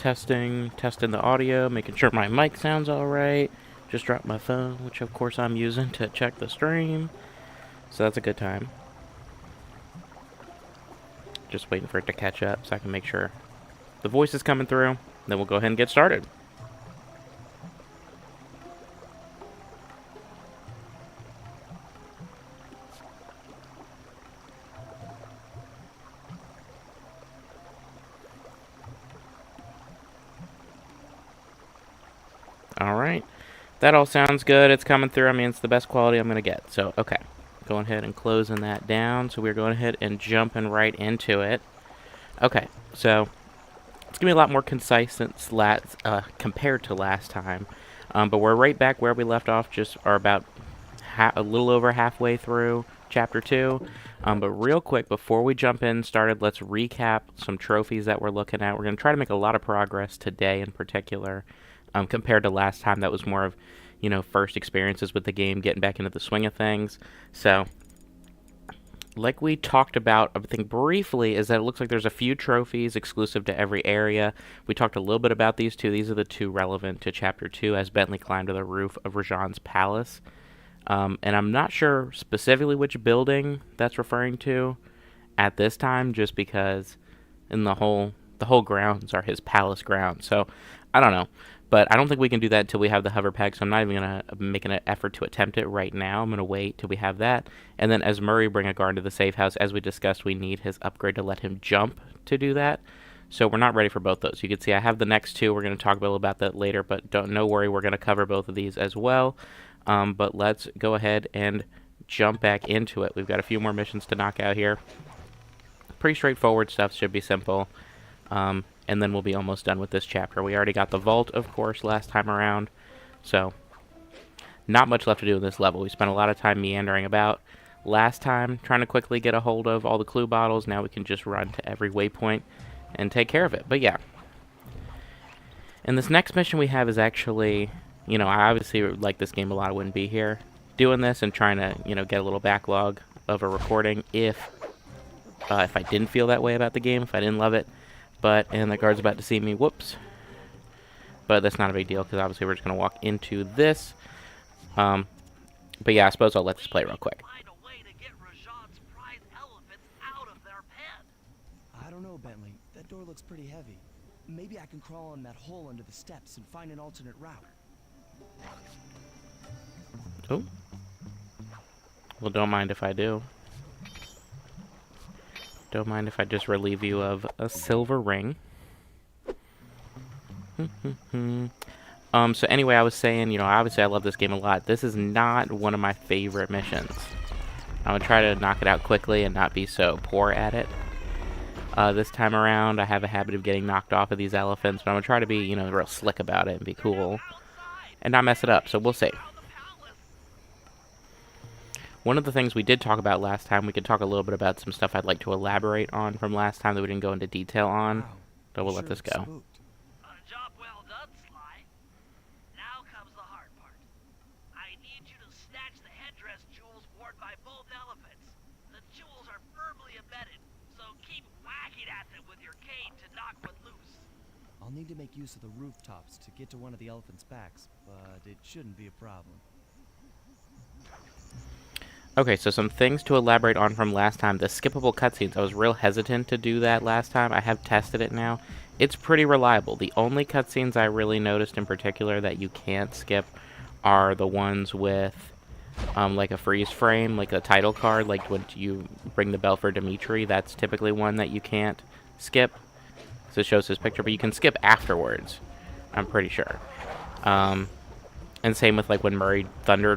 testing the audio, making sure my mic sounds alright. Just dropped my phone, which of course I'm using to check the stream. So that's a good time. Just waiting for it to catch up so I can make sure the voice is coming through. Then we'll go ahead and get started. Alright. That all sounds good. It's coming through. I mean, it's the best quality I'm going to get. So, okay. Going ahead and closing that down. So we're going ahead and jumping right into it. Okay. So it's going to be a lot more concise since compared to last time. But we're right back where we left off. Just are about a little over halfway through Chapter 2. But real quick, before we jump in started, let's recap some trophies that we're looking at. We're going to try to make a lot of progress today in particular. Compared to last time, that was more of, first experiences with the game, getting back into the swing of things. So, like we talked about, I think briefly, is that it looks like there's a few trophies exclusive to every area. We talked a little bit about these two. These are the two relevant to Chapter 2 as Bentley climbed to the roof of Rajan's palace. And I'm not sure specifically which building that's referring to at this time, just because in the whole grounds are his palace grounds. So, I don't know. But I don't think we can do that until we have the hover pack, so I'm not even going to make an effort to attempt it right now. I'm going to wait till we have that. And then as Murray bring a guard to the safe house, as we discussed, we need his upgrade to let him jump to do that. So we're not ready for both those. You can see I have the next two. We're going to talk a little about that later, but no worry, we're going to cover both of these as well. But let's go ahead and jump back into it. We've got a few more missions to knock out here. Pretty straightforward stuff, should be simple. And then we'll be almost done with this chapter. We already got the vault, of course, last time around. So, not much left to do in this level. We spent a lot of time meandering about last time, trying to quickly get a hold of all the clue bottles. Now we can just run to every waypoint and take care of it. But yeah. And this next mission we have is actually, I obviously like this game a lot. I wouldn't be here doing this and trying to, get a little backlog of a recording if I didn't feel that way about the game, if I didn't love it. And the guard's about to see me. Whoops. But that's not a big deal, because obviously we're just going to walk into this. But yeah, I suppose I'll let this play real quick. I don't know, Bentley. That door looks pretty heavy. Maybe I can crawl on that hole under the steps and find an alternate route. Oh. Well, don't mind if I do. Don't mind if I just relieve you of a silver ring. So anyway, I was saying, obviously I love this game a lot. This is not one of my favorite missions. I'm going to try to knock it out quickly and not be so poor at it. This time around, I have a habit of getting knocked off of these elephants, but I'm going to try to be, real slick about it and be cool. And not mess it up, so we'll see. One of the things we did talk about last time, we could talk a little bit about some stuff I'd like to elaborate on from last time that we didn't go into detail on. Wow. So we'll let this go. Job well done, Sly. Now comes the hard part. I need you to snatch the headdress jewels worn by both elephants. The jewels are firmly embedded, so keep whacking at them with your cane to knock one loose. I'll need to make use of the rooftops to get to one of the elephants' backs, but it shouldn't be a problem. Okay, so some things to elaborate on from last time. The skippable cutscenes. I was real hesitant to do that last time. I have tested it now. It's pretty reliable. The only cutscenes I really noticed in particular that you can't skip are the ones with, like a freeze frame, like a title card, like when you ring the bell for Dimitri. That's typically one that you can't skip. So it shows his picture, but you can skip afterwards, I'm pretty sure. And same with like when Murray thunder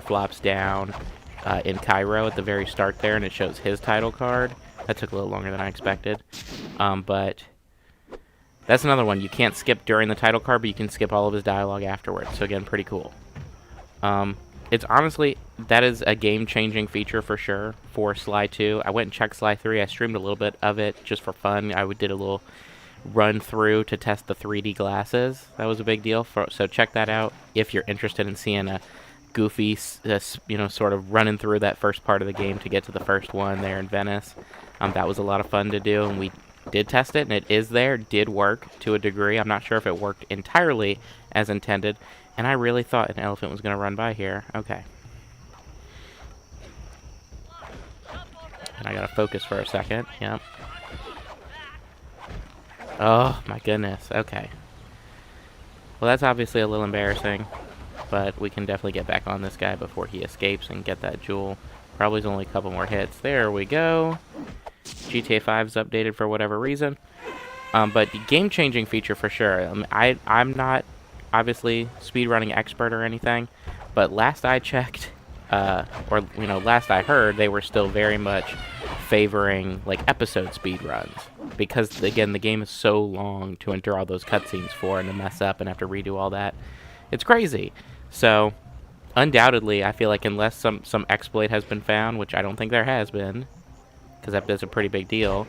flops down in Cairo at the very start there, and it shows his title card. That took a little longer than I expected. But that's another one. You can't skip during the title card, but you can skip all of his dialogue afterwards. So again, pretty cool. It's honestly, that is a game-changing feature for sure for Sly 2. I went and checked Sly 3. I streamed a little bit of it just for fun. I did a little run through to test the 3D glasses. That was a big deal. So check that out if you're interested in seeing a goofy, sort of running through that first part of the game to get to the first one there in Venice. That was a lot of fun to do, and we did test it, and it is there. It did work to a degree. I'm not sure if it worked entirely as intended. And I really thought an elephant was going to run by here. Okay. And I got to focus for a second. Yep. Oh, my goodness. Okay. Well, that's obviously a little embarrassing. But we can definitely get back on this guy before he escapes and get that jewel. Probably is only a couple more hits. There we go. GTA 5 is updated for whatever reason. But the game-changing feature for sure. I'm not, obviously, speedrunning expert or anything. But last I checked, last I heard, they were still very much favoring, like, episode speed runs. Because, again, the game is so long to endure all those cutscenes for and to mess up and have to redo all that. It's crazy. So, undoubtedly, I feel like unless some exploit has been found, which I don't think there has been, because that's a pretty big deal,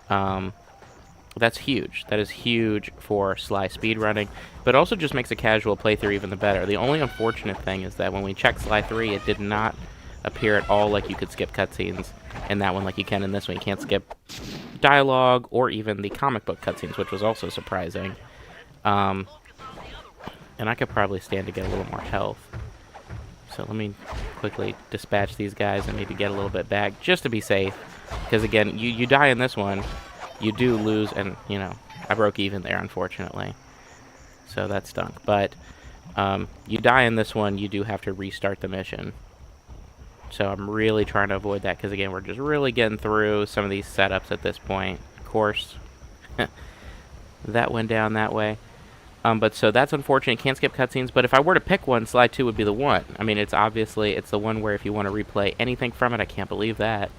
that's huge. That is huge for Sly speedrunning, but also just makes a casual playthrough even the better. The only unfortunate thing is that when we checked Sly 3, it did not appear at all like you could skip cutscenes in that one like you can in this one. You can't skip dialogue or even the comic book cutscenes, which was also surprising. And I could probably stand to get a little more health. So let me quickly dispatch these guys and maybe get a little bit back, just to be safe. Because again, you die in this one, you do lose, and, you know, I broke even there, unfortunately. So that stunk. But you die in this one, you do have to restart the mission. So I'm really trying to avoid that, because again, we're just really getting through some of these setups at this point. Of course, that went down that way. But so that's unfortunate. Can't skip cutscenes. But if I were to pick one, Sly 2 would be the one. I mean, it's the one where if you want to replay anything from it, I can't believe that.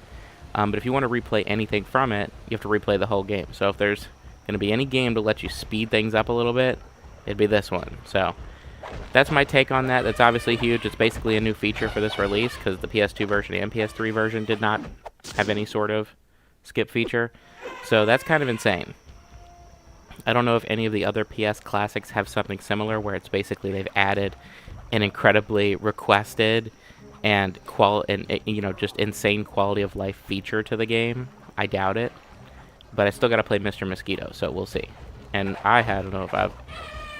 But if you want to replay anything from it, you have to replay the whole game. So if there's going to be any game to let you speed things up a little bit, it'd be this one. So that's my take on that. That's obviously huge. It's basically a new feature for this release, because the PS2 version and PS3 version did not have any sort of skip feature. So that's kind of insane. I don't know if any of the other PS classics have something similar, where it's basically they've added an incredibly requested and just insane quality of life feature to the game. I doubt it, but I still gotta play Mr. Mosquito, so we'll see. And I don't know if I've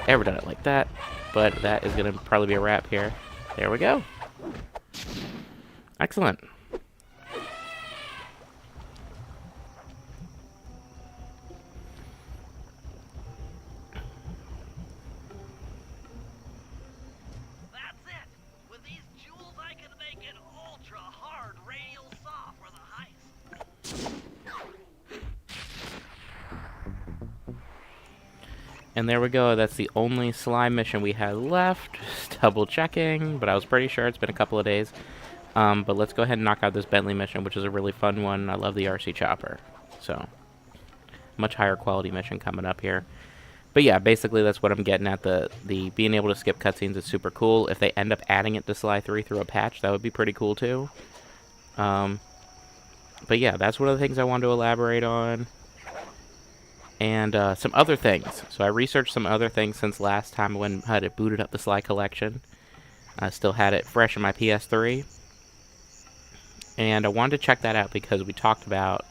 ever done it like that, but that is gonna probably be a wrap here. There we go. Excellent. And there we go. That's the only Sly mission we had left. Just double checking, but I was pretty sure. It's been a couple of days. But let's go ahead and knock out this Bentley mission, which is a really fun one. I love the RC chopper. So, much higher quality mission coming up here. But yeah, basically that's what I'm getting at. The being able to skip cutscenes is super cool. If they end up adding it to Sly 3 through a patch, that would be pretty cool too. But yeah, that's one of the things I wanted to elaborate on. And some other things. So I researched some other things since last time when I had booted up the Sly collection. I still had it fresh in my PS3. And I wanted to check that out because we talked about,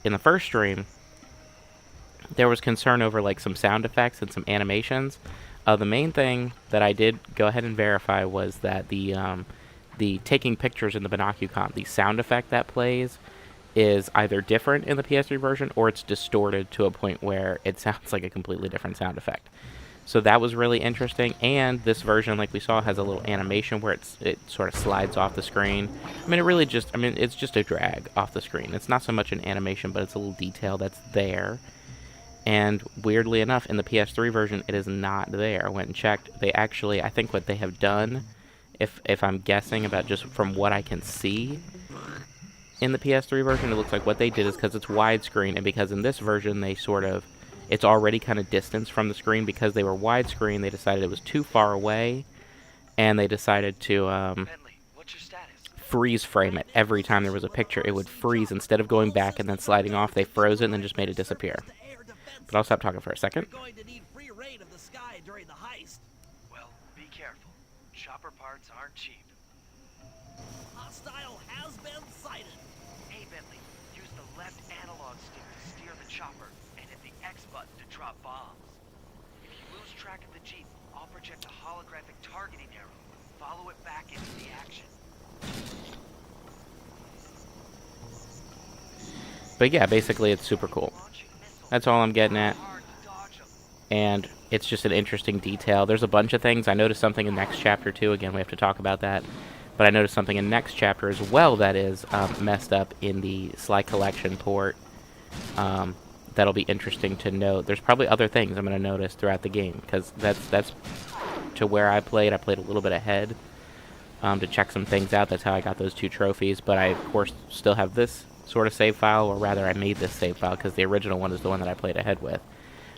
in the first stream, there was concern over like some sound effects and some animations. The main thing that I did go ahead and verify was that the taking pictures in the Binocucom, the sound effect that plays, is either different in the PS3 version or it's distorted to a point where it sounds like a completely different sound effect. So that was really interesting, and this version, like we saw, has a little animation where it sort of slides off the screen. I mean, it's just a drag off the screen. It's not so much an animation, but it's a little detail that's there. And weirdly enough, in the PS3 version, it is not there. I went and checked. They actually, I think what they have done, if I'm guessing about just from what I can see, in the PS3 version, it looks like what they did is because it's widescreen, and because in this version it's already kind of distanced from the screen. Because they were widescreen, they decided it was too far away, and they decided to freeze frame it. Every time there was a picture, it would freeze. Instead of going back and then sliding off, they froze it and then just made it disappear. But I'll stop talking for a second. Well, be careful. Chopper parts aren't cheap. Hostile has been sighted. Hey, Bentley, use the left analog stick to steer the chopper. drop bombs. If you lose track of the Jeep, I'll project a holographic targeting arrow. Follow it back into the action. But yeah, basically it's super cool. That's all I'm getting at. Hard to dodge 'em. And it's just an interesting detail. There's a bunch of things. I noticed something in next chapter too. Again, we have to talk about that. But I noticed something in next chapter as well that is messed up in the Sly Collection port. That'll be interesting to note. There's probably other things I'm going to notice throughout the game, because that's to where I played. I played a little bit ahead to check some things out. That's how I got those 2 trophies. But I, of course, still have this sort of save file, or rather I made this save file because the original one is the one that I played ahead with.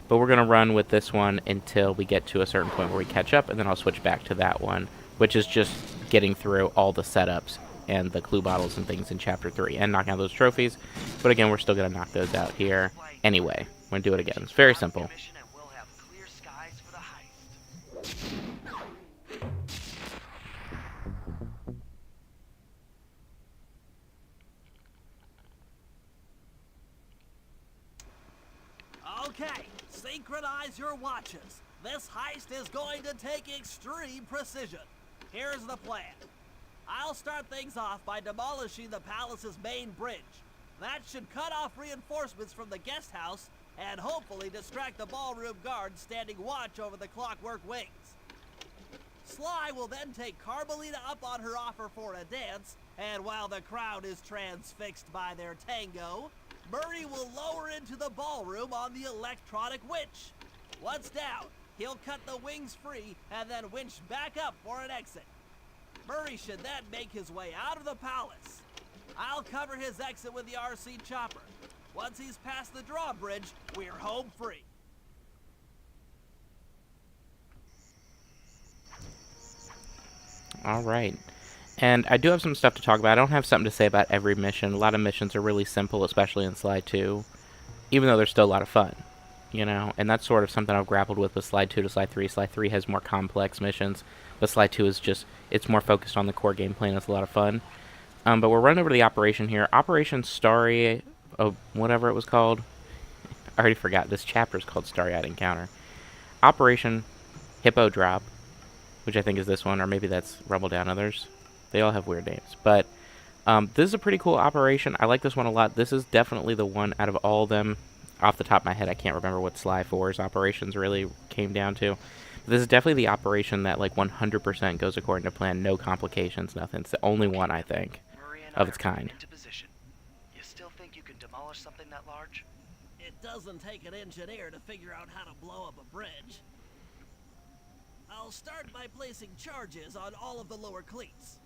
But we're going to run with this one until we get to a certain point where we catch up, and then I'll switch back to that one, which is just getting through all the setups and the clue bottles and things in Chapter 3 and knocking out those trophies. But again, we're still going to knock those out here anyway. We're going to do it again. It's very simple. Mission and we'll have clear skies for the heist. Okay, synchronize your watches. This heist is going to take extreme precision. Here's the plan. I'll start things off by demolishing the palace's main bridge. That should cut off reinforcements from the guest house and hopefully distract the ballroom guards standing watch over the clockwork wings. Sly will then take Carmelita up on her offer for a dance, and while the crowd is transfixed by their tango, Murray will lower into the ballroom on the electronic winch. Once down, he'll cut the wings free and then winch back up for an exit. Murray should then make his way out of the palace. I'll cover his exit with the RC chopper. Once he's past the drawbridge, we're home free. All right. And I do have some stuff to talk about. I don't have something to say about every mission. A lot of missions are really simple, especially in Sly 2, even though they're still a lot of fun, you know? And that's sort of something I've grappled with Sly 2 to Sly 3. Sly 3 has more complex missions, but Sly 2 is just, it's more focused on the core gameplay, and it's a lot of fun. But we're running over to the operation here. Operation Starry, whatever it was called. I already forgot. This chapter is called Starry-Eyed Encounter. Operation Hippo Drop, which I think is this one, or maybe that's Rumble Down Others. They all have weird names. But this is a pretty cool operation. I like this one a lot. This is definitely the one out of all of them. Off the top of my head, I can't remember what Sly 4's operations really came down to. But this is definitely the operation that, like, 100% goes according to plan. No complications, nothing. It's the only one, I think, of its kind. Into position. You still think you can demolish something that large? It doesn't take an engineer to figure out how to blow up a bridge. I'll start by placing charges on all of the lower cleats.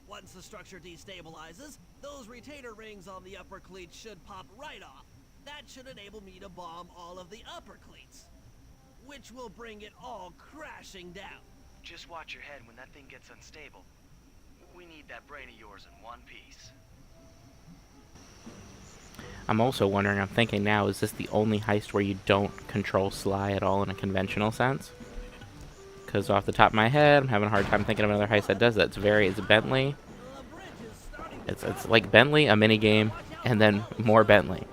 Once the structure destabilizes, those retainer rings on the upper cleats should pop right off. That should enable me to bomb all of the upper cleats, which will bring it all crashing down. Just watch your head when that thing gets unstable. We need that brain of yours in one piece. I'm also wondering, I'm thinking now, is this the only heist where you don't control Sly at all in a conventional sense? Because off the top of my head, I'm having a hard time thinking of another heist that does that. It's Bentley. It's like Bentley, a minigame, and then more Bentley.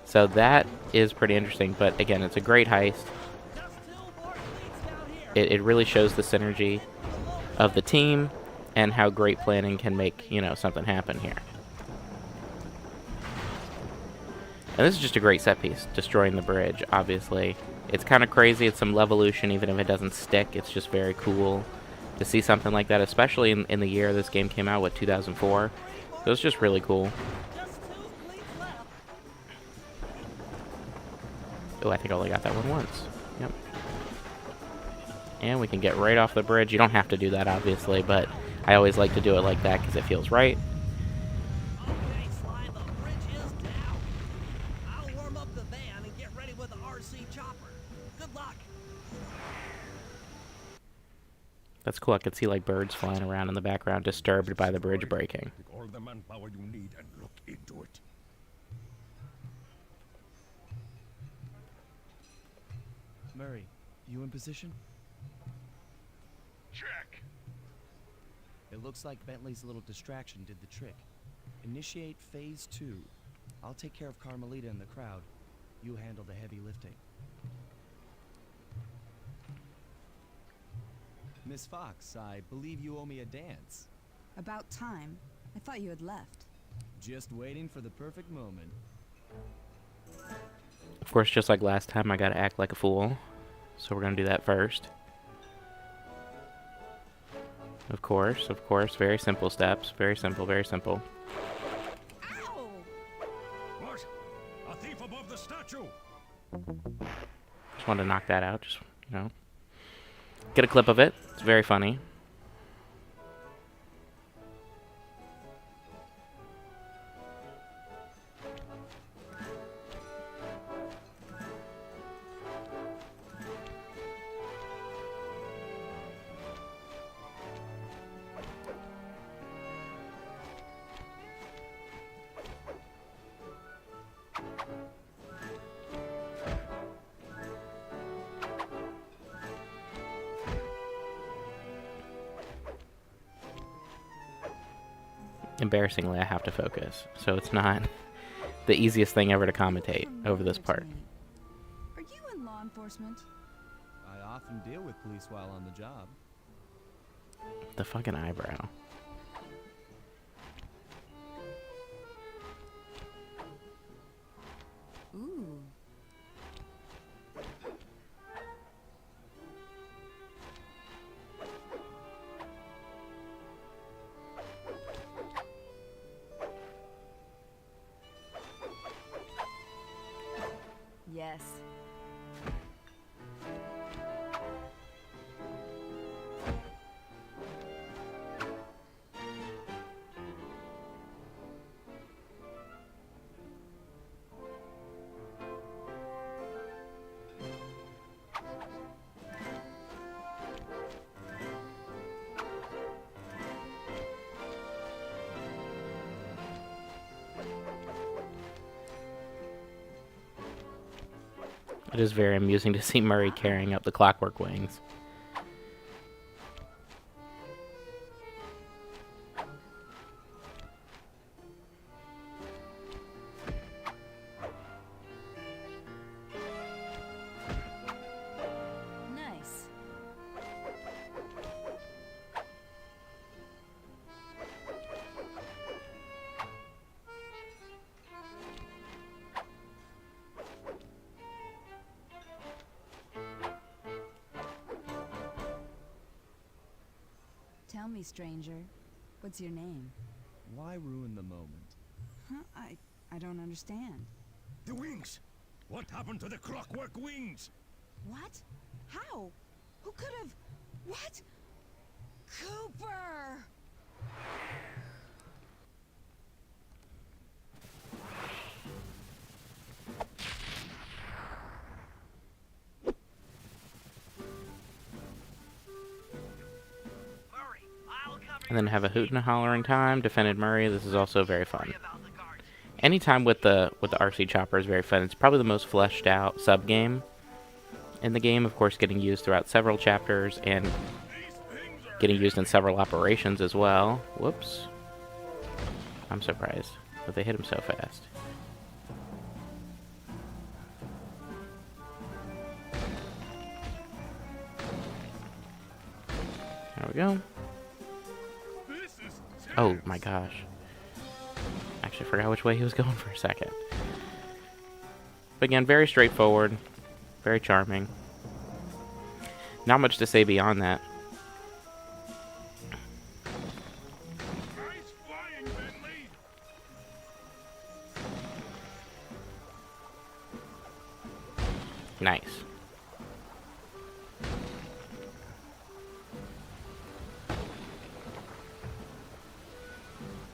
So that is pretty interesting, but again, it's a great heist. It really shows the synergy of the team and how great planning can make, you know, something happen here. And this is just a great set piece, destroying the bridge, obviously. It's kind of crazy, it's some levolution, even if it doesn't stick. It's just very cool to see something like that, especially in the year this game came out, 2004. So it's just really cool. Oh, I think I only got that one once. Yep. And we can get right off the bridge. You don't have to do that, obviously, but I always like to do it like that because it feels right. Okay, Sly, the bridge is down. I'll warm up the van and get ready with the RC chopper. Good luck. That's cool. I could see like birds flying around in the background, disturbed by the bridge breaking. Take all the manpower you need and look into it. Murray, you in position? Check. It looks like Bentley's little distraction did the trick. Initiate phase 2. I'll take care of Carmelita and the crowd. You handle the heavy lifting. Miss Fox, I believe you owe me a dance. About time. I thought you had left. Just waiting for the perfect moment. Of course, just like last time, I gotta act like a fool. So we're gonna do that first. Of course, very simple steps. Very simple, very simple. Ow! What? A thief above the statue! Just wanted to knock that out, just, you know. Get a clip of it. It's very funny. Embarrassingly, I have to focus, so it's not the easiest thing ever to commentate over this part. Are you in law enforcement? I often deal with police while on the job. The fucking eyebrow. Ooh. Yes. It is very amusing to see Murray carrying up the clockwork wings. Nice. Tell me, stranger, what's your name? Why ruin the moment? Huh? I don't understand. The wings! What happened to the clockwork wings? What? How? Who could have? What? Cooper! Murray, I'll cover And then have a hoot and a hollering time. Defended Murray. This is also very fun. you about the guards. Anytime with the RC chopper is very fun. It's probably the most fleshed out sub game in the game. Of course, getting used throughout several chapters and getting used in several operations as well. Whoops. I'm surprised that they hit him so fast. There we go. Oh my gosh. Actually forgot which way he was going for a second. But again, very straightforward. Very charming. Not much to say beyond that. Nice flying, Bentley! Nice.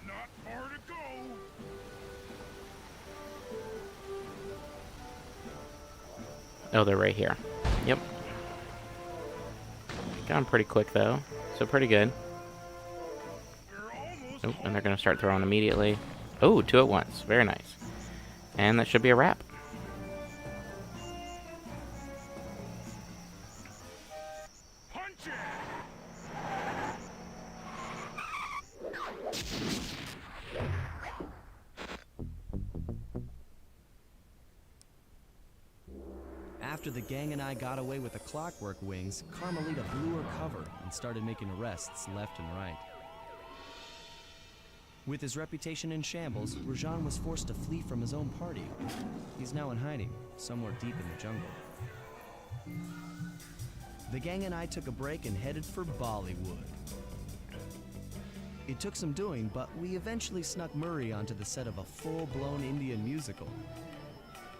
Not far to go! Oh, they're right here. Yep. Got him pretty quick, though. So pretty good. We're almost Oh, and they're going to start throwing immediately. Oh, two at once. Very nice. And that should be a wrap. punch it! After the gang and I got away with the clockwork wings, Carmelita blew her cover and started making arrests left and right. With his reputation in shambles, Rajan was forced to flee from his own party. He's now in hiding, somewhere deep in the jungle. The gang and I took a break and headed for Bollywood. It took some doing, but we eventually snuck Murray onto the set of a full-blown Indian musical.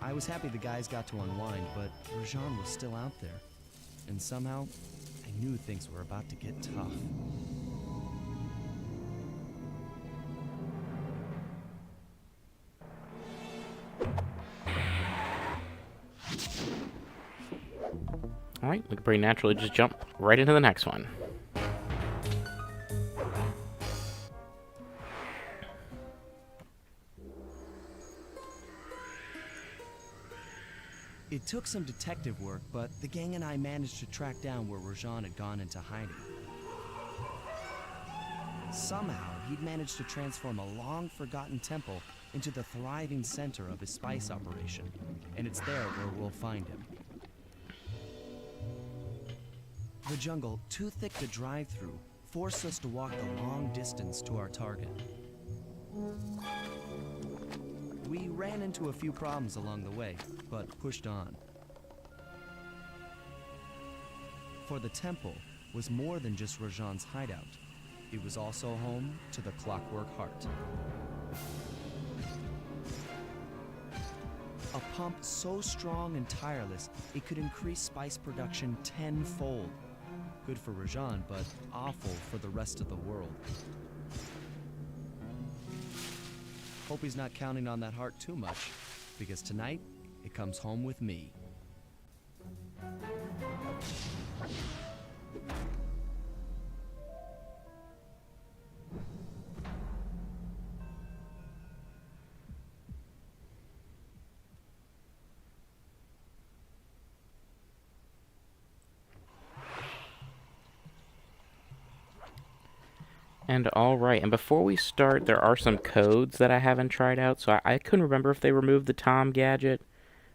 I was happy the guys got to unwind, but Rajan was still out there. And somehow, I knew things were about to get tough. Alright, we can pretty naturally just jump right into the next one. It took some detective work, but the gang and I managed to track down where Rajan had gone into hiding. Somehow, he'd managed to transform a long-forgotten temple into the thriving center of his spice operation, and it's there where we'll find him. The jungle, too thick to drive through, forced us to walk the long distance to our target. We ran into a few problems along the way, but pushed on. For the temple was more than just Rajan's hideout. It was also home to the Clockwork Heart. A pump so strong and tireless, it could increase spice production tenfold. Good for Rajan, but awful for the rest of the world. Hope he's not counting on that heart too much, because tonight, it comes home with me. And alright, and before we start, there are some codes that I haven't tried out, so I couldn't remember if they removed the Tom gadget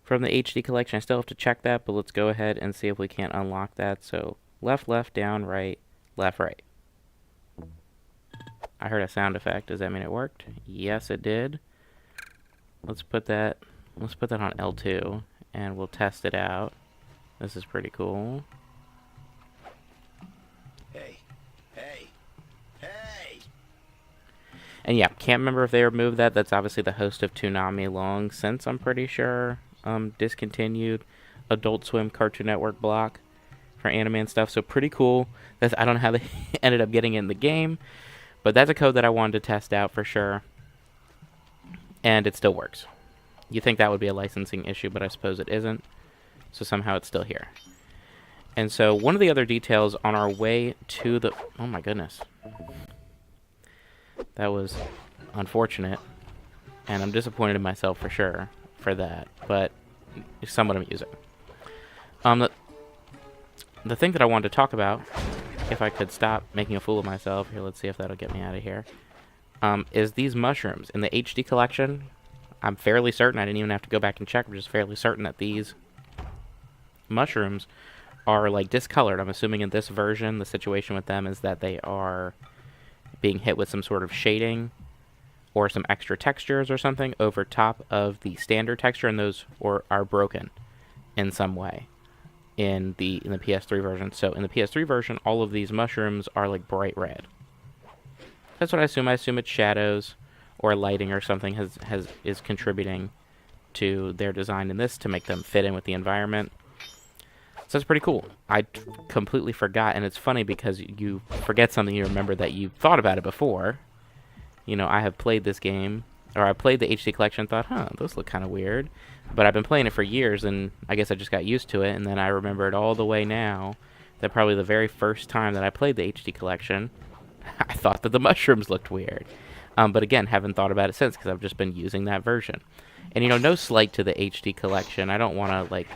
from the HD collection. I still have to check that, but let's go ahead and see if we can't unlock that. So, left, down, right, left, right. I heard a sound effect. Does that mean it worked? Yes, it did. Let's put that on L2, and we'll test it out. This is pretty cool. And yeah, can't remember if they removed that. That's obviously the host of Toonami long since, I'm pretty sure, discontinued Adult Swim Cartoon Network block for anime and stuff. So pretty cool. I don't know how they ended up getting it in the game, but that's a code that I wanted to test out for sure. And it still works. You think that would be a licensing issue, but I suppose it isn't. So somehow it's still here. And so one of the other details on our way to the... Oh my goodness. That was unfortunate, and I'm disappointed in myself for sure for that, but it's somewhat amusing. The thing that I wanted to talk about, if I could stop making a fool of myself, here, let's see if that'll get me out of here, is these mushrooms. In the HD collection, I'm fairly certain, I didn't even have to go back and check, I'm just fairly certain that these mushrooms are, like, discolored. I'm assuming in this version, the situation with them is that they are being hit with some sort of shading or some extra textures or something over top of the standard texture, and those are broken in some way in the PS3 version. So in the PS3 version, all of these mushrooms are like bright red. That's what I assume. I assume it's shadows or lighting or something is contributing to their design in this to make them fit in with the environment. So that's pretty cool. I completely forgot, and it's funny because you forget something, you remember that you thought about it before. You know, I have played this game, or I played the HD collection and thought, huh, those look kind of weird. But I've been playing it for years, and I guess I just got used to it, and then I remembered all the way now that probably the very first time that I played the HD collection, I thought that the mushrooms looked weird. But again, haven't thought about it since because I've just been using that version. And, you know, no slight to the HD collection. I don't want to, like...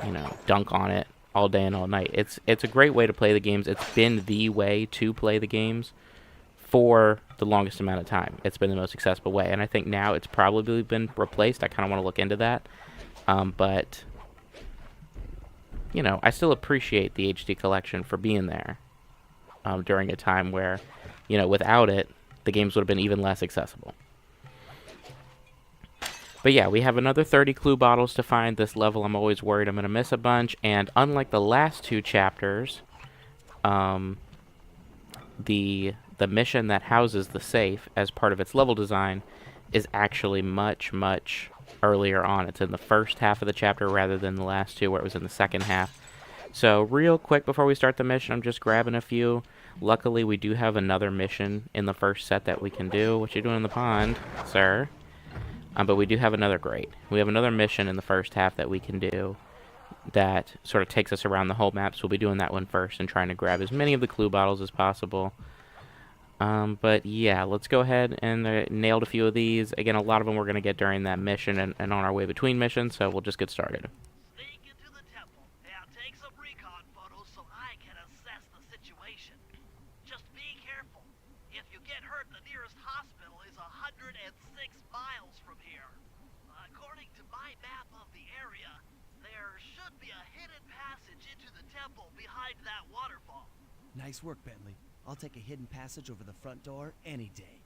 you know, dunk on it all day and all night. It's a great way to play the games. It's been the way to play the games for the longest amount of time. It's been the most accessible way, and I think now it's probably been replaced. I kind of want to look into that, but you know, I still appreciate the HD collection for being there during a time where, you know, without it, the games would have been even less accessible. But yeah, we have another 30 clue bottles to find. This level, I'm always worried I'm going to miss a bunch. And unlike the last two chapters, the mission that houses the safe as part of its level design is actually much, much earlier on. It's in the first half of the chapter rather than the last two where it was in the second half. So real quick before we start the mission, I'm just grabbing a few. Luckily, we do have another mission in the first set that we can do. What you doing in the pond, sir? But we do have another We have another mission in the first half that we can do that sort of takes us around the whole map. So we'll be doing that one first and trying to grab as many of the clue bottles as possible. But yeah, let's go ahead and nailed a few of these. Again, a lot of them we're going to get during that mission and on our way between missions, so we'll just get started. Sneak into the temple and take some recon photos so I can assess the situation. Just be careful. If you get hurt, the nearest hospital is 106 miles from here. According to my map of the area, there should be a hidden passage into the temple behind that waterfall. Nice work, Bentley. I'll take a hidden passage over the front door any day.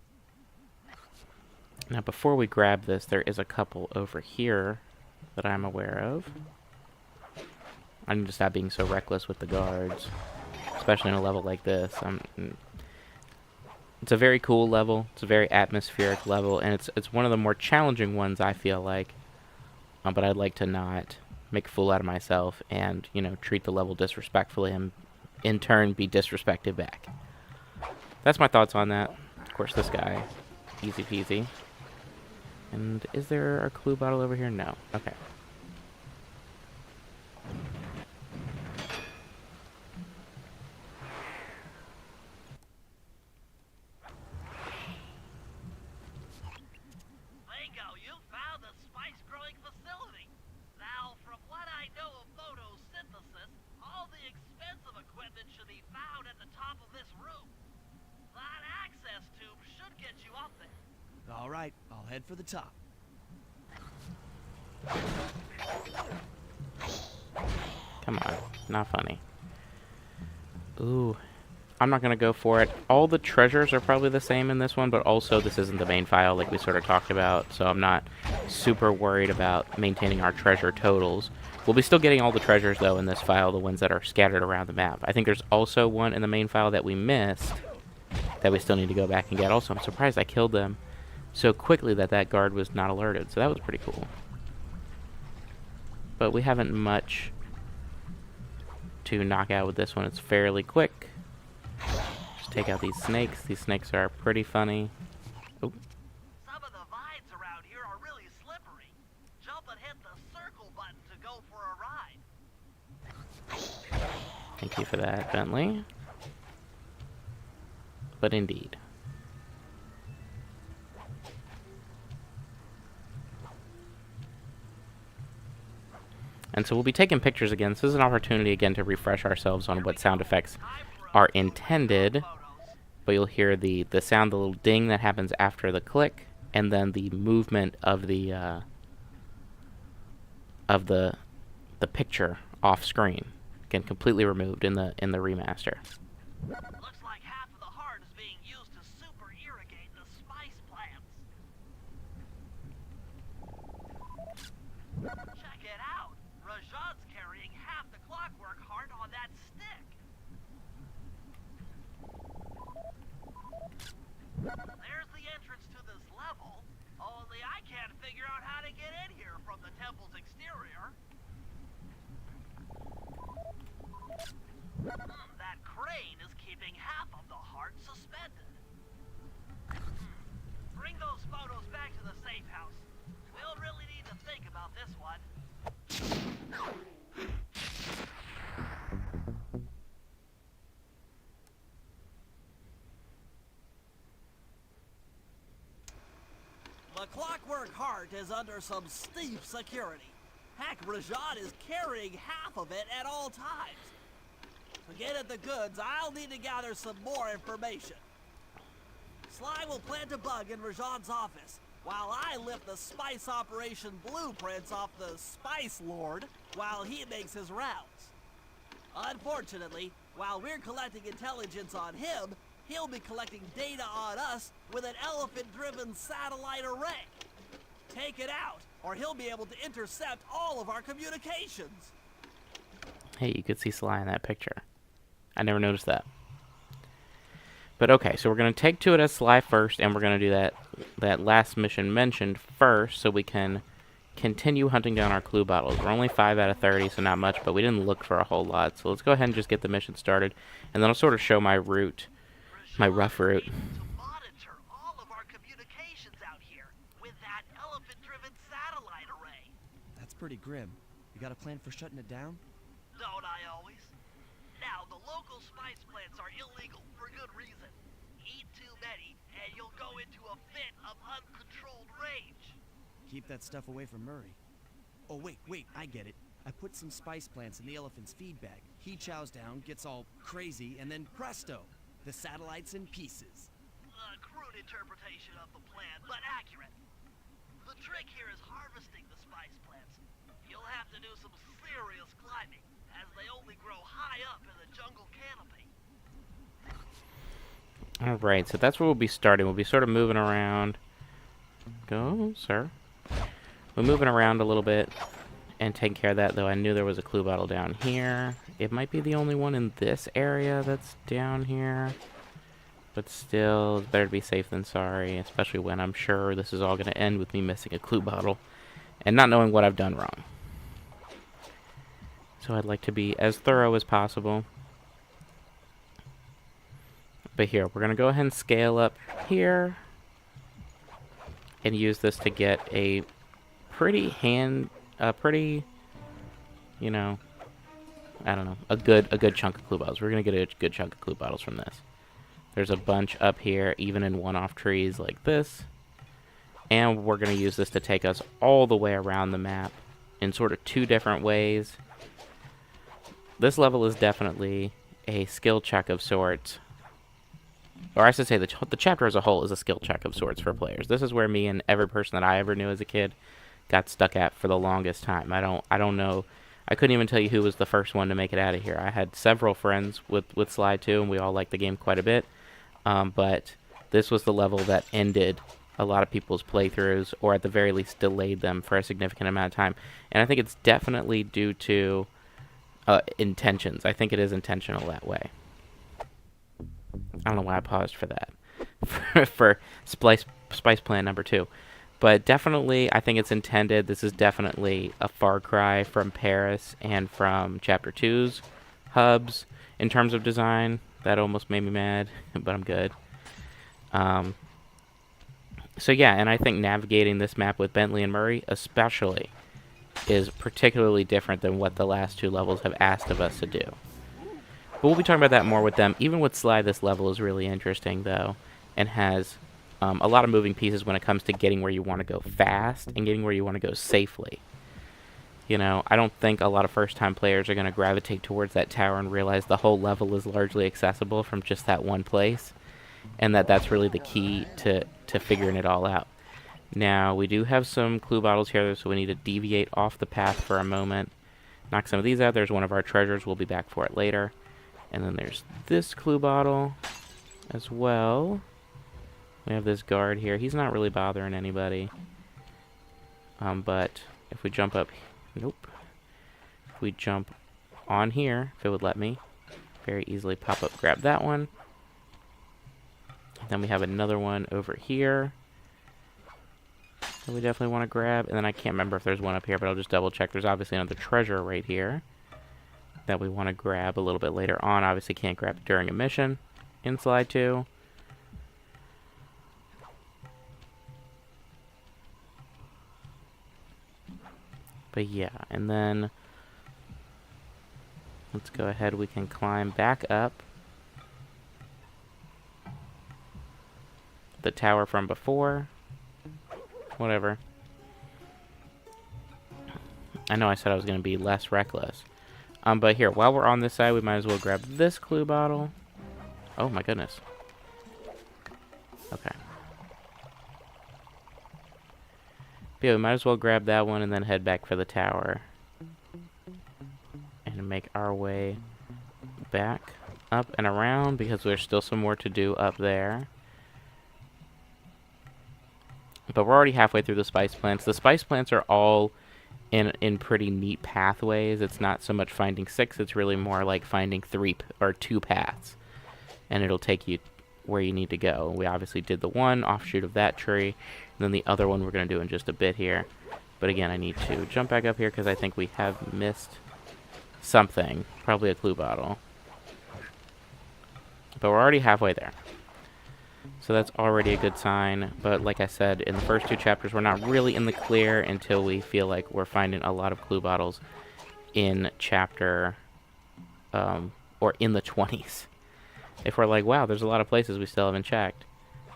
Now, before we grab this, there is a couple over here that I'm aware of. I need to stop being so reckless with the guards, especially in a level like this. It's a very cool level. It's a very atmospheric level, and it's one of the more challenging ones, I feel like. But I'd like to not make a fool out of myself and, you know, treat the level disrespectfully and, in turn, be disrespected back. That's my thoughts on that. Of course, this guy, easy peasy. And is there a clue bottle over here? No. Okay. Bingo, you found the spice-growing facility. Now, from what I know of photosynthesis, all the expensive equipment should be found at the top of this room. That access tube should get you up there. All right, I'll head for the top. Come on. Not funny. Ooh. I'm not going to go for it. All the treasures are probably the same in this one, but also this isn't the main file like we sort of talked about, so I'm not super worried about maintaining our treasure totals. We'll be still getting all the treasures, though, in this file, the ones that are scattered around the map. I think there's also one in the main file that we missed that we still need to go back and get. Also, I'm surprised I killed them so quickly that guard was not alerted, so that was pretty cool. But we haven't much to knock out with this one. It's fairly quick. Just take out these snakes. These snakes are pretty funny. Oh. Some of the vines around here are really slippery. Jump and hit the circle button to go for a ride. Thank you for that, Bentley. But indeed. And so we'll be taking pictures again. So this is an opportunity again to refresh ourselves on what sound effects are intended. But you'll hear the sound, the little ding that happens after the click, and then the movement of the picture off screen. Again, completely removed in the remaster. Looks like half of the heart is being used to super irrigate the spice plants. Check it out. Rajan's carrying half the clockwork heart on that stick. There's the entrance to this level, only I can't figure out how to get in here from the temple's exterior. That crane is keeping half of the heart suspended. Bring those photos back to the safe house. We'll really need to think about this one. The clockwork heart is under some steep security. Heck, Rajan is carrying half of it at all times. To get at the goods, I'll need to gather some more information. Sly will plant a bug in Rajan's office. while I lift the spice operation blueprints off the Spice Lord while he makes his rounds. Unfortunately, while we're collecting intelligence on him, he'll be collecting data on us with an elephant-driven satellite array. Take it out, or he'll be able to intercept all of our communications. Hey, you could see Sly in that picture. I never noticed that. But okay, so we're going to take to it as Sly first, and we're going to do that last mission mentioned first, so we can continue hunting down our clue bottles. We're only 5 out of 30, so not much, but we didn't look for a whole lot. So let's go ahead and just get the mission started, and then I'll sort of show my route, my rough route. To monitor all of our communications out here with that elephant-driven satellite array. That's pretty grim. You got a plan for shutting it down? Don't I always? Now, the local spice plants are illegal for good reason. Eat too many, and you'll go into a fit of uncontrolled rage. Keep that stuff away from Murray. Oh, wait, I get it. I put some spice plants in the elephant's feed bag. He chows down, gets all crazy, and then presto, the satellite's in pieces. A crude interpretation of the plan, but accurate. The trick here is harvesting the spice plants. You'll have to do some serious climbing, as they only grow high up in the jungle canopy. Alright, so that's where we'll be starting. We'll be sort of moving around. Go, sir. We're moving around a little bit and taking care of that, though I knew there was a clue bottle down here. It might be the only one in this area that's down here. But still, it's better to be safe than sorry, especially when I'm sure this is all going to end with me missing a clue bottle and not knowing what I've done wrong. So I'd like to be as thorough as possible. But here, we're going to go ahead and scale up here and use this to get a pretty, you know, I don't know, a good chunk of clue bottles. We're going to get a good chunk of clue bottles from this. There's a bunch up here, even in one-off trees like this. And we're going to use this to take us all the way around the map in sort of 2 different ways. This level is definitely a skill check of sorts. Or I should say the chapter as a whole is a skill check of sorts for players. This is where me and every person that I ever knew as a kid got stuck at for the longest time. I don't know. I couldn't even tell you who was the first one to make it out of here. I had several friends with Sly 2, and we all liked the game quite a bit. But this was the level that ended a lot of people's playthroughs, or at the very least delayed them for a significant amount of time. And I think it's definitely due to intentions. I think it is intentional that way. I don't know why I paused for that. for Spice Plan number 2. But definitely, I think it's intended. This is definitely a far cry from Paris and from Chapter 2's hubs in terms of design. That almost made me mad, but I'm good. So yeah, and I think navigating this map with Bentley and Murray especially is particularly different than what the last 2 levels have asked of us to do. But we'll be talking about that more with them. Even with Sly, this level is really interesting, though, and has a lot of moving pieces when it comes to getting where you want to go fast and getting where you want to go safely. You know, I don't think a lot of first-time players are going to gravitate towards that tower and realize the whole level is largely accessible from just that one place, and that's really the key to figuring it all out. Now, we do have some clue bottles here, so we need to deviate off the path for a moment. Knock some of these out. There's one of our treasures. We'll be back for it later. And then there's this clue bottle as well. We have this guard here. He's not really bothering anybody. But if we jump up... Nope. If we jump on here, if it would let me, very easily pop up, grab that one. Then we have another one over here that we definitely want to grab. And then I can't remember if there's one up here, but I'll just double check. There's obviously another treasure right here that we want to grab a little bit later on. Obviously can't grab it during a mission in Slide 2. But yeah, and then let's go ahead. We can climb back up the tower from before. Whatever. I know I said I was going to be less reckless. But here, while we're on this side, we might as well grab this clue bottle. Oh my goodness. Okay. But yeah, we might as well grab that one and then head back for the tower. And make our way back up and around because there's still some more to do up there. But we're already halfway through the spice plants. The spice plants are all in pretty neat pathways. It's not so much finding 6, it's really more like finding 3 or 2 paths. And it'll take you where you need to go. We obviously did the one offshoot of that tree, and then the other one we're going to do in just a bit here. But again, I need to jump back up here because I think we have missed something. Probably a clue bottle. But we're already halfway there. So that's already a good sign. But like I said, in the first 2 chapters, we're not really in the clear until we feel like we're finding a lot of clue bottles in chapter, or in the 20s. If we're like, wow, there's a lot of places we still haven't checked,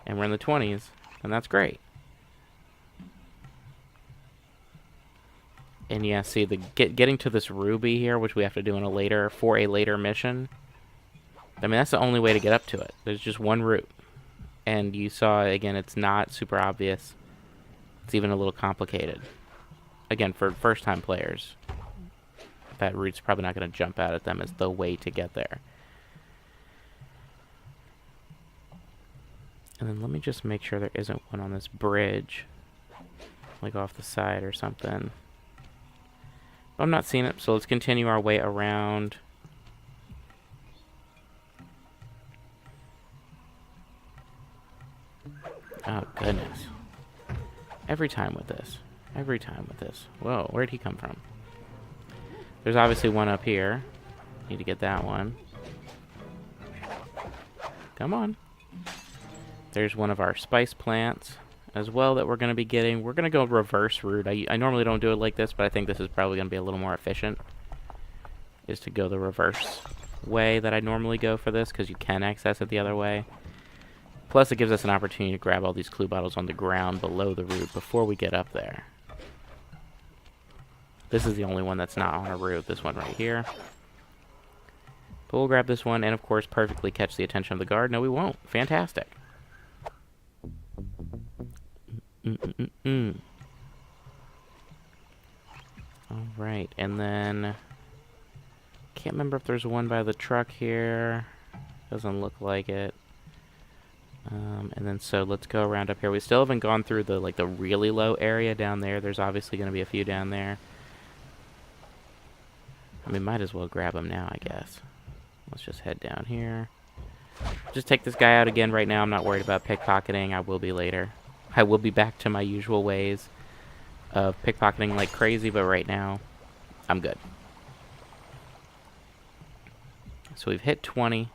and we're in the 20s, then that's great. And yeah, see, the getting to this ruby here, which we have to do in a later mission. I mean, that's the only way to get up to it. There's just one route. And you saw, again, it's not super obvious. It's even a little complicated. Again, for first-time players, that route's probably not going to jump out at them as the way to get there. And then let me just make sure there isn't one on this bridge, like off the side or something. I'm not seeing it, so let's continue our way around. Oh, goodness. Every time with this. Every time with this. Whoa, where'd he come from? There's obviously one up here. Need to get that one. Come on. There's one of our spice plants as well that we're going to be getting. We're going to go reverse route. I normally don't do it like this, but I think this is probably going to be a little more efficient. Is to go the reverse way that I normally go for this, because you can access it the other way. Plus, it gives us an opportunity to grab all these clue bottles on the ground below the route before we get up there. This is the only one that's not on a route, this one right here. But we'll grab this one and, of course, perfectly catch the attention of the guard. No, we won't. Fantastic. Alright, and then... Can't remember if there's one by the truck here. Doesn't look like it. And then so let's go around up here. We still haven't gone through the the really low area down there. There's obviously going to be a few down there. I mean, might as well grab them now, I guess. Let's just head down here. Just take this guy out again right now. I'm not worried about pickpocketing. I will be later. I will be back to my usual ways of pickpocketing like crazy, but right now, I'm good. So we've hit 20.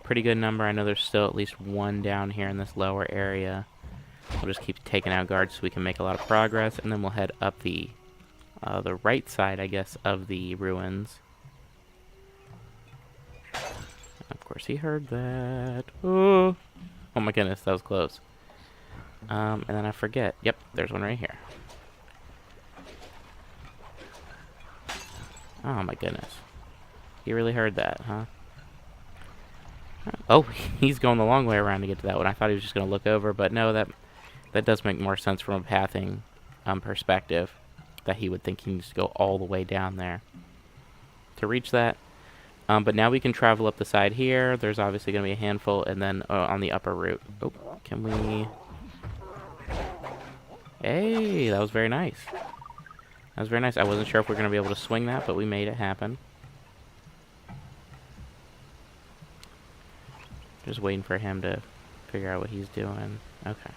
Pretty good number. I know there's still at least one down here in this lower area. We'll just keep taking out guards so we can make a lot of progress, and then we'll head up the right side, I guess, of the ruins. Of course, he heard that. Oh, oh my goodness, that was close. And then I forget. Yep, there's one right here. Oh my goodness. He really heard that, huh? Oh, he's going the long way around to get to that one. I thought he was just going to look over, but no, that does make more sense from a pathing perspective, that he would think he needs to go all the way down there to reach that. But now we can travel up the side here. There's obviously going to be a handful, and then on the upper route. Oh, can we... Hey, that was very nice. That was very nice. I wasn't sure if we were going to be able to swing that, but we made it happen. Just waiting for him to figure out what he's doing. Okay.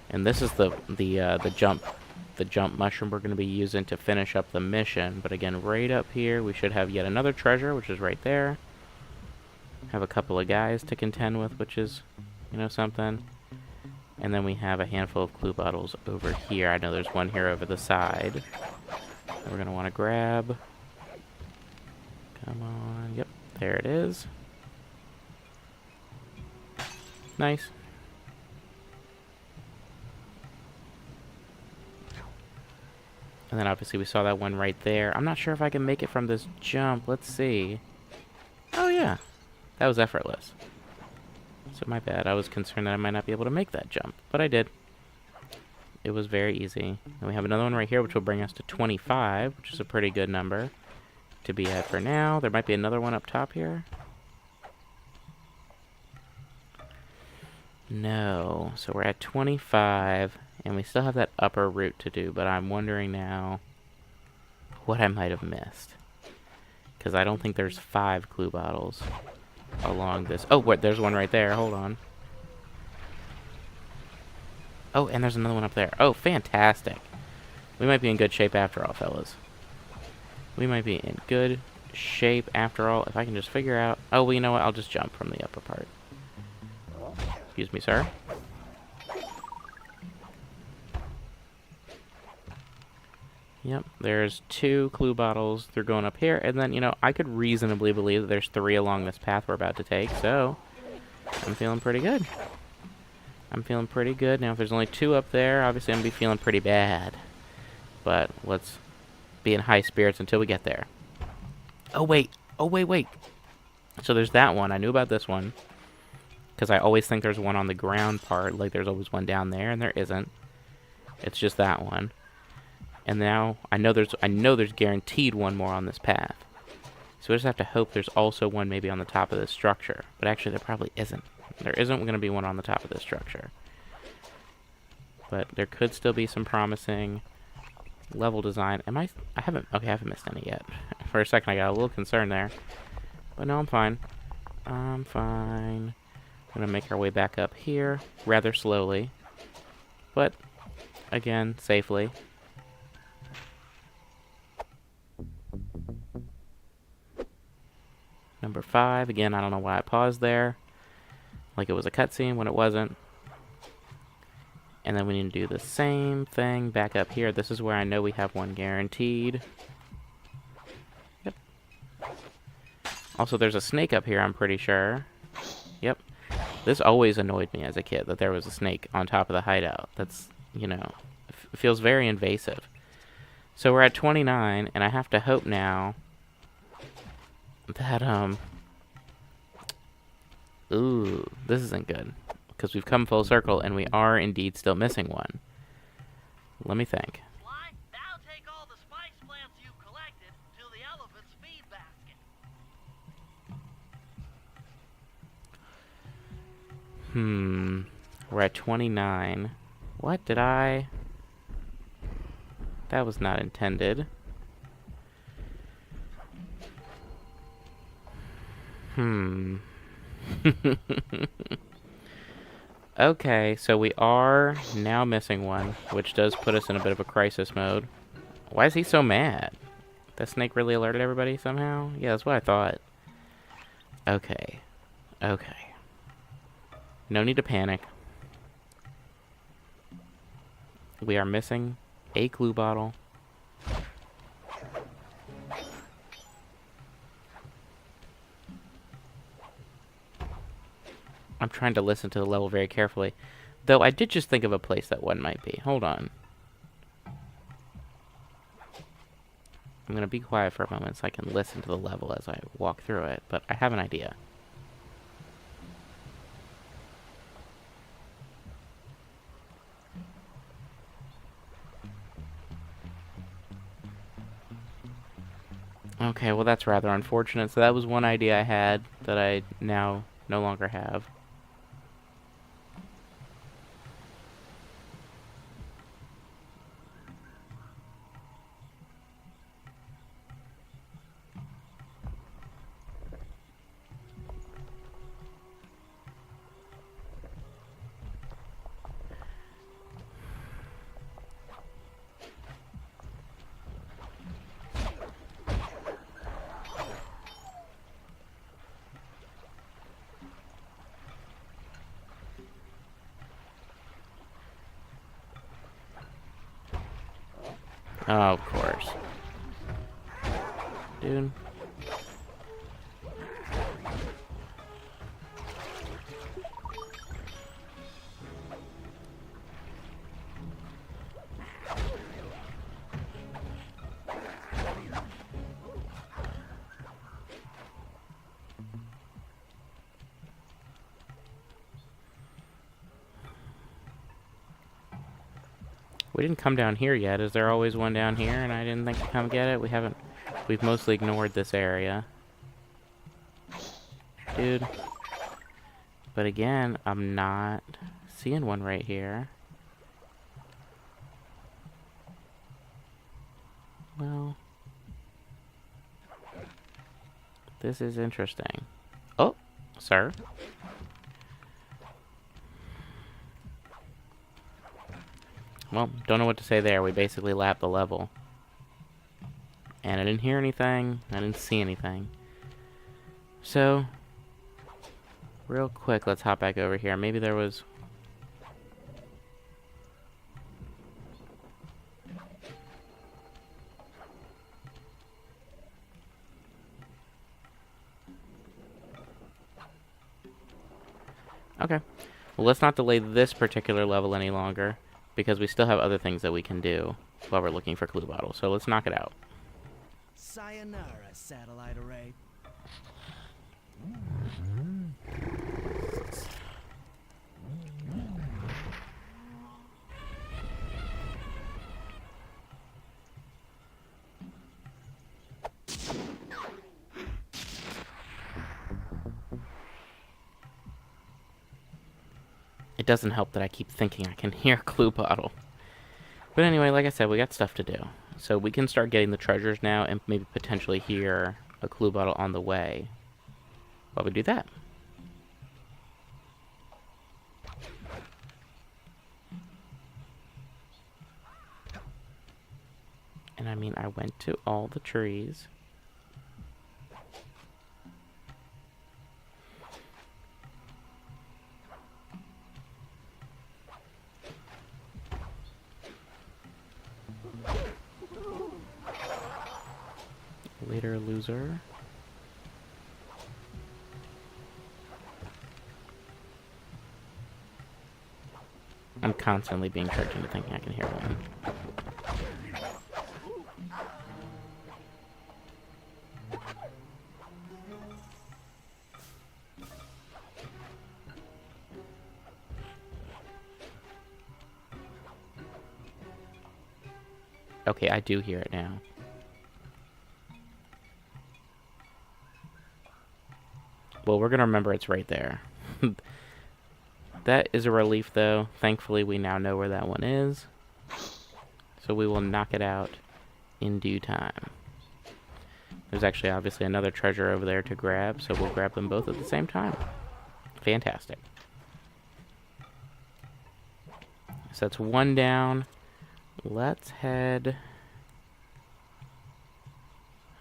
And this is the jump mushroom we're going to be using to finish up the mission. But again, right up here, we should have yet another treasure, which is right there. Have a couple of guys to contend with, which is, you know, something. And then we have a handful of clue bottles over here. I know there's one here over the side that we're going to want to grab. Come on. Yep, there it is. Nice. And then obviously we saw that one right there. I'm not sure if I can make it from this jump. Let's see. Oh yeah, that was effortless. So my bad. I was concerned that I might not be able to make that jump, but I did. It was very easy. And we have another one right here, which will bring us to 25, which is a pretty good number to be at for now. There might be another one up top here. No. So we're at 25, and we still have that upper route to do, but I'm wondering now what I might have missed. Because I don't think there's 5 clue bottles along this. Oh, wait, there's one right there. Hold on. Oh, and there's another one up there. Oh, fantastic. We might be in good shape after all, fellas. We might be in good shape after all. If I can just figure out... Oh, well, you know what? I'll just jump from the upper part. Excuse me, sir. Yep, there's 2 clue bottles. They're going up here. And then, you know, I could reasonably believe that there's 3 along this path we're about to take. So, I'm feeling pretty good. I'm feeling pretty good. Now, if there's only 2 up there, obviously I'm going to be feeling pretty bad. But let's be in high spirits until we get there. Oh, wait. Oh, wait. So there's that one. I knew about this one. Because I always think there's one on the ground part. Like, there's always one down there, and there isn't. It's just that one. And now, I know there's guaranteed one more on this path. So we just have to hope there's also one maybe on the top of this structure. But actually, there probably isn't. There isn't going to be one on the top of this structure. But there could still be some promising level design. I haven't missed any yet. For a second, I got a little concerned there. But no, I'm fine. I'm fine. We're going to make our way back up here rather slowly. But, again, safely. Number 5. Again, I don't know why I paused there. Like it was a cutscene when it wasn't. And then we need to do the same thing back up here. This is where I know we have one guaranteed. Yep. Also, there's a snake up here, I'm pretty sure. Yep. This always annoyed me as a kid, that there was a snake on top of the hideout. That's, you know, feels very invasive. So we're at 29, and I have to hope now that, ooh, this isn't good. Because we've come full circle, and we are indeed still missing one. Let me think. Fly, now take all the spice plants you've collected to the elephant's feed basket. We're at 29. What did I... That was not intended. Okay, so we are now missing one, which does put us in a bit of a crisis mode. Why is he so mad? That snake really alerted everybody somehow? Yeah, that's what I thought. Okay. Okay. No need to panic. We are missing a clue bottle. I'm trying to listen to the level very carefully. Though I did just think of a place that one might be. Hold on. I'm going to be quiet for a moment so I can listen to the level as I walk through it. But I have an idea. Okay, well that's rather unfortunate. So that was one idea I had that I now no longer have. Oh, of course. Dude. We didn't come down here yet. Is there always one down here and I didn't think to come get it? We've mostly ignored this area. Dude. But again, I'm not seeing one right here. Well, this is interesting. Oh, sir. Well, don't know what to say there. We basically lapped the level. And I didn't hear anything. I didn't see anything. So, real quick, let's hop back over here. Maybe there was... Okay. Well, let's not delay this particular level any longer, because we still have other things that we can do while we're looking for clue bottles. So let's knock it out. Sayonara, satellite array. It doesn't help that I keep thinking I can hear a clue bottle. But anyway, like I said, we got stuff to do. So we can start getting the treasures now and maybe potentially hear a clue bottle on the way while we do that. And I mean, I went to all the trees. Later, loser. I'm constantly being tricked into thinking I can hear one. Okay, I do hear it now. Well, we're gonna remember it's right there. That is a relief, though. Thankfully, we now know where that one is. So we will knock it out in due time. There's actually obviously another treasure over there to grab, so we'll grab them both at the same time. Fantastic. So that's one down. Let's head...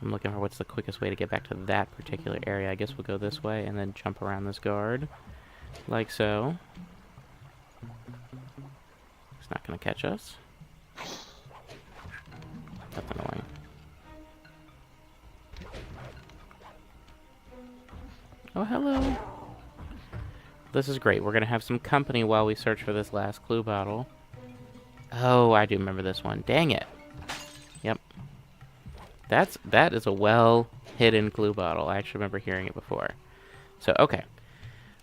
I'm looking for what's the quickest way to get back to that particular area. I guess we'll go this way and then jump around this guard. Like so. It's not going to catch us. That's annoying. Oh, hello. This is great. We're going to have some company while we search for this last clue bottle. Oh, I do remember this one. Dang it. Yep. That is a well-hidden clue bottle. I actually remember hearing it before. So, okay.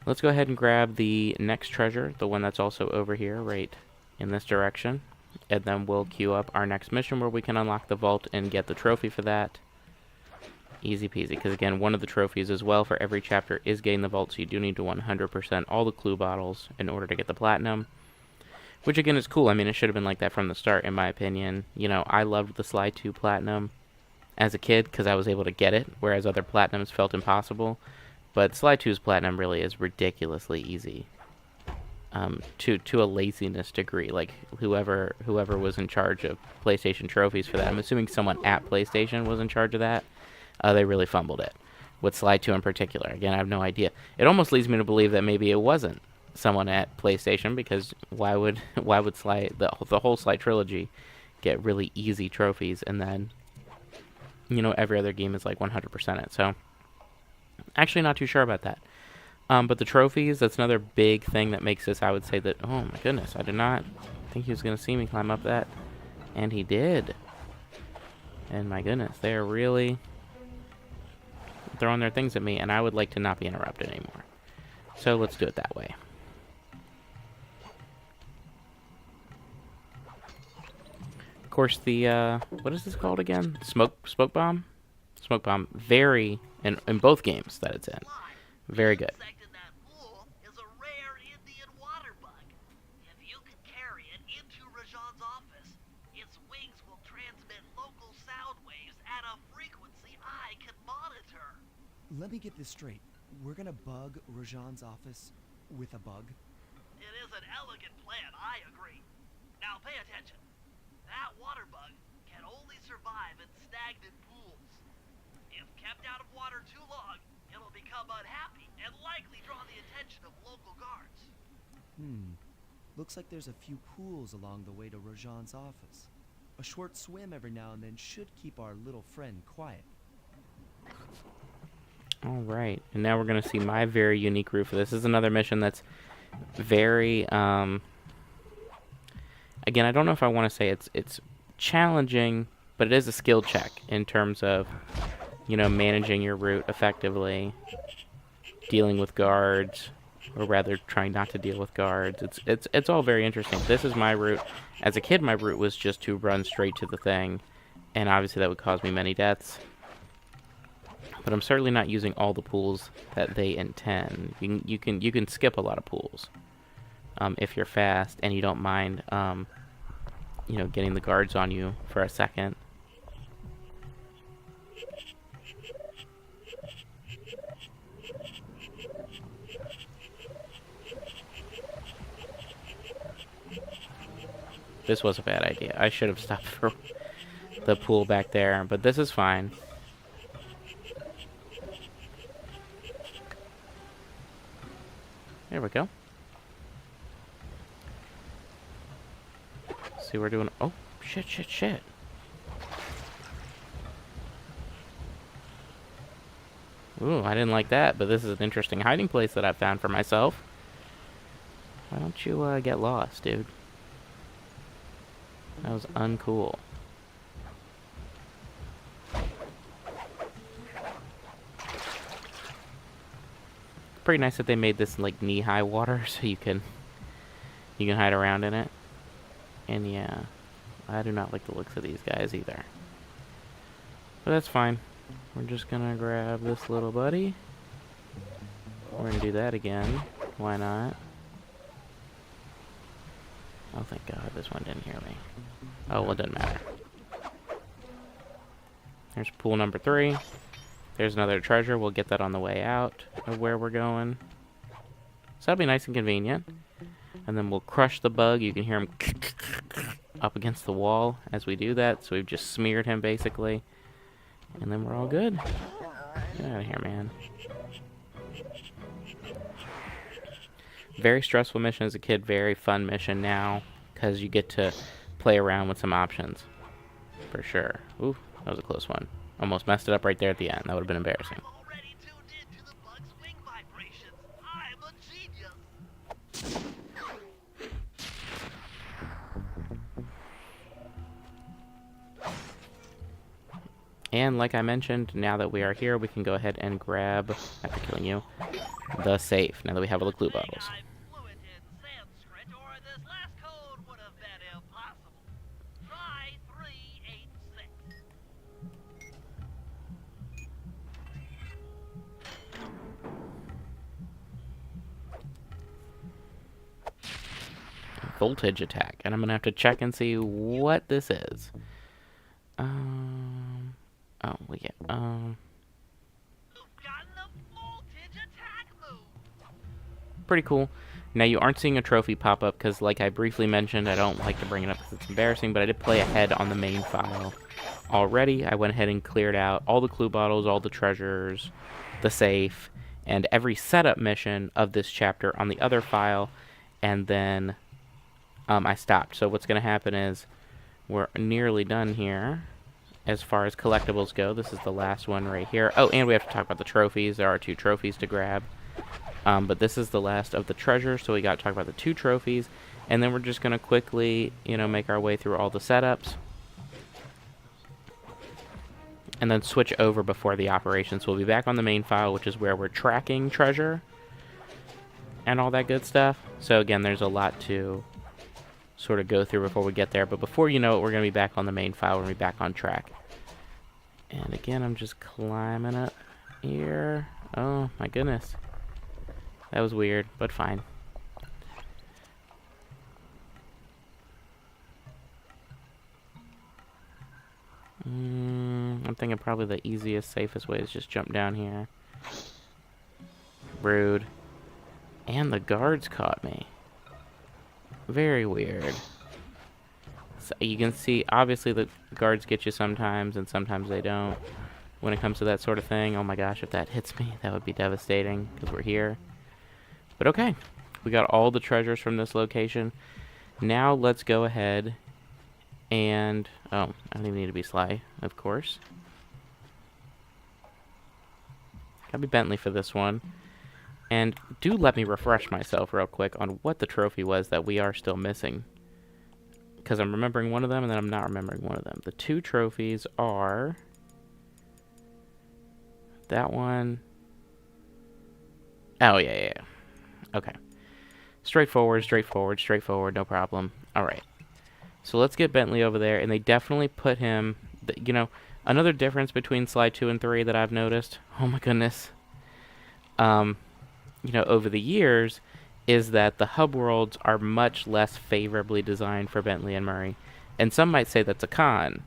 Let's go ahead and grab the next treasure, the one that's also over here, right in this direction. And then we'll queue up our next mission where we can unlock the vault and get the trophy for that. Easy peasy, because again, one of the trophies as well for every chapter is getting the vault, so you do need to 100% all the clue bottles in order to get the platinum. Which again is cool. I mean, it should have been like that from the start, in my opinion. You know, I loved the Sly 2 Platinum as a kid because I was able to get it, whereas other Platinums felt impossible. But Sly 2's Platinum really is ridiculously easy. To a laziness degree. Like, whoever was in charge of PlayStation trophies for that, I'm assuming someone at PlayStation was in charge of that, they really fumbled it. With Sly 2 in particular. Again, I have no idea. It almost leads me to believe that maybe it wasn't someone at PlayStation, because why would Sly, the whole Sly trilogy, get really easy trophies, and then, you know, every other game is like 100% it. So, actually not too sure about that. But the trophies, that's another big thing that makes this, I would say that, oh my goodness, I did not think he was going to see me climb up that. And he did. And my goodness, they are really throwing their things at me, and I would like to not be interrupted anymore. So let's do it that way. Of course, the, what is this called again? Smoke bomb? Smoke bomb. Very, in both games that it's in. Very good. Insect in that pool is a rare Indian water bug. If you can carry it into Rajan's office, its wings will transmit local sound waves at a frequency I can monitor. Let me get this straight. We're gonna bug Rajan's office with a bug? It is an elegant plan, I agree. Now pay attention. That water bug can only survive in stagnant pools. If kept out of water too long, it'll become unhappy and likely draw the attention of local guards. Looks like there's a few pools along the way to Rajan's office. A short swim every now and then should keep our little friend quiet. Alright, and now we're going to see my very unique route for this. This is another mission that's very, again, I don't know if I want to say it's challenging, but it is a skill check in terms of, you know, managing your route effectively, dealing with guards, or rather trying not to deal with guards. It's all very interesting. This is my route. As a kid, my route was just to run straight to the thing, and obviously that would cause me many deaths. But I'm certainly not using all the pools that they intend. You can skip a lot of pools if you're fast and you don't mind, you know, getting the guards on you for a second. This was a bad idea. I should have stopped for the pool back there, but this is fine. There we go. See, we're doing... Oh, shit. Ooh, I didn't like that, but this is an interesting hiding place that I've found for myself. Why don't you get lost, dude? That was uncool. Pretty nice that they made this like knee-high water so you can hide around in it. And yeah, I do not like the looks of these guys either. But that's fine. We're just gonna grab this little buddy. We're gonna do that again. Why not? Oh, thank God, this one didn't hear me. Oh, well, it doesn't matter. There's pool number 3. There's another treasure. We'll get that on the way out of where we're going. So that'll be nice and convenient. And then we'll crush the bug. You can hear him up against the wall as we do that. So we've just smeared him, basically. And then we're all good. Get out of here, man. Very stressful mission as a kid. Very fun mission now. Because you get to play around with some options. For sure. Ooh, that was a close one. Almost messed it up right there at the end. That would have been embarrassing. I'm already tuned into the bug's wing vibrations. I'm a genius. And like I mentioned, now that we are here, we can go ahead and grab, after killing you, the safe. Now that we have all the clue bottles. I'm fluent in Sanskrit, or this last code would have been impossible. Try 386. Voltage attack. And I'm going to have to check and see what this is. Oh, well, yeah. You've gotten a voltage attack move. Pretty cool. Now, you aren't seeing a trophy pop up because, like I briefly mentioned, I don't like to bring it up because it's embarrassing, but I did play ahead on the main file already. I went ahead and cleared out all the clue bottles, all the treasures, the safe, and every setup mission of this chapter on the other file, and then I stopped. So what's going to happen is we're nearly done here as far as collectibles go. This is the last one right here. Oh, and we have to talk about the trophies. There are 2 trophies to grab. But this is the last of the treasures, so we got to talk about the 2 trophies. And then we're just going to quickly, you know, make our way through all the setups. And then switch over before the operations. We'll be back on the main file, which is where we're tracking treasure and all that good stuff. So again, there's a lot to sort of go through before we get there. But before you know it, we're going to be back on the main file. We're going to be back on track. And again, I'm just climbing up here. Oh, my goodness. That was weird, but fine. I'm thinking probably the easiest, safest way is just jump down here. Rude. And the guards caught me. Very weird. So you can see, obviously, the guards get you sometimes, and sometimes they don't. When it comes to that sort of thing, oh my gosh, if that hits me, that would be devastating, because we're here. But okay, we got all the treasures from this location. Now let's go ahead and... oh, I don't even need to be sly, of course. Gotta be Bentley for this one. And do let me refresh myself real quick on what the trophy was that we are still missing. Because I'm remembering one of them, and then I'm not remembering one of them. The two trophies are... that one... oh, yeah. Okay. Straightforward, no problem. Alright. So let's get Bentley over there, and they definitely put him... you know, another difference between Slide 2 and 3 that I've noticed... oh my goodness. You know, over the years, is that the hub worlds are much less favorably designed for Bentley and Murray. And some might say that's a con,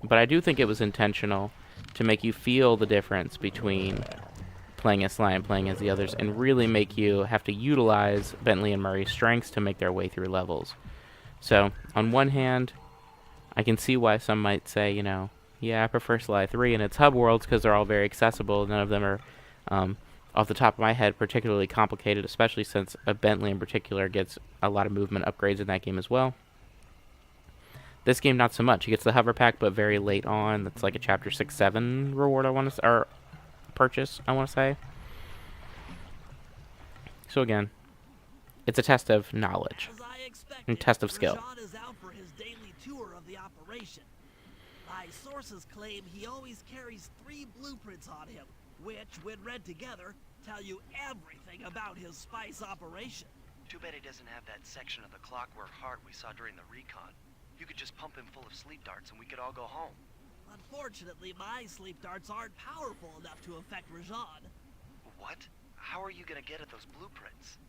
but I do think it was intentional to make you feel the difference between playing as Sly and playing as the others, and really make you have to utilize Bentley and Murray's strengths to make their way through levels. So, on one hand, I can see why some might say, you know, yeah, I prefer Sly 3 and its hub worlds because they're all very accessible. None of them are... off the top of my head, particularly complicated, especially since a Bentley in particular gets a lot of movement upgrades in that game as well. This game, not so much. He gets the hover pack, but very late on. That's like a chapter 6-7 reward, I want to or purchase, I want to say. So again, it's a test of knowledge and test of skill. Rajan is out for his daily tour of the operation. My sources claim he always carries 3 blueprints on him, which, when read together, tell you everything about his spice operation. Too bad he doesn't have that section of the clockwork heart we saw during the recon. You could just pump him full of sleep darts and we could all go home. Unfortunately, my sleep darts aren't powerful enough to affect Rajan. What? How are you gonna get at those blueprints?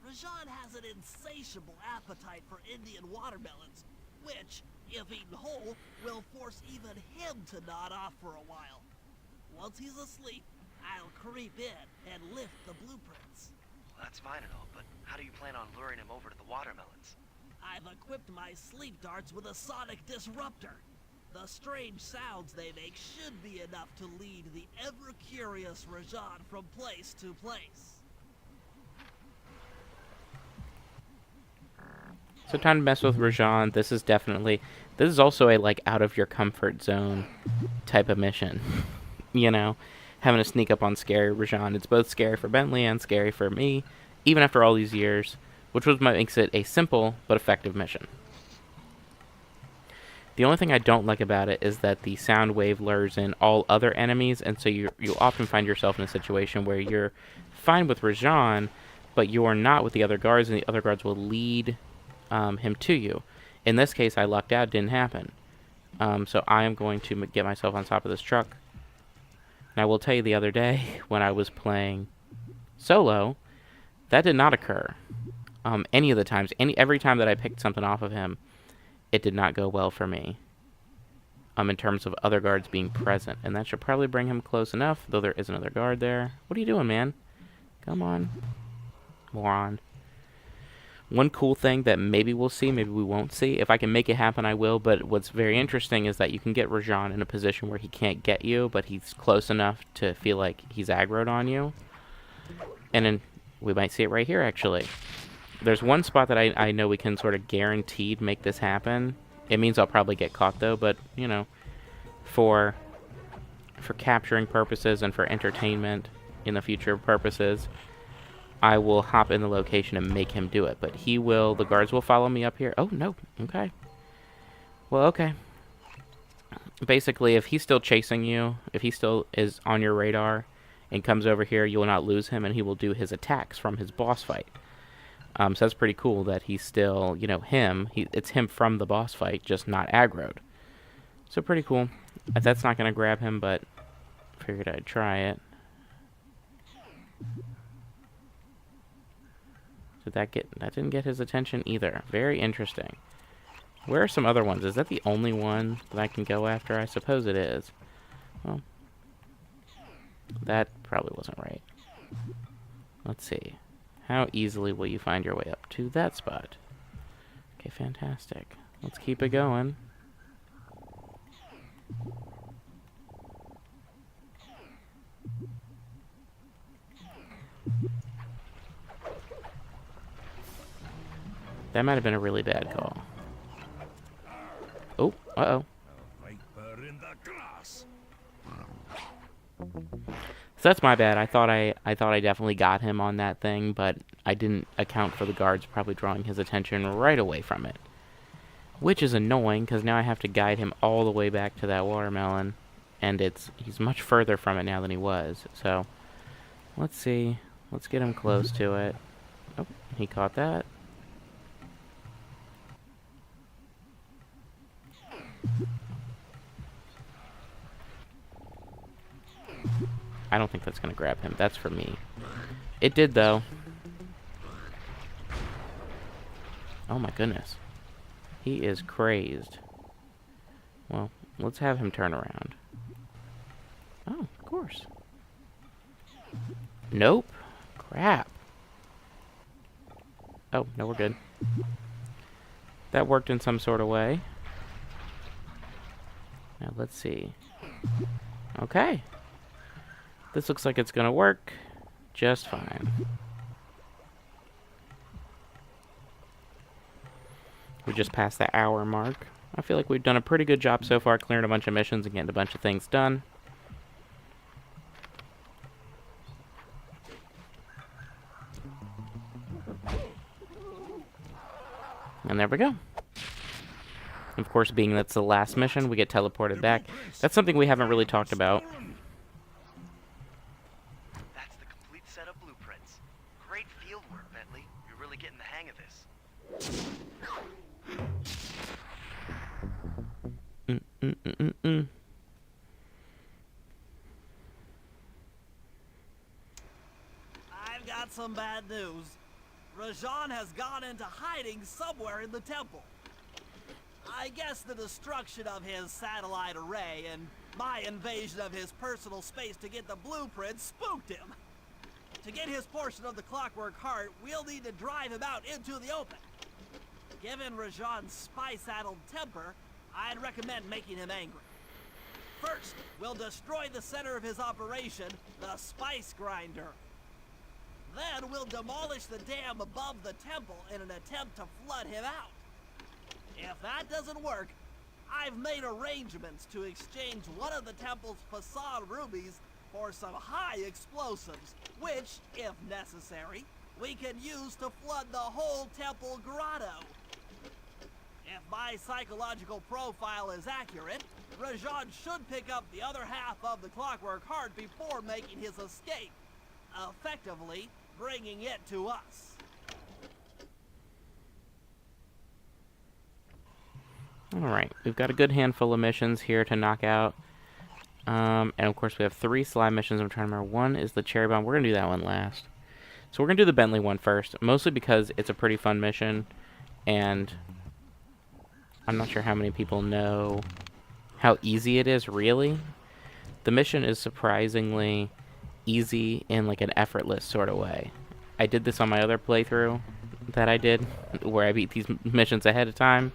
Rajan has an insatiable appetite for Indian watermelons, which, if eaten whole, will force even him to nod off for a while. Once he's asleep, I'll creep in and lift the blueprints. Well, that's fine and all, but how do you plan on luring him over to the watermelons? I've equipped my sleep darts with a sonic disruptor. The strange sounds they make should be enough to lead the ever-curious Rajan from place to place. So time to mess with Rajan. This is also a, like, out of your comfort zone type of mission. You know, having to sneak up on scary Rajan. It's both scary for Bentley and scary for me, even after all these years, which was what makes it a simple but effective mission. The only thing I don't like about it is that the sound wave lures in all other enemies, and so you often find yourself in a situation where you're fine with Rajan, but you are not with the other guards, and the other guards will lead him to you. In this case, I lucked out. It didn't happen. So I am going to get myself on top of this truck. And I will tell you, the other day, when I was playing solo, that did not occur. Any of the times, every time that I picked something off of him, it did not go well for me. In terms of other guards being present. And that should probably bring him close enough, though there is another guard there. What are you doing, man? Come on. Moron. One cool thing that maybe we'll see, maybe we won't see. If I can make it happen, I will. But what's very interesting is that you can get Rajan in a position where he can't get you, but he's close enough to feel like he's aggroed on you. And then we might see it right here, actually. There's one spot that I know we can sort of guaranteed make this happen. It means I'll probably get caught, though. But, you know, for capturing purposes and for entertainment in the future purposes, I will hop in the location and make him do it. But he will, the guards will follow me up here. Oh, no. Okay. Well, okay. Basically, if he's still chasing you, if he still is on your radar and comes over here, you will not lose him, and he will do his attacks from his boss fight. So that's pretty cool that he's still, you know, it's him from the boss fight, just not aggroed. So pretty cool. That's not going to grab him, but figured I'd try it. That didn't get his attention either. Very interesting. Where are some other ones? Is that the only one that I can go after? I suppose it is. Well, that probably wasn't right. Let's see. How easily will you find your way up to that spot? Okay, fantastic. Let's keep it going. That might have been a really bad call. Oh, uh-oh. Viper in the grass. So that's my bad. I thought I definitely got him on that thing, but I didn't account for the guards probably drawing his attention right away from it. Which is annoying, because now I have to guide him all the way back to that watermelon. And he's much further from it now than he was. So, let's see. Let's get him close to it. Oh, he caught that. I don't think that's going to grab him. That's for me. It did, though. Oh my goodness. He is crazed. Well, let's have him turn around. Oh, of course. Nope. Crap. Oh, no, we're good. That worked in some sort of way. Now, let's see. Okay. This looks like it's gonna work just fine. We just passed the hour mark. I feel like we've done a pretty good job so far clearing a bunch of missions and getting a bunch of things done. And there we go. Of course, being that's the last mission, we get teleported back. That's something we haven't really talked about. That's the complete set of blueprints. Great field work, Bentley. You're really getting the hang of this. I've got some bad news. Rajan has gone into hiding somewhere in the temple. I guess the destruction of his satellite array and my invasion of his personal space to get the blueprints spooked him. To get his portion of the Clockwork Heart, we'll need to drive him out into the open. Given Rajan's spy-saddled temper, I'd recommend making him angry. First, we'll destroy the center of his operation, the Spice Grinder. Then we'll demolish the dam above the temple in an attempt to flood him out. If that doesn't work, I've made arrangements to exchange one of the temple's facade rubies for some high explosives, which, if necessary, we can use to flood the whole temple grotto. If my psychological profile is accurate, Rajan should pick up the other half of the Clockwork Heart before making his escape, effectively bringing it to us. Alright, we've got a good handful of missions here to knock out. And of course we have 3 slime missions. I'm trying to remember. One is the cherry bomb. We're going to do that one last. So we're going to do the Bentley one first, mostly because it's a pretty fun mission. And I'm not sure how many people know how easy it is, really. The mission is surprisingly easy in like an effortless sort of way. I did this on my other playthrough that I did, where I beat these missions ahead of time.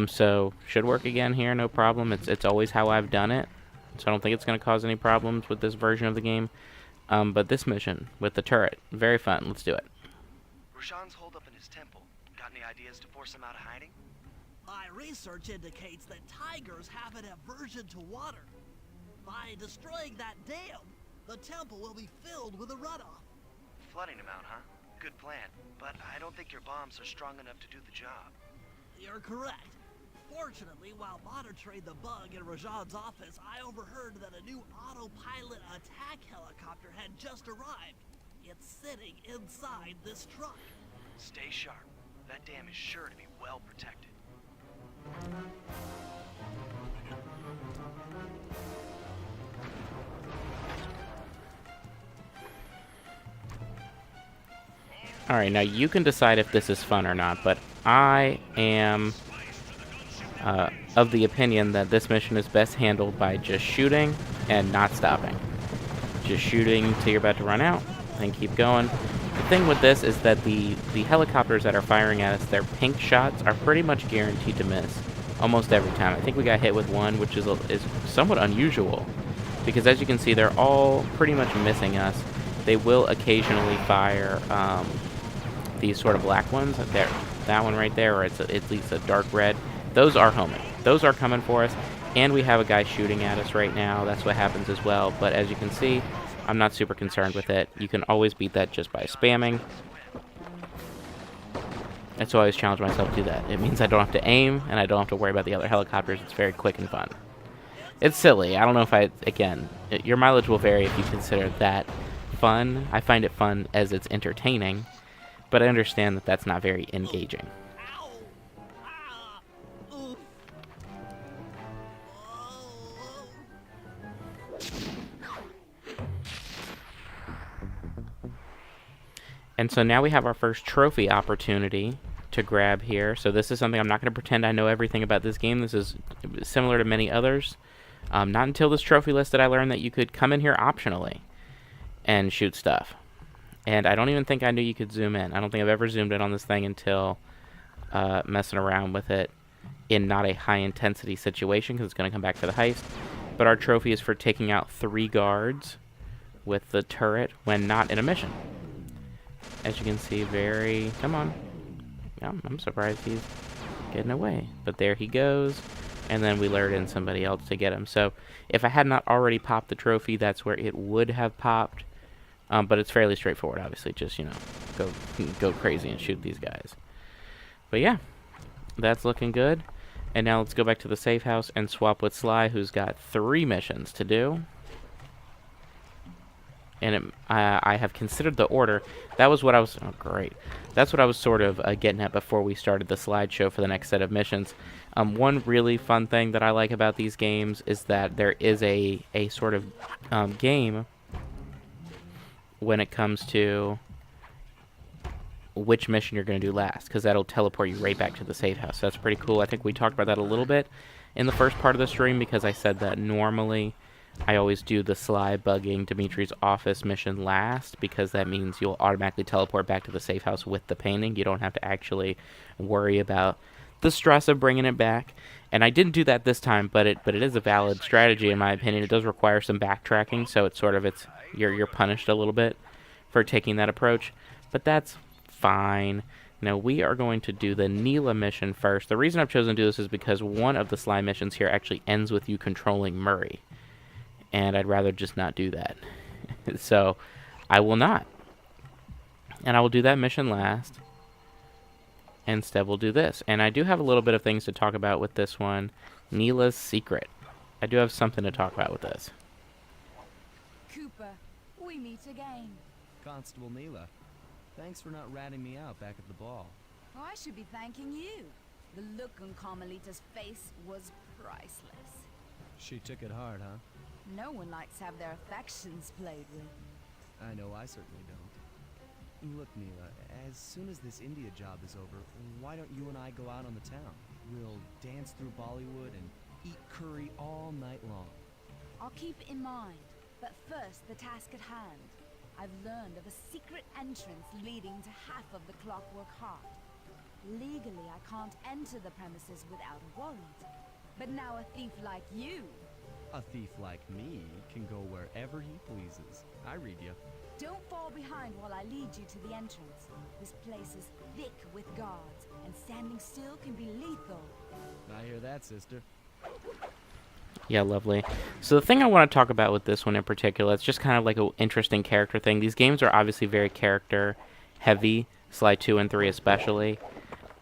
So should work again here, no problem. It's always how I've done it, so I don't think it's going to cause any problems with this version of the game. But this mission with the turret, very fun. Let's do it. Rajan's holed up in his temple. Got any ideas to force him out of hiding? My research indicates that tigers have an aversion to water. By destroying that dam, the temple will be filled with a runoff. Flooding him out, huh? Good plan. But I don't think your bombs are strong enough to do the job. You're correct. Fortunately, while monitoring the bug in Rajan's office, I overheard that a new autopilot attack helicopter had just arrived. It's sitting inside this truck. Stay sharp. That dam is sure to be well protected. Alright, now you can decide if this is fun or not, but I am of the opinion that this mission is best handled by just shooting and not stopping. Just shooting till you're about to run out, and keep going. The thing with this is that the helicopters that are firing at us, their pink shots are pretty much guaranteed to miss almost every time. I think we got hit with one, which is somewhat unusual, because as you can see, they're all pretty much missing us. They will occasionally fire these sort of black ones. There, that one right there, or it's at least a dark red. Those are homing. Those are coming for us, and we have a guy shooting at us right now. That's what happens as well. But as you can see, I'm not super concerned with it. You can always beat that just by spamming. And so I always challenge myself to do that. It means I don't have to aim, and I don't have to worry about the other helicopters. It's very quick and fun. It's silly. I don't know if again, your mileage will vary if you consider that fun. I find it fun as it's entertaining, but I understand that that's not very engaging. Ow! Ah! Oof! And so now we have our first trophy opportunity to grab here. So this is something I'm not going to pretend I know everything about this game. This is similar to many others. Not until this trophy list did I learn that you could come in here optionally and shoot stuff. And I don't even think I knew you could zoom in. I don't think I've ever zoomed in on this thing until messing around with it in not a high-intensity situation, because it's going to come back for the heist. But our trophy is for taking out 3 guards with the turret when not in a mission. As you can see, come on. Yeah, I'm surprised he's getting away. But there he goes. And then we lured in somebody else to get him. So if I had not already popped the trophy, that's where it would have popped. But it's fairly straightforward, obviously. Just, go crazy and shoot these guys. But yeah, that's looking good. And now let's go back to the safe house and swap with Sly, who's got 3 missions to do. And I have considered the order. That was what I was... Oh, great. That's what I was sort of getting at before we started the slideshow for the next set of missions. One really fun thing that I like about these games is that there is a sort of game when it comes to which mission you're going to do last, because that'll teleport you right back to the safe house. So that's pretty cool. I think we talked about that a little bit in the first part of the stream, because I said that normally I always do the Sly bugging Dimitri's office mission last, because that means you'll automatically teleport back to the safe house with the painting. You don't have to actually worry about the stress of bringing it back. And I didn't do that this time, but it is a valid strategy in my opinion. It does require some backtracking, so you're punished a little bit for taking that approach, but that's fine. Now we are going to do the Neela mission first. The reason I've chosen to do this is because one of the Sly missions here actually ends with you controlling Murray, and I'd rather just not do that. So I will not, and I will do that mission last. Instead we'll do this, and I do have a little bit of things to talk about with this one. Neela's secret. I do have something to talk about with this. Cooper, we meet again. Constable Neela, thanks for not ratting me out back at the ball. Oh, I should be thanking you. The look on Carmelita's face was priceless. She took it hard, huh? No one likes to have their affections played with. I know I certainly don't. Look, Neela, as soon as this India job is over, why don't you and I go out on the town? We'll dance through Bollywood and eat curry all night long. I'll keep it in mind, but first the task at hand. I've learned of a secret entrance leading to half of the Clockwork Heart. Legally, I can't enter the premises without a warrant. But now a thief like you... A thief like me can go wherever he pleases. I read you. Don't fall behind while I lead you to the entrance. This place is thick with guards, and standing still can be lethal. I hear that, sister. Yeah, lovely. So the thing I want to talk about with this one in particular, it's just kind of like an interesting character thing. These games are obviously very character heavy, Sly 2 and 3 especially.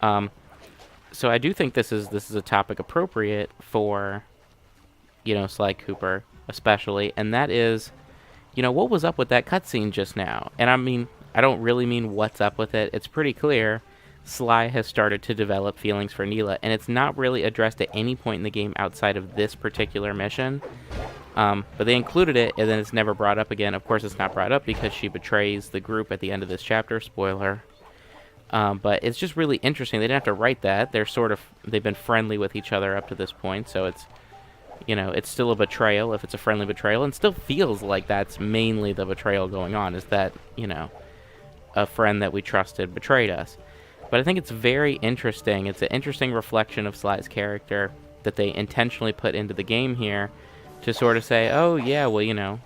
So I do think this is a topic appropriate for, Sly Cooper especially, and that is, what was up with that cutscene just now? And I mean, I don't really mean what's up with it. It's pretty clear Sly has started to develop feelings for Neela, and it's not really addressed at any point in the game outside of this particular mission. But they included it, and then it's never brought up again. Of course, it's not brought up because she betrays the group at the end of this chapter. Spoiler. But it's just really interesting. They didn't have to write that. They've been friendly with each other up to this point, so it's, it's still a betrayal if it's a friendly betrayal, and still feels like that's mainly the betrayal going on, is that, a friend that we trusted betrayed us. But I think it's very interesting. It's an interesting reflection of Sly's character that they intentionally put into the game here to sort of say, oh, yeah, well,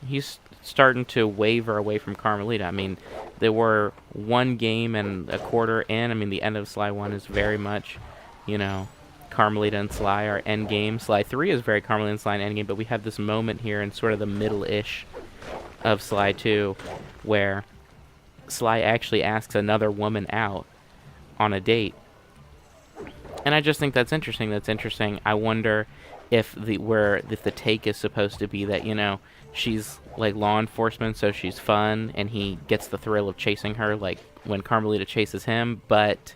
he's starting to waver away from Carmelita. I mean, there were 1 game and a quarter in. I mean, the end of Sly 1 is very much, Carmelita and Sly are end game. Sly 3 is very Carmelita and Sly and end game, but we have this moment here in sort of the middle-ish of Sly 2 where Sly actually asks another woman out on a date. And I just think that's interesting. I wonder if the take is supposed to be that, she's like law enforcement, so she's fun, and he gets the thrill of chasing her, like when Carmelita chases him, but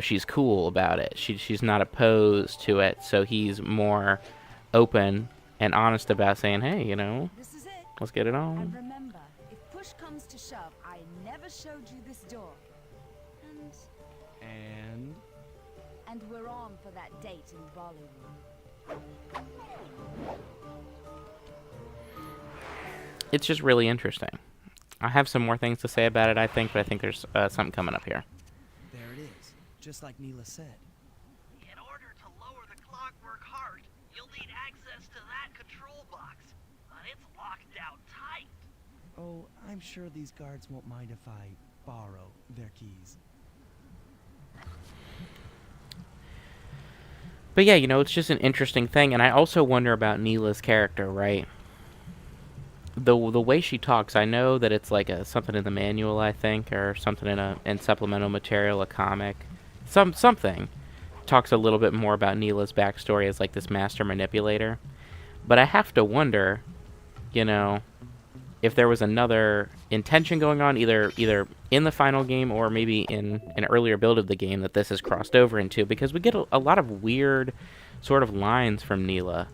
she's cool about it. She's not opposed to it, so he's more open and honest about saying, hey, This is it. let's get it on. And remember, if push comes to shove, I never showed you this door. And And we're on for that date in Bollywood. It's just really interesting. I have some more things to say about it, I think, but I think there's something coming up here. there it is, just like Neela said. In order to lower the clockwork heart, you'll need access to that control box. But it's locked down tight. Oh, I'm sure these guards won't mind if I borrow their keys. But yeah, it's just an interesting thing, and I also wonder about Neela's character, right? The way she talks, I know that it's like something in the manual, I think, or something in supplemental material, a comic, something talks a little bit more about Neela's backstory as like this master manipulator. But I have to wonder, if there was another intention going on, either in the final game or maybe in an earlier build of the game that this has crossed over into, because we get a lot of weird sort of lines from Neela.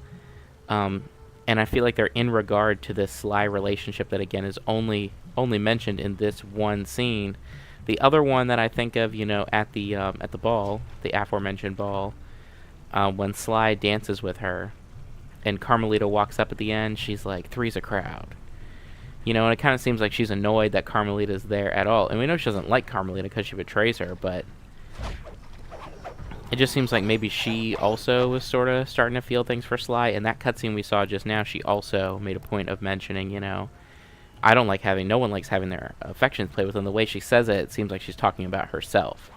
And I feel like they're in regard to this Sly relationship that, again, is only mentioned in this one scene. The other one that I think of, at the ball, the aforementioned ball, when Sly dances with her, and Carmelita walks up at the end, she's like, "Three's a crowd." And it kind of seems like she's annoyed that Carmelita's there at all. And we know she doesn't like Carmelita because she betrays her, but it just seems like maybe she also was sort of starting to feel things for Sly. And that cutscene we saw just now, she also made a point of mentioning, no one likes having their affections played with. And the way she says it seems like she's talking about herself,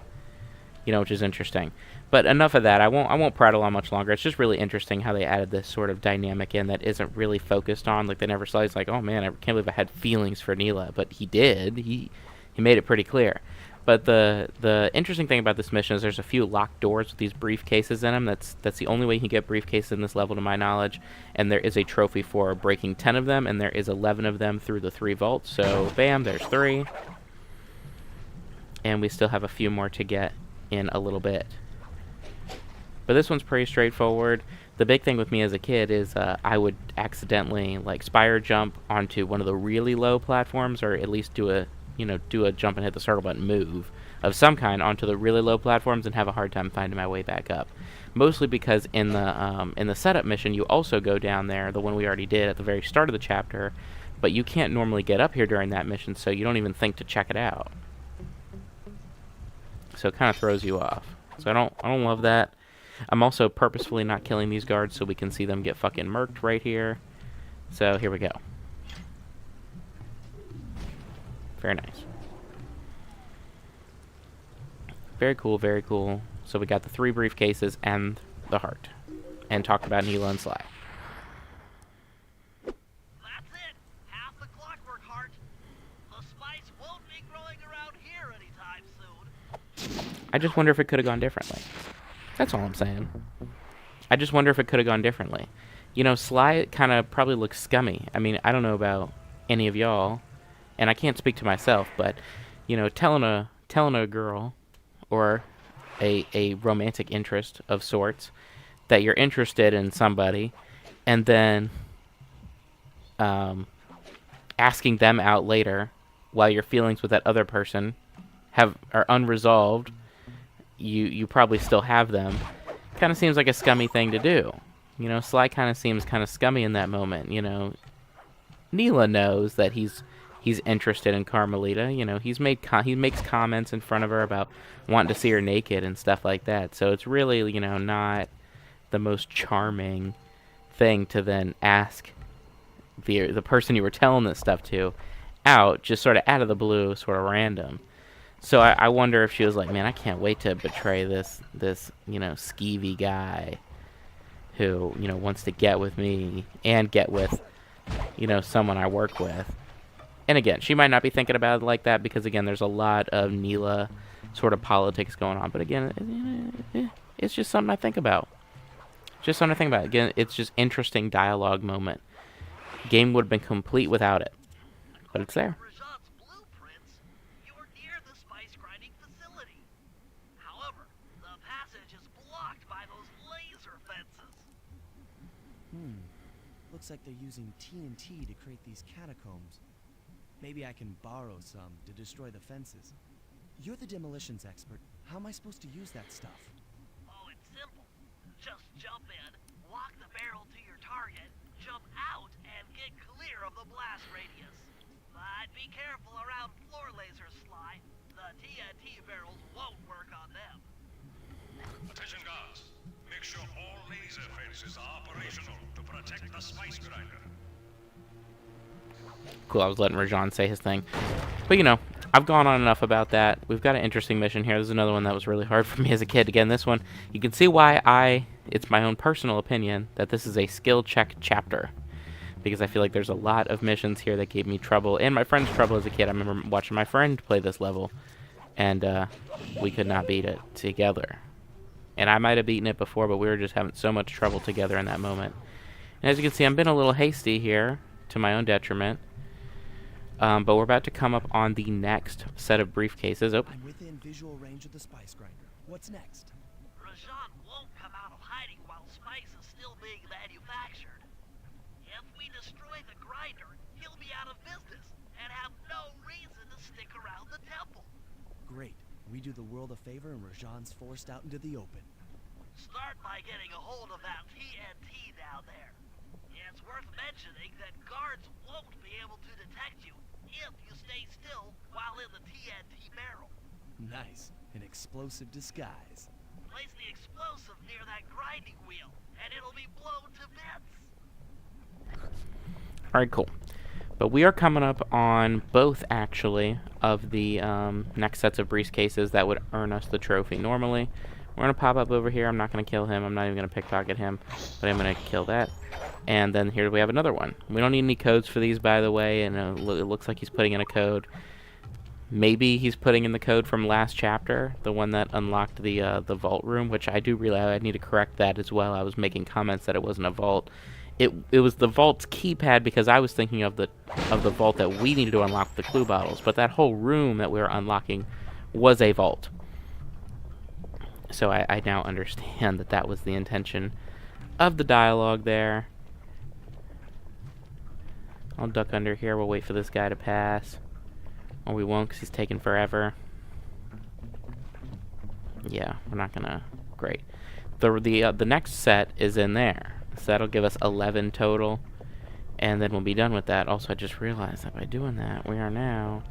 which is interesting. But enough of that. I won't prattle on much longer. It's just really interesting how they added this sort of dynamic in that isn't really focused on. Like, they never saw. He's like, oh man, I can't believe I had feelings for Neela, but he did. He made it pretty clear. But the interesting thing about this mission is there's a few locked doors with these briefcases in them. That's the only way you can get briefcases in this level, to my knowledge. And there is a trophy for breaking 10 of them, and there is 11 of them through the 3 vaults. So, bam, there's 3. And we still have a few more to get in a little bit. But this one's pretty straightforward. The big thing with me as a kid is I would accidentally spire jump onto one of the really low platforms, or at least do a jump and hit the circle button move of some kind onto the really low platforms and have a hard time finding my way back up. Mostly because in the setup mission you also go down there, the one we already did at the very start of the chapter, but you can't normally get up here during that mission, so you don't even think to check it out. So it kind of throws you off. So I don't love that. I'm also purposefully not killing these guards so we can see them get fucking murked right here. So here we go. Very nice. Very cool, very cool. So we got the 3 briefcases and the heart. And talked about Neela and Sly. That's it. Half the clockwork heart. The spice won't be growing around here anytime soon. I just wonder if it could have gone differently. That's all I'm saying. I just wonder if it could have gone differently. Sly kind of probably looks scummy. I mean, I don't know about any of y'all, and I can't speak to myself, but you know, telling a girl or a romantic interest of sorts that you're interested in somebody, and then asking them out later while your feelings with that other person are unresolved, you probably still have them. Kind of seems like a scummy thing to do. You know, Sly kind of seems kind of scummy in that moment. You know, Neela knows that he's interested in Carmelita. You know, he makes comments in front of her about wanting to see her naked and stuff like that. So it's really, you know, not the most charming thing to then ask the person you were telling this stuff to out, just sort of out of the blue, sort of random. So I wonder if she was like, man, I can't wait to betray this you know, skeevy guy who, you know, wants to get with me and get with, you know, someone I work with. And again, she might not be thinking about it like that because, again, there's a lot of Neela sort of politics going on. But again, it's just something I think about. Just something to think about. Again, it's just interesting dialogue moment. Game would have been complete without it. But it's there. Rajan's blueprints, you were near the spice grinding facility. However, the passage is blocked by those laser fences. Looks like they're using TNT to create these catacombs. Maybe I can borrow some to destroy the fences. You're the demolitions expert. How am I supposed to use that stuff? Oh, it's simple. Just jump in, lock the barrel to your target, jump out, and get clear of the blast radius. But be careful around floor lasers, Sly. The TNT barrels won't work on them. Attention guards. Make sure all laser fences are operational to protect the spice grinder. Cool, I was letting Rajan say his thing. But, you know, I've gone on enough about that. We've got an interesting mission here. There's another one that was really hard for me as a kid. Again, this one, you can see why it's my own personal opinion that this is a skill check chapter. Because I feel like there's a lot of missions here that gave me trouble, and my friends trouble as a kid. I remember watching my friend play this level, and we could not beat it together. And I might have beaten it before, but we were just having so much trouble together in that moment. And as you can see, I'm being a little hasty here, to my own detriment. But we're about to come up on the next set of briefcases. Oh. I'm within visual range of the spice grinder. What's next? Rajan won't come out of hiding while spice is still being manufactured. If we destroy the grinder, he'll be out of business and have no reason to stick around the temple. Great. We do the world a favor and Rajan's forced out into the open. Start by getting a hold of that TNT down there. It's worth mentioning that guards won't be able to detect you if you stay still while in the TNT barrel. Nice. An explosive disguise. Place the explosive near that grinding wheel, and it'll be blown to bits. Alright, cool. But we are coming up on both, actually, of the next sets of briefcases that would earn us the trophy. Normally, we're going to pop up over here. I'm not going to kill him. I'm not even going to pickpocket him. But I'm going to kill that. And then here we have another one. We don't need any codes for these, by the way. And it looks like he's putting in a code. Maybe he's putting in the code from last chapter, the one that unlocked the vault room, which I do realize I need to correct that as well. I was making comments that it wasn't a vault. It was the vault's keypad because I was thinking of the vault that we needed to unlock the clue bottles. But that whole room that we were unlocking was a vault. So I now understand that that was the intention of the dialogue there. I'll duck under here. We'll wait for this guy to pass. Or we won't because he's taking forever. Yeah, we're not gonna... Great. The next set is in there. So that'll give us 11 total. And then we'll be done with that. Also, I just realized that by doing that, we are now...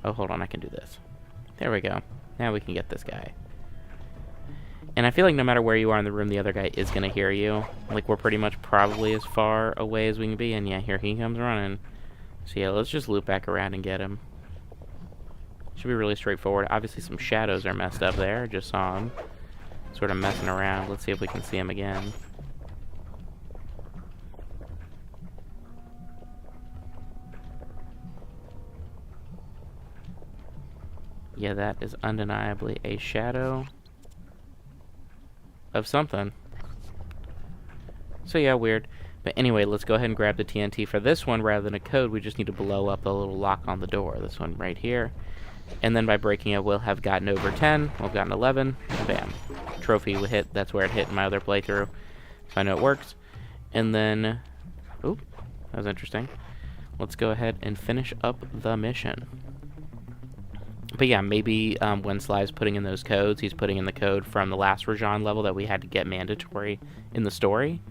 Oh, hold on. I can do this. There we go. Now we can get this guy. And I feel like no matter where you are in the room, the other guy is going to hear you. Like, we're pretty much probably as far away as we can be. And yeah, here he comes running. So yeah, let's just loop back around and get him. Should be really straightforward. Obviously, some shadows are messed up there. Just saw him sort of messing around. Let's see if we can see him again. Yeah, that is undeniably a shadow of something. So yeah, weird. But anyway, let's go ahead and grab the TNT for this one. Rather than a code, we just need to blow up the little lock on the door. This one right here. And then by breaking it, we'll have gotten over 10. We'll have gotten 11. Bam. Trophy will hit. That's where it hit in my other playthrough. So I know it works. And then... Oop. That was interesting. Let's go ahead and finish up the mission. But yeah, maybe when Sly's putting in those codes, he's putting in the code from the last Rajan level that we had to get mandatory in the story.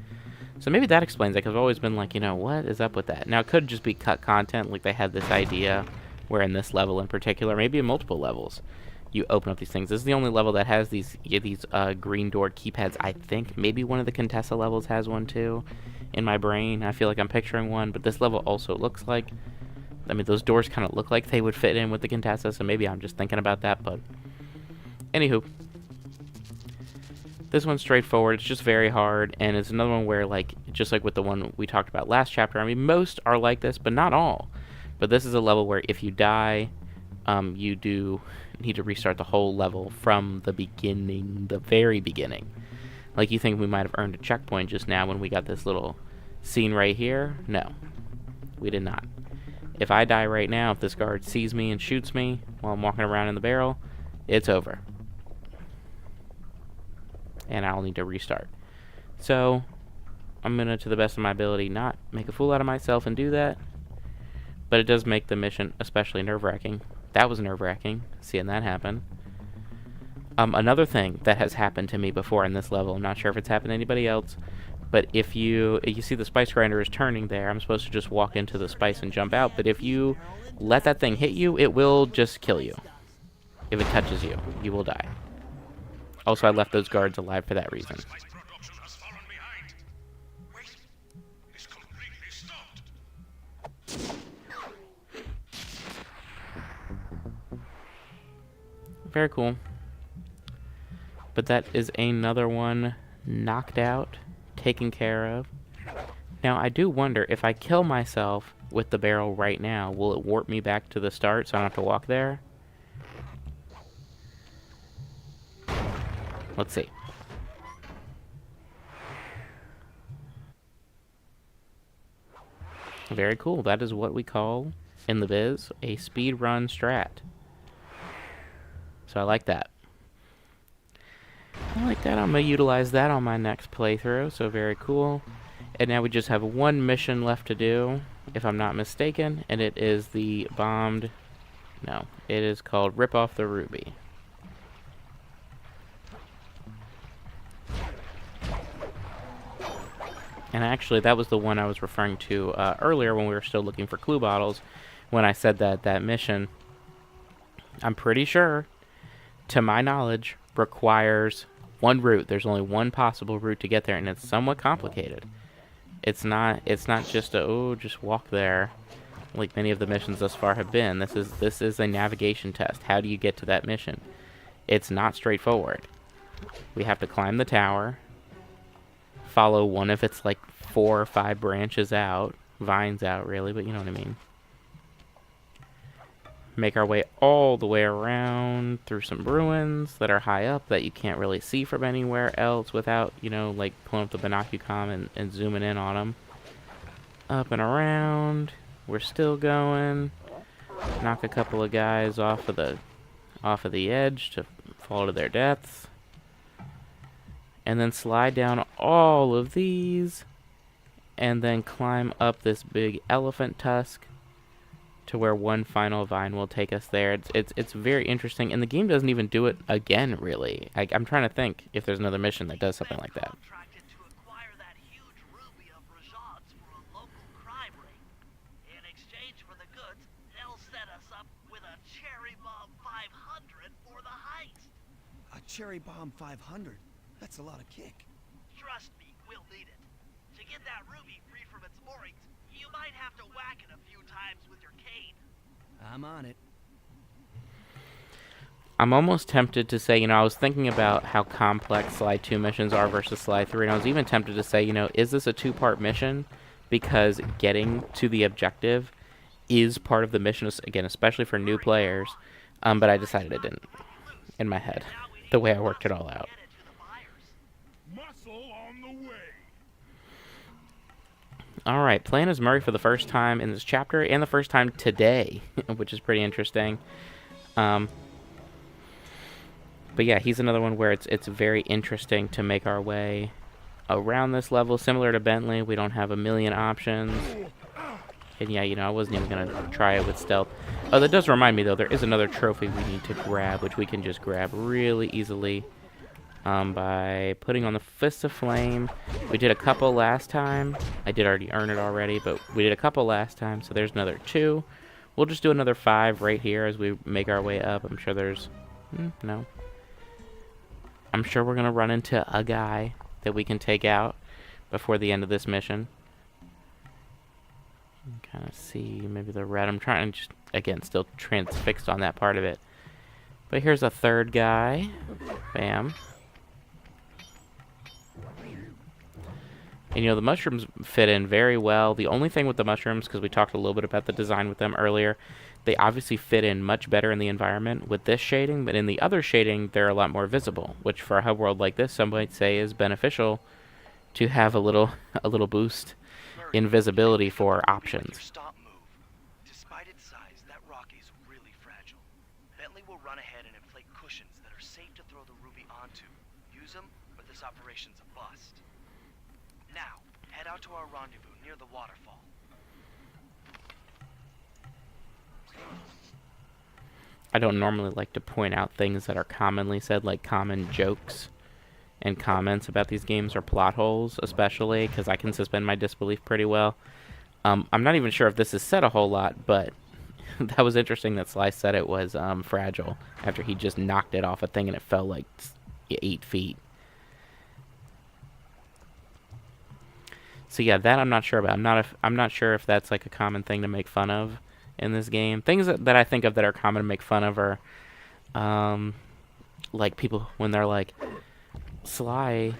So maybe that explains it, because I've always been like, you know, what is up with that? Now, it could just be cut content, like they had this idea where in this level in particular, maybe in multiple levels, you open up these things. This is the only level that has these green door keypads, I think. Maybe one of the Contessa levels has one too in my brain. I feel like I'm picturing one, but this level also looks like, I mean, those doors kind of look like they would fit in with the Contessa, so maybe I'm just thinking about that, but anywho. This one's straightforward. It's just very hard, and it's another one where, like, just like with the one we talked about last chapter, I mean, most are like this, but not all. But this is a level where if you die, you do need to restart the whole level from the beginning, the very beginning. Like, you think we might have earned a checkpoint just now when we got this little scene right here? No, we did not. If I die right now, if this guard sees me and shoots me while I'm walking around in the barrel, it's over. And I'll need to restart. So, I'm going to, to the best of my ability, not make a fool out of myself and do that. But it does make the mission especially nerve-wracking. That was nerve-wracking, seeing that happen. Another thing that has happened to me before in this level, I'm not sure if it's happened to anybody else, but if you see the spice grinder is turning there, I'm supposed to just walk into the spice and jump out, but if you let that thing hit you, it will just kill you. If it touches you, you will die. Also, I left those guards alive for that reason. Spice production has fallen behind. Wait, it's completely stopped. Very cool. But that is another one knocked out, taken care of. Now, I do wonder, if I kill myself with the barrel right now, will it warp me back to the start so I don't have to walk there? Let's see. Very cool. That is what we call, in the biz, a speedrun strat. So I like that. I like that. I'm going to utilize that on my next playthrough, so very cool. And now we just have one mission left to do, if I'm not mistaken, and it is the bombed... No, it is called Rip Off the Ruby. And actually, that was the one I was referring to earlier when we were still looking for clue bottles, when I said that that mission, I'm pretty sure, to my knowledge, requires one route. There's only one possible route to get there, and it's somewhat complicated. It's not just a, just walk there, like many of the missions thus far have been. This is a navigation test. How do you get to that mission? It's not straightforward. We have to climb the tower, follow one of its like 4 or 5 branches out, vines out really, but you know what I mean. Make our way all the way around through some ruins that are high up that you can't really see from anywhere else without, you know, like pulling up the binocular and zooming in on them. Up and around. We're still going. Knock a couple of guys off of the edge to fall to their deaths. And then slide down all of these. And then climb up this big elephant tusk to where one final vine will take us there. It's very interesting, and the game doesn't even do it again, really. I'm trying to think if there's another mission that does something like that. Contracted to acquire that huge ruby of Rajan's for a local crime ring. In exchange for the goods, they'll set us up with a cherry bomb 500 for the heist. A cherry bomb 500? That's a lot of kick. Trust me, we'll need it. To get that ruby free from its moorings, you might have to whack it a few times with your cane. I'm on it. I'm almost tempted to say, you know, I was thinking about how complex Slide 2 missions are versus Slide 3, and I was even tempted to say, you know, is this a 2-part mission? Because getting to the objective is part of the mission, again, especially for new players, but I decided it didn't, in my head, the way I worked it all out. Muscle on the way. All right, playing as Murray for the first time in this chapter and the first time today, which is pretty interesting. But yeah, he's another one where it's very interesting to make our way around this level. Similar to Bentley, we don't have a million options. And yeah, you know, I wasn't even going to try it with stealth. Oh, that does remind me, though, there is another trophy we need to grab, which we can just grab really easily by putting on the Fist of Flame. We did a couple last time. I did already earn it already, but we did a couple last time, so there's another 2. We'll just do another 5 right here as we make our way up. I'm sure there's... no. I'm sure we're going to run into a guy that we can take out before the end of this mission. Kind of see maybe the red. I'm trying to just, again, still transfixed on that part of it. But here's a third guy. Bam. And you know, the mushrooms fit in very well. The only thing with the mushrooms, because we talked a little bit about the design with them earlier, they obviously fit in much better in the environment with this shading, but in the other shading, they're a lot more visible, which for a hub world like this, some might say is beneficial to have a little boost in visibility for options. Stop move. Despite its size, that rock is really fragile. Bentley will run ahead and inflate cushions that are safe to throw the ruby onto. Use them, or this operation's a bust. Now, head out to our rendezvous near the waterfall. I don't normally like to point out things that are commonly said, like common jokes and comments about these games, or plot holes, especially, because I can suspend my disbelief pretty well. I'm not even sure if this is said a whole lot, but that was interesting that Slice said it was fragile after he just knocked it off a thing and it fell like 8 feet. So yeah, that I'm not sure about. I'm not sure if that's like a common thing to make fun of in this game. Things that I think of that are common to make fun of are like people when they're like, Sly,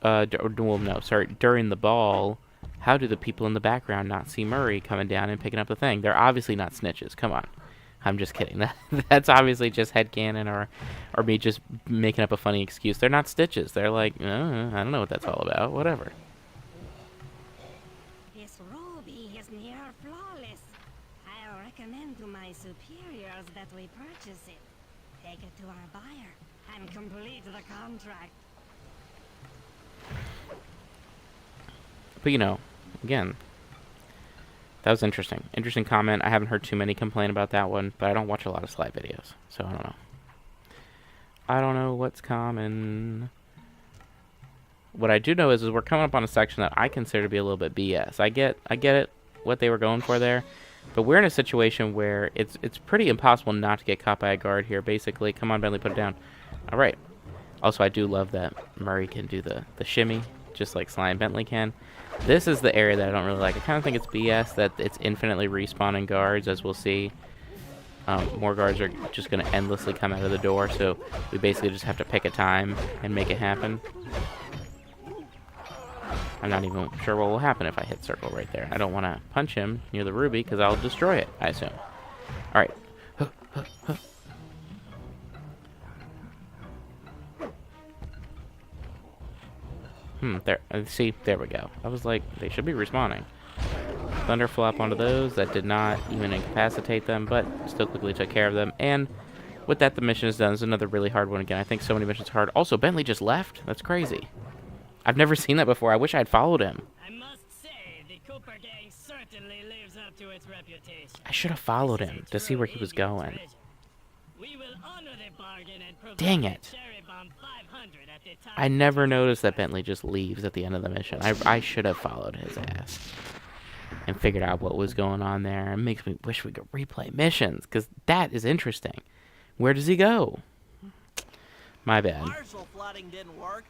during the ball, how do the people in the background not see Murray coming down and picking up the thing? They're obviously not snitches. Come on. I'm just kidding. That's obviously just headcanon or me just making up a funny excuse. They're not stitches. They're like, I don't know what that's all about. Whatever. This ruby is near flawless. I'll recommend to my superiors that we purchase it. Take it to our buyer and complete the contract. But you know, again, that was interesting. Interesting comment. I haven't heard too many complain about that one, but I don't watch a lot of Sly videos, so I don't know. I don't know what's common. What I do know is we're coming up on a section that I consider to be a little bit BS. I get it, what they were going for there, but we're in a situation where it's pretty impossible not to get caught by a guard here. Basically, come on, Bentley, put it down. All right. Also, I do love that Murray can do the shimmy, just like Sly and Bentley can. This is the area that I don't really like. I kind of think it's BS that it's infinitely respawning guards, as we'll see. More guards are just going to endlessly come out of the door, so we basically just have to pick a time and make it happen. I'm not even sure what will happen if I hit circle right there. I don't want to punch him near the ruby, because I'll destroy it, I assume. Alright. There. See, there we go. I was like, they should be respawning. Thunder flop onto those. That did not even incapacitate them, but still quickly took care of them. And with that, the mission is done. It's another really hard one again. I think so many missions are hard. Also, Bentley just left? That's crazy. I've never seen that before. I wish I had followed him. I must say, the Cooper gang certainly lives up to its reputation. I should have followed him to see where he was going. We will honor the bargain and provide Dang it. Cherry Bomb 500 at the time. I never noticed that Bentley just leaves at the end of the mission. I should have followed his ass and figured out what was going on there. It makes me wish we could replay missions, because that is interesting. Where does he go? My bad. Partial flooding didn't work,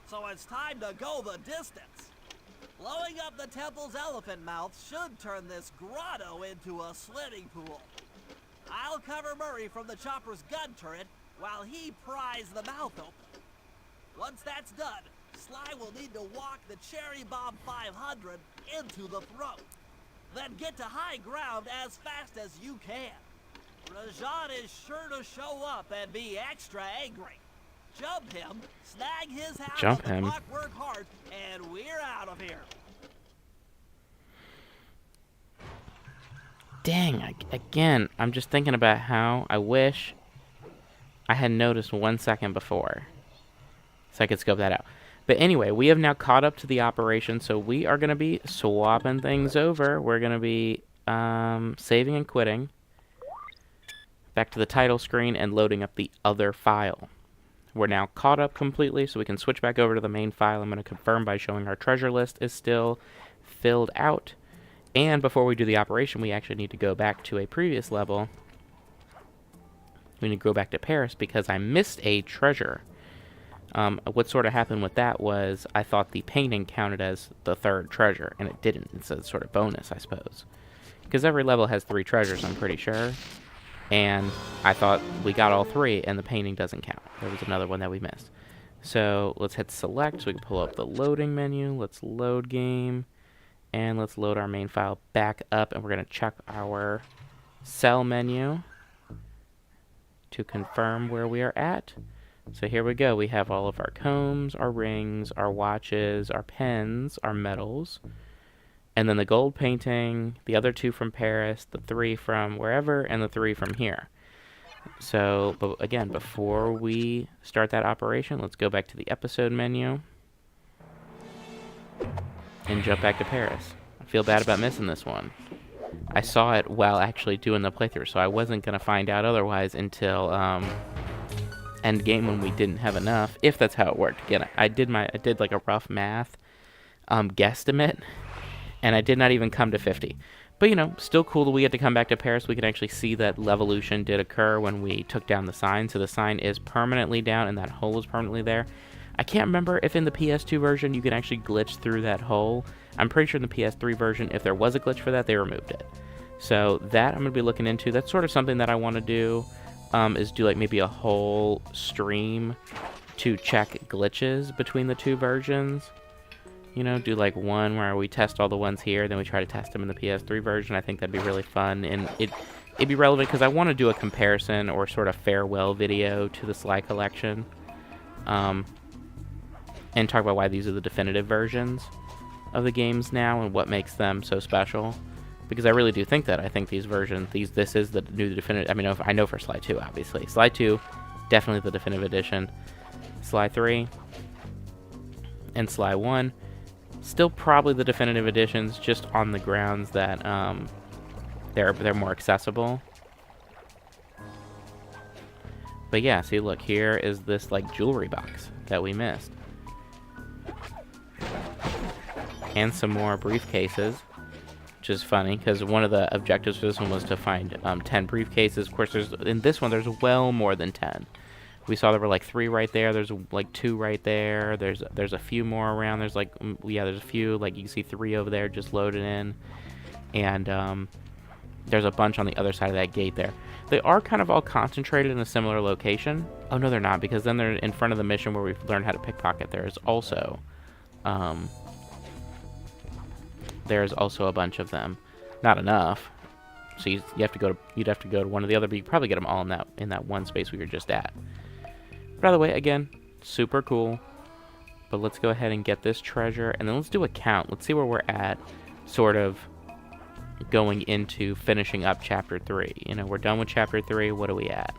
so it's time to go the distance. Blowing up the temple's elephant mouth should turn this grotto into a swimming pool. I'll cover Murray from the chopper's gun turret while he pries the mouth open. Once that's done, Sly will need to walk the Cherry Bomb 500 into the throat. Then get to high ground as fast as you can. Rajan is sure to show up and be extra angry. Jump him, snag his house Jump on him. the Clockwork Heart, and we're out of here. Dang, again, I'm just thinking about how I wish I had noticed 1 second before, so I could scope that out. But anyway, we have now caught up to the operation, so we are going to be swapping things over. We're going to be saving and quitting. Back to the title screen and loading up the other file. We're now caught up completely, so we can switch back over to the main file. I'm going to confirm by showing our treasure list is still filled out. And before we do the operation, we actually need to go back to a previous level. We need to go back to Paris because I missed a treasure. What sort of happened with that was I thought the painting counted as the third treasure, and it didn't. It's a sort of bonus, I suppose. Because every level has 3 treasures, I'm pretty sure. And I thought we got all 3, and the painting doesn't count. There was another one that we missed. So let's hit select so we can pull up the loading menu. Let's load game. And let's load our main file back up, and we're going to check our cell menu to confirm where we are at. So here we go. We have all of our combs, our rings, our watches, our pens, our medals, and then the gold painting, the other 2 from Paris, the 3 from wherever, and the 3 from here. So, but again, before we start that operation, let's go back to the episode menu and jump back to Paris. I feel bad about missing this one. I saw it while actually doing the playthrough, so I wasn't going to find out otherwise until end game when we didn't have enough, if that's how it worked. Again, I did like a rough math guesstimate, and I did not even come to 50. But, you know, still cool that we had to come back to Paris. We can actually see that Levolution did occur when we took down the sign. So the sign is permanently down, and that hole is permanently there. I can't remember if in the PS2 version you can actually glitch through that hole. I'm pretty sure in the PS3 version, if there was a glitch for that, they removed it. So that I'm going to be looking into. That's sort of something that I want to do, is do like maybe a whole stream to check glitches between the 2 versions. You know, do like one where we test all the ones here, then we try to test them in the PS3 version. I think that'd be really fun, and it'd be relevant because I want to do a comparison or sort of farewell video to the Sly Collection, and talk about why these are the definitive versions of the games now and what makes them so special. Because I really do think that. I think these versions, this is the new definitive. I mean, I know for Sly 2, obviously. Sly 2, definitely the definitive edition. Sly 3 and Sly 1, still probably the definitive editions, just on the grounds that they're more accessible. But yeah, see, look, here is this like jewelry box that we missed, and some more briefcases, which is funny because one of the objectives for this one was to find 10 briefcases. Of course, in this one there's well more than 10. We saw there were like 3 right there. There's like 2 right there. There's a few more around. There's like, yeah, there's a few. Like you can see 3 over there just loaded in, and there's a bunch on the other side of that gate there. They are kind of all concentrated in a similar location. Oh no, they're not, because then they're in front of the mission where we've learned how to pickpocket. There's also a bunch of them. Not enough. So you'd have to go to one or the other, but you probably get them all in that one space we were just at. By the way, again, super cool. But let's go ahead and get this treasure, and then let's do a count. Let's see where we're at, sort of going into finishing up Chapter 3. You know, we're done with Chapter 3. What are we at?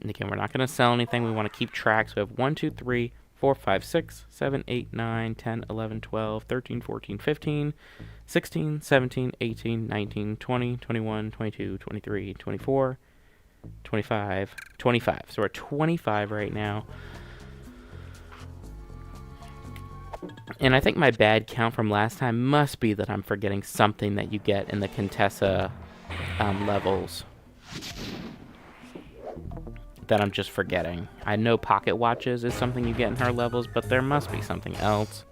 And again, we're not going to sell anything. We want to keep track. So we have 1, 2, 3, 4, 5, 6, 7, 8, 9, 10, 11, 12, 13, 14, 15, 16, 17, 18, 19, 20, 21, 22, 23, 24, 25. So we're at 25 right now. And I think my bad count from last time must be that I'm forgetting something that you get in the Contessa levels that I'm just forgetting. I know pocket watches is something you get in her levels, but there must be something else.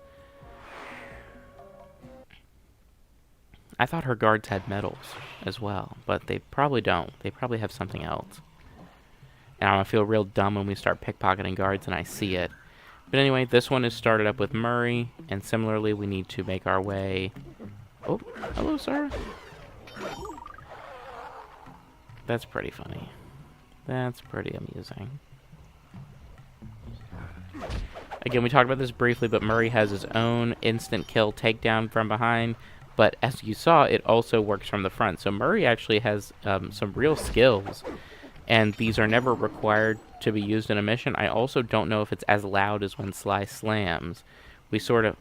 I thought her guards had medals as well, but they probably don't. They probably have something else. And I'm gonna feel real dumb when we start pickpocketing guards and I see it. But anyway, this one is started up with Murray, and similarly we need to make our way... Oh, hello, sir. That's pretty funny. That's pretty amusing. Again, we talked about this briefly, but Murray has his own instant kill takedown from behind. But as you saw, it also works from the front. So Murray actually has some real skills, and these are never required to be used in a mission. I also don't know if it's as loud as when Sly slams. We sort of...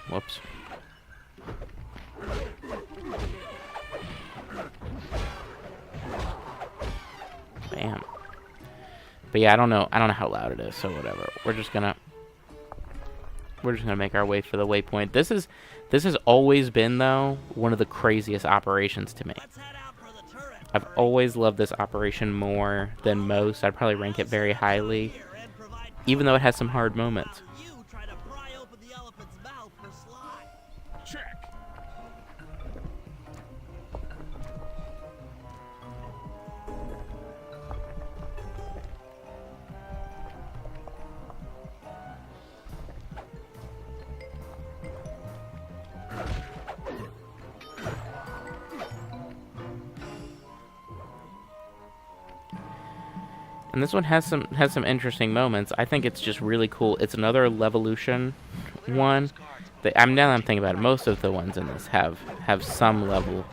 Whoops. Bam. But yeah, I don't know how loud it is, so whatever. We're just gonna make our way for the waypoint. This has always been, though, one of the craziest operations to me. Let's head out for the turret. I've always loved this operation more than most. I'd probably rank it very highly, Here and provide even though it has some hard moments. while you try to pry open the elephant's mouth for Sly. Check. And this one has some interesting moments. I think it's just really cool. It's another Levolution one. Now that I'm thinking about it, most of the ones in this have some level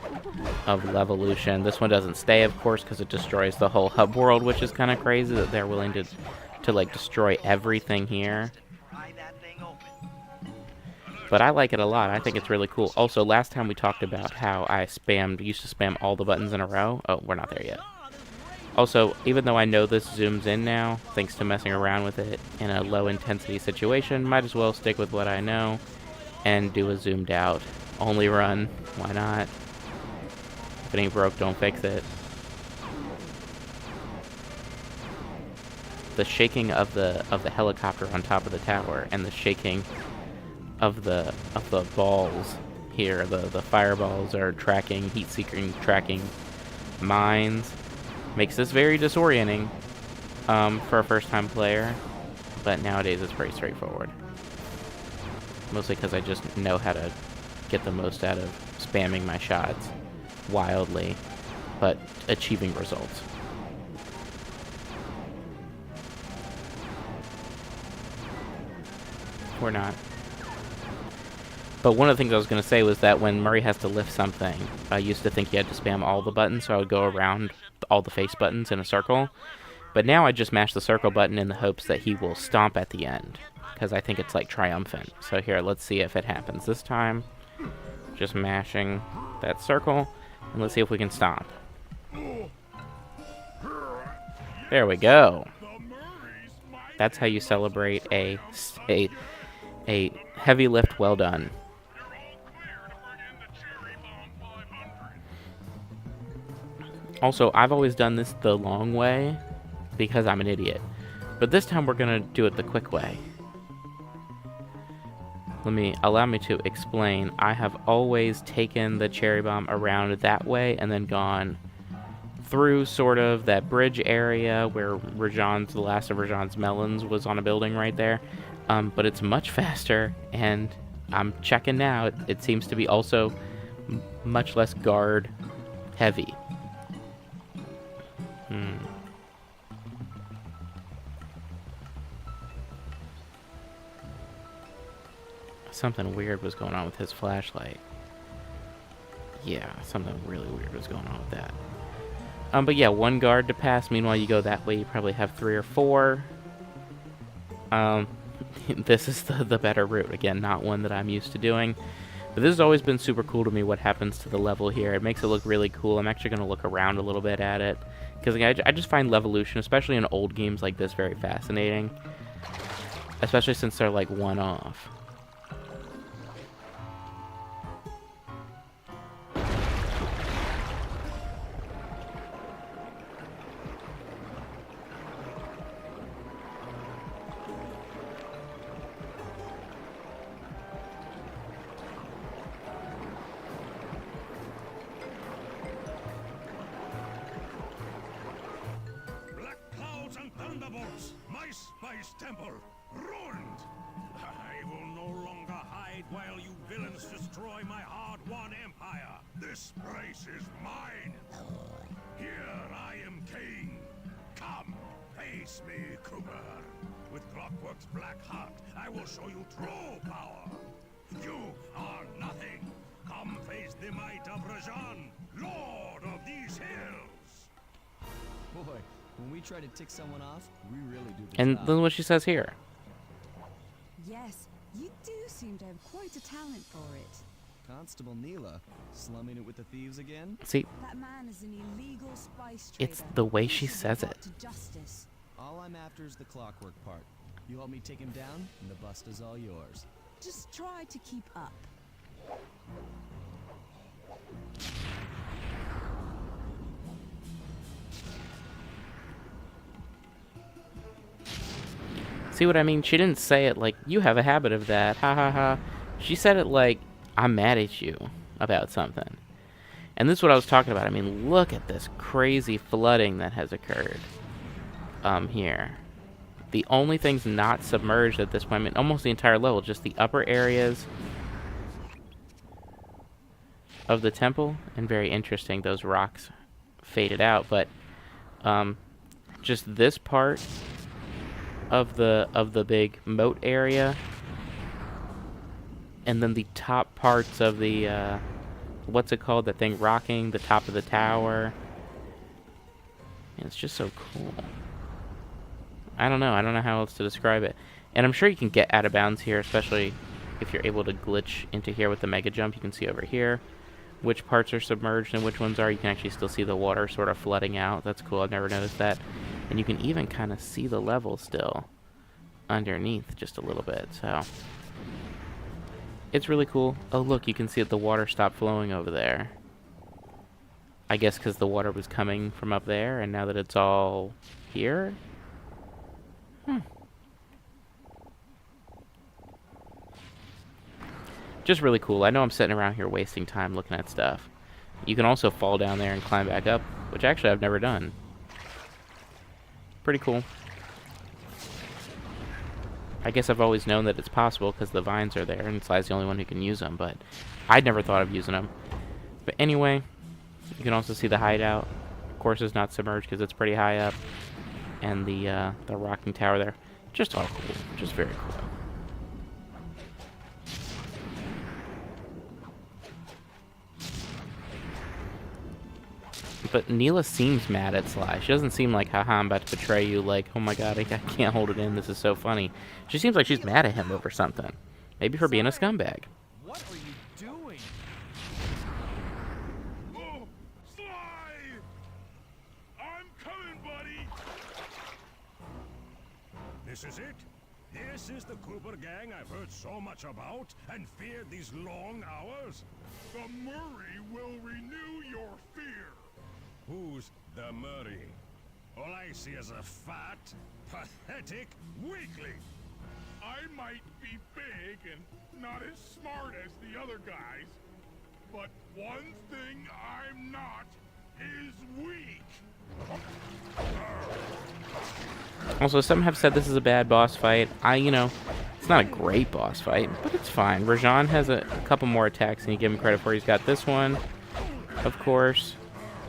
of Levolution. This one doesn't stay, of course, because it destroys the whole hub world, which is kind of crazy that they're willing to like destroy everything here. Pry that thing open. But I like it a lot. I think it's really cool. Also, last time we talked about how I used to spam all the buttons in a row. Oh, we're not there yet. Also, even though I know this zooms in now, thanks to messing around with it in a low-intensity situation, might as well stick with what I know and do a zoomed out. Only run. Why not? If it ain't broke, don't fix it. The shaking of the helicopter on top of the tower and the shaking of the balls here, the fireballs are tracking, heat-seeking tracking mines. Makes this very disorienting for a first-time player, but nowadays it's pretty straightforward. Mostly because I just know how to get the most out of spamming my shots wildly, but achieving results. Or not. But one of the things I was going to say was that when Murray has to lift something, I used to think he had to spam all the buttons, so I would go around all the face buttons in a circle. But now I just mash the circle button in the hopes that he will stomp at the end, because I think it's like triumphant. So here, let's see if it happens this time. Just mashing that circle, and let's see if we can stomp. There we go. That's how you celebrate a heavy lift well done. Also, I've always done this the long way because I'm an idiot. But this time we're going to do it the quick way. Allow me to explain. I have always taken the cherry bomb around that way and then gone through sort of that bridge area where the last of Rajan's melons was on a building right there. But it's much faster, and I'm checking now. It seems to be also much less guard heavy. Something weird was going on with his flashlight. Yeah, something really weird was going on with that. But yeah, one guard to pass. Meanwhile, you go that way, you probably have 3 or 4. This is the better route. Again, not one that I'm used to doing. But this has always been super cool to me, what happens to the level here. It makes it look really cool. I'm actually going to look around a little bit at it. Because I just find Levolution, especially in old games like this, very fascinating. Especially since they're like one-off. Thunderbolts! My spice temple ruined! I will no longer hide while you villains destroy my hard-won empire. This place is mine. Here I am king. Come, face me, Cooper. With Clockwork's black heart, I will show you true power. You are nothing. Come face the might of Rajan, Lord of these hills. Boy, when we try to tick someone off, we really do the And job. then what she says here. Yes, you do seem to have quite a talent for it. Constable Neela, slumming it with the thieves again? See, That man is an illegal spice trader. it's the way He she should be says brought it. to justice. All I'm after is the clockwork part. You help me take him down, and the bust is all yours. Just try to keep up. See what I mean? She didn't say it like, you have a habit of that, ha ha ha. She said it like, I'm mad at you about something. And this is what I was talking about. I mean, look at this crazy flooding that has occurred here. The only things not submerged at this point, I mean, almost the entire level, just the upper areas of the temple. And very interesting, those rocks faded out. But just this part of the big moat area, and then the top parts of the what's it called, that thing rocking the top of the tower. And it's just so cool. I don't know how else to describe it. And I'm sure you can get out of bounds here, especially if you're able to glitch into here with the mega jump. You can see over here which parts are submerged and which ones are. You can actually still see the water sort of flooding out. That's cool. I've never noticed that. And you can even kind of see the level still underneath just a little bit. So it's really cool. Oh, look, you can see that the water stopped flowing over there. I guess because the water was coming from up there, and now that it's all here. Just really cool. I know I'm sitting around here wasting time looking at stuff. You can also fall down there and climb back up, which actually I've never done. Pretty cool. I guess I've always known that it's possible because the vines are there and Sly's the only one who can use them, but I'd never thought of using them. But anyway, you can also see the hideout. Of course, it's not submerged because it's pretty high up. And the rocking tower there. Just all cool. Just very cool. But Neela seems mad at Sly. She doesn't seem like, haha, I'm about to betray you, like, oh my god, I can't hold it in, this is so funny. She seems like she's mad at him over something. Maybe for being a scumbag. What are you doing? Oh, Sly! I'm coming, buddy! This is it? This is the Cooper gang I've heard so much about and feared these long hours? The Murray will renew your fear. Who's the Murray? All I see is a fat, pathetic weakling. I might be big and not as smart as the other guys, but one thing I'm not is weak. Also, some have said this is a bad boss fight. It's not a great boss fight, but it's fine. Rajan has a couple more attacks, and you give him credit for. He's got this one, of course.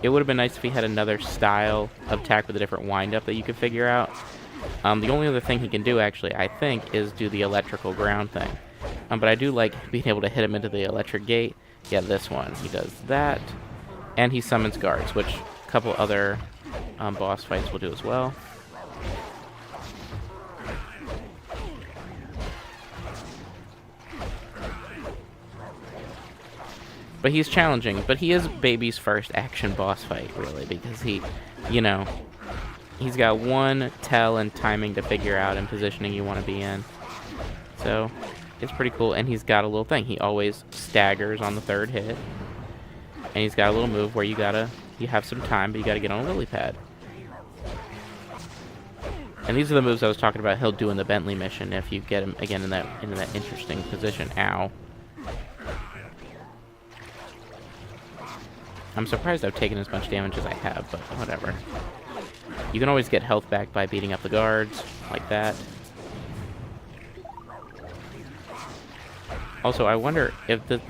It would have been nice if he had another style of attack with a different wind-up that you could figure out. The only other thing he can do, actually, I think, is do the electrical ground thing. But I do like being able to hit him into the electric gate. Yeah, this one. He does that. And he summons guards, which a couple other boss fights will do as well. But he's challenging. But he is Baby's first action boss fight, really, because he's got one tell and timing to figure out and positioning you want to be in. So it's pretty cool. And he's got a little thing. He always staggers on the third hit. And he's got a little move where you have some time, but you gotta get on a lily pad. And these are the moves I was talking about he'll do in the Bentley mission if you get him again in that interesting position. Ow. I'm surprised I've taken as much damage as I have, but whatever. You can always get health back by beating up the guards, like that. Also, I wonder if the...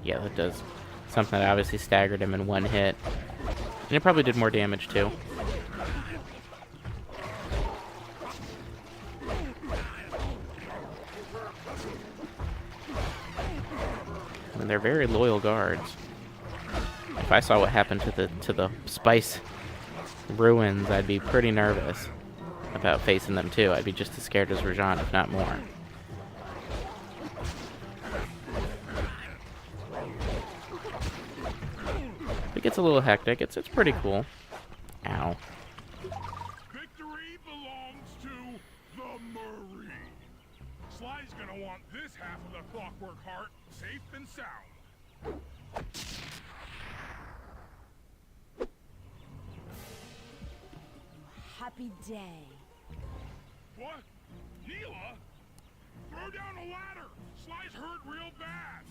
Yeah, that does something that obviously staggered him in one hit. And it probably did more damage, too. and they're very loyal guards. If I saw what happened to the spice ruins, I'd be pretty nervous about facing them too. I'd be just as scared as Rajan, if not more. It gets a little hectic. It's pretty cool. Ow. Victory belongs to the Marine. Sly's gonna want this half of the Clockwork Heart safe and sound. Happy day. What? Neela? Throw down a ladder! Sly's hurt real bad!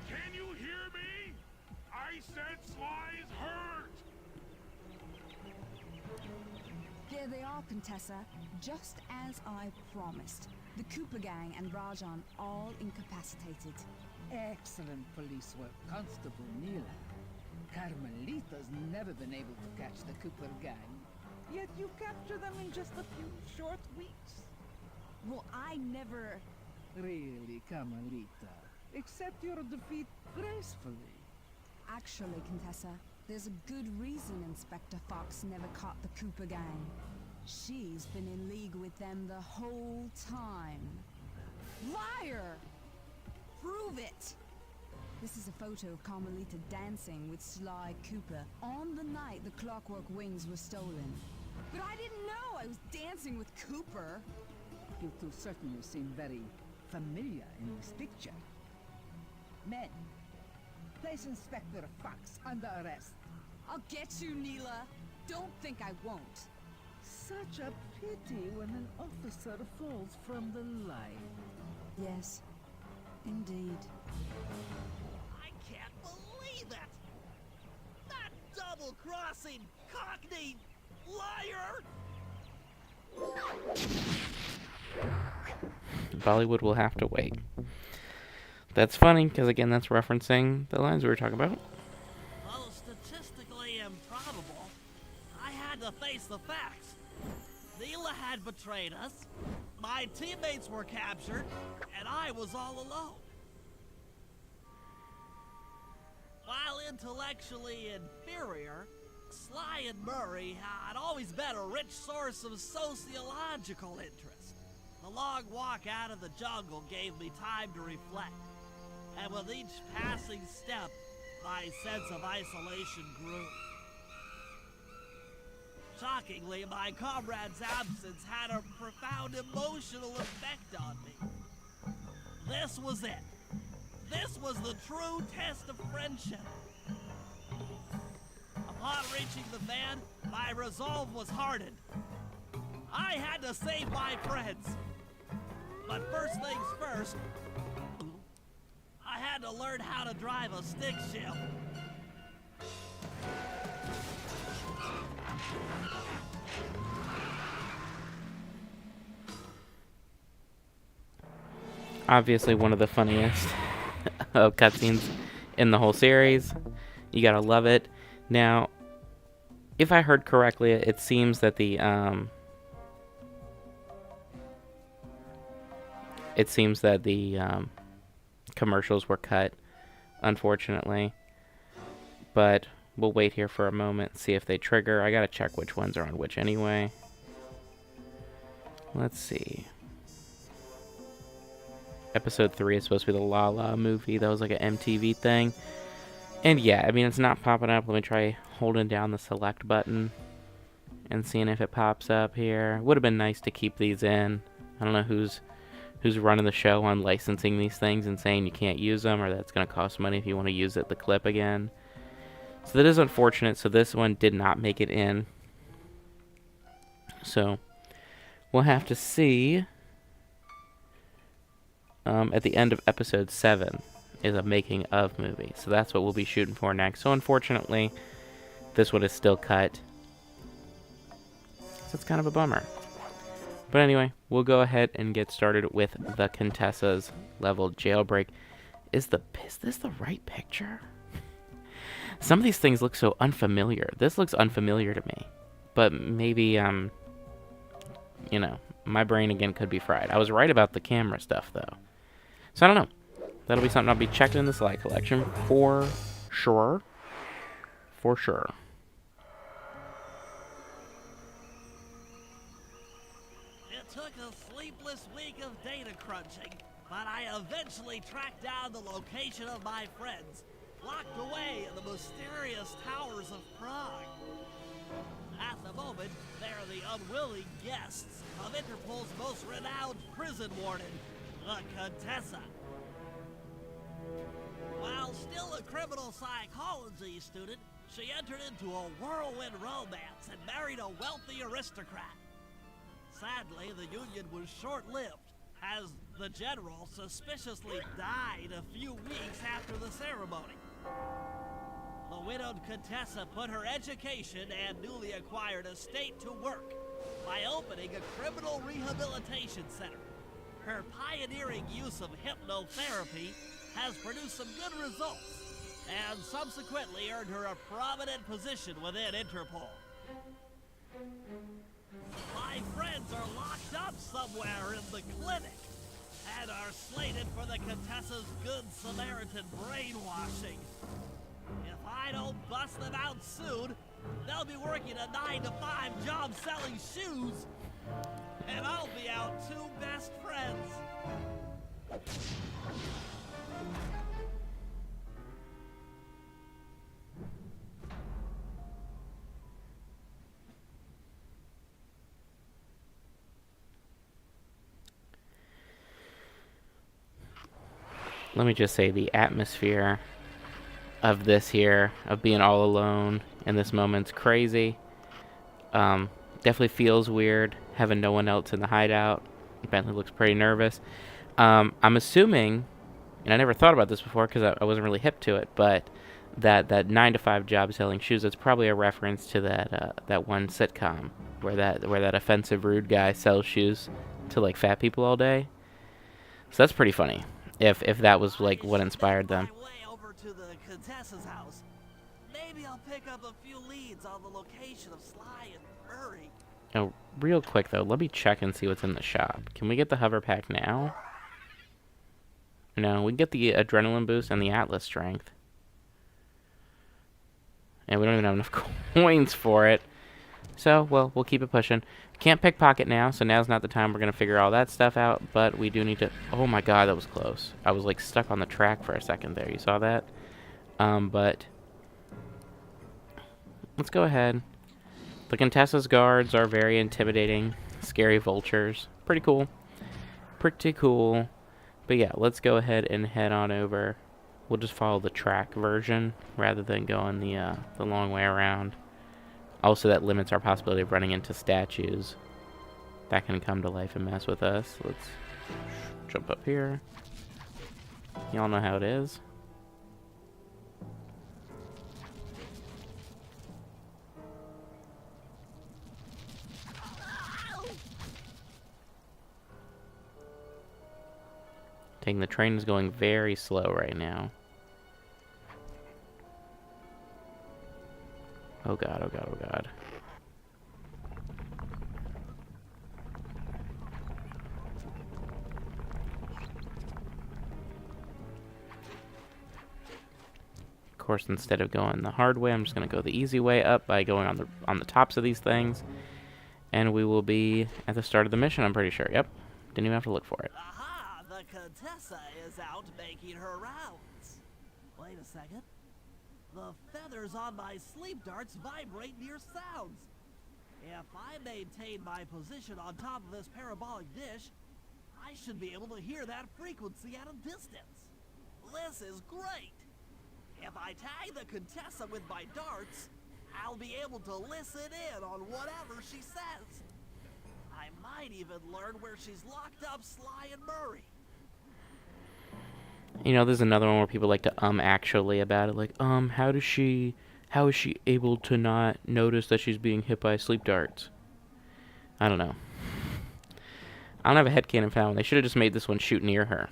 Can you hear me? I said Sly's hurt! Here they are, Contessa, just as I promised. The Cooper gang and Rajan all incapacitated. Excellent police work, Constable Neela. Carmelita's never been able to catch the Cooper gang. Yet you captured them in just a few short weeks. Well, I never... Really, Carmelita. Accept your defeat gracefully. Actually, Contessa, there's a good reason Inspector Fox never caught the Cooper gang. She's been in league with them the whole time. Liar! Prove it! This is a photo of Carmelita dancing with Sly Cooper on the night the Clockwork Wings were stolen. But I didn't know I was dancing with Cooper. You two certainly seem very familiar in this picture. Men, place Inspector Fox under arrest. I'll get you, Neela. Don't think I won't. Such a pity when an officer falls from the line. Yes, indeed. I can't believe it! That double-crossing cockney liar! Bollywood will have to wait. That's funny, because again, that's referencing the lines we were talking about. Although statistically improbable, I had to face the facts. Neela had betrayed us, my teammates were captured, and I was all alone. While intellectually inferior, Sly and Murray had always been a rich source of sociological interest. The long walk out of the jungle gave me time to reflect, and with each passing step, my sense of isolation grew. Shockingly, my comrade's absence had a profound emotional effect on me. This was it. This was the true test of friendship. Upon reaching the van, my resolve was hardened. I had to save my friends. But first things first, I had to learn how to drive a stick shift. Obviously one of the funniest cutscenes in the whole series. You gotta love it. Now, if I heard correctly, it seems that the commercials were cut, unfortunately. But we'll wait here for a moment, see if they trigger. I gotta check which ones are on which anyway. Let's see. Episode 3 is supposed to be the La La movie. That was like an MTV thing. And yeah, I mean, it's not popping up. Let me try holding down the select button and seeing if it pops up here. Would have been nice to keep these in. I don't know who's running the show on licensing these things and saying you can't use them, or that's going to cost money if you want to use the clip again. So that is unfortunate. So this one did not make it in. So we'll have to see. At the end of episode 7 is a making of movie. So that's what we'll be shooting for next. So unfortunately, this one is still cut. So it's kind of a bummer. But anyway, we'll go ahead and get started with the Contessa's level jailbreak. Is this the right picture? Some of these things look so unfamiliar. This looks unfamiliar to me. But maybe, my brain again could be fried. I was right about the camera stuff, though. So I don't know. That'll be something I'll be checking in the Sly collection for sure. For sure. It took a sleepless week of data crunching, but I eventually tracked down the location of my friends, locked away in the mysterious towers of Prague. At the moment, they're the unwilling guests of Interpol's most renowned prison warden, the Contessa. While still a criminal psychology student, she entered into a whirlwind romance and married a wealthy aristocrat. Sadly, the union was short-lived, as the general suspiciously died a few weeks after the ceremony. The widowed Contessa put her education and newly acquired estate to work by opening a criminal rehabilitation center. Her pioneering use of hypnotherapy has produced some good results, and subsequently earned her a prominent position within Interpol. My friends are locked up somewhere in the clinic, and are slated for the Contessa's Good Samaritan brainwashing. If I don't bust them out soon, they'll be working a 9-to-5 job selling shoes, and I'll be out two best friends. Let me just say, the atmosphere of this here, of being all alone in this moment's crazy. Definitely feels weird having no one else in the hideout. Bentley looks pretty nervous. I'm assuming, and I never thought about this before because I wasn't really hip to it, but that 9-to-5 job selling shoes, that's probably a reference to that one sitcom where that offensive rude guy sells shoes to like fat people all day. So that's pretty funny. If that was like what inspired them. My way over to the Contessa's house. Maybe I'll pick up a few leads on the location of Sly and Murray. Oh, real quick though, let me check and see what's in the shop. Can we get the hover pack now? No, we can get the adrenaline boost and the Atlas strength. And we don't even have enough coins for it. So, well, we'll keep it pushing. Can't pickpocket now, so now's not the time we're going to figure all that stuff out. But we do need to... Oh my god, that was close. I was like stuck on the track for a second there. You saw that? But... let's go ahead. The Contessa's guards are very intimidating. Scary vultures. Pretty cool. Pretty cool. But yeah, let's go ahead and head on over. We'll just follow the track version rather than going the long way around. Also, that limits our possibility of running into statues that can come to life and mess with us. Let's jump up here. Y'all know how it is. The train is going very slow right now. Oh god, oh god, oh god. Of course, instead of going the hard way, I'm just going to go the easy way up by going on the tops of these things. And we will be at the start of the mission, I'm pretty sure. Yep. Didn't even have to look for it. Aha! The Contessa is out making her rounds. Wait a second. The feathers on my sleep darts vibrate near sounds. If I maintain my position on top of this parabolic dish, I should be able to hear that frequency at a distance. This is great. If I tag the Contessa with my darts, I'll be able to listen in on whatever she says. I might even learn where she's locked up Sly and Murray. You know, there's another one where people like to actually about it, like, how is she able to not notice that she's being hit by sleep darts? I don't know. I don't have a headcanon for that one. They should have just made this one shoot near her.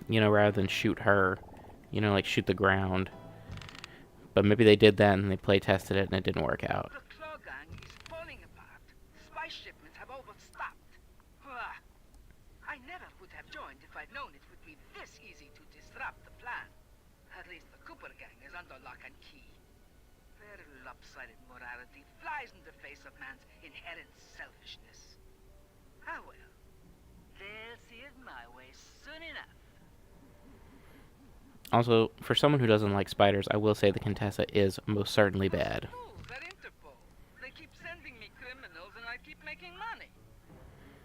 You know, rather than shoot her. You know, like shoot the ground. But maybe they did that and they play tested it and it didn't work out. The claw gang is falling apart. Spy shipments have overstocked. I never would have joined if I'd known it would be this easy to disrupt the plan. At least the Cooper gang is under lock and key. Their lopsided morality flies in the face of man's inherent selfishness. Ah well. They'll see it my way soon enough. Also, for someone who doesn't like spiders, I will say the Contessa is most certainly bad. Oh, they're Interpol. They keep sending me criminals and I keep making money.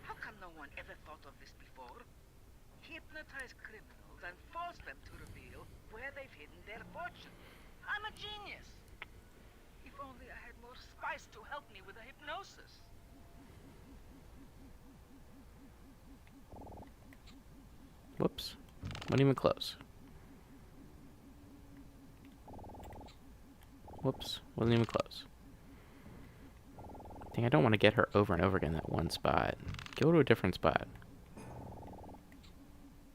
How come no one ever thought of this before? Hypnotize criminals and force them to reveal where they've hidden their fortune. I'm a genius. If only I had more spice to help me with the hypnosis. Whoops. Wasn't even close. Whoops. Wasn't even close. I think I don't want to get her over and over again in that one spot. Go to a different spot.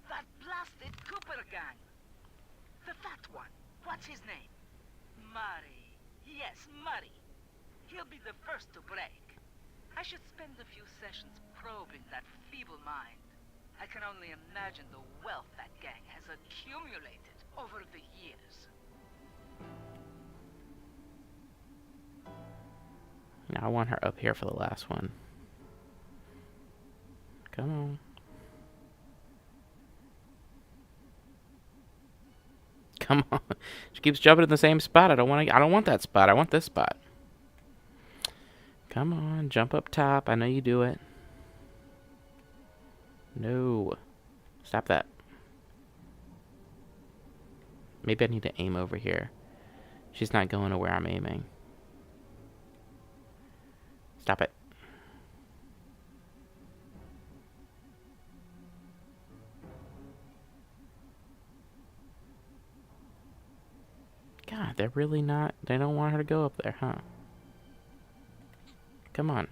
That blasted Cooper gang. The fat one. What's his name? Murray. Yes, Murray. He'll be the first to break. I should spend a few sessions probing that feeble mind. I can only imagine the wealth that gang has accumulated over the years. Now I want her up here for the last one. Come on. Come on. She keeps jumping in the same spot. I don't want that spot. I want this spot. Come on, jump up top. I know you do it. No. Stop that. Maybe I need to aim over here. She's not going to where I'm aiming. Stop it. God, they're really not... They don't want her to go up there, huh? Come on.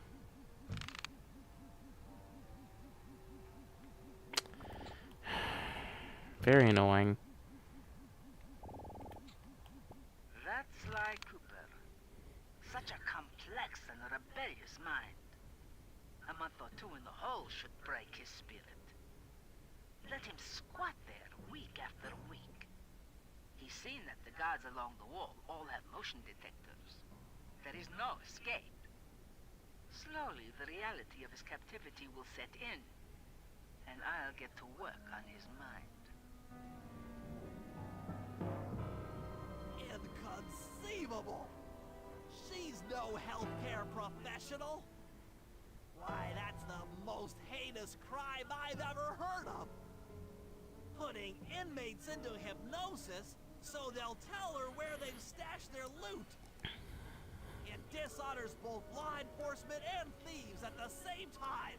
Very annoying. That's Sly Cooper. Such a complex and rebellious mind. A month or two in the hole should break his spirit. Let him squat there week after week. He's seen that the guards along the wall all have motion detectors. There is no escape. Slowly, the reality of his captivity will set in, and I'll get to work on his mind. Inconceivable! She's no healthcare professional! Why, that's the most heinous crime I've ever heard of! Putting inmates into hypnosis so they'll tell her where they've stashed their loot! It dishonors both law enforcement and thieves at the same time!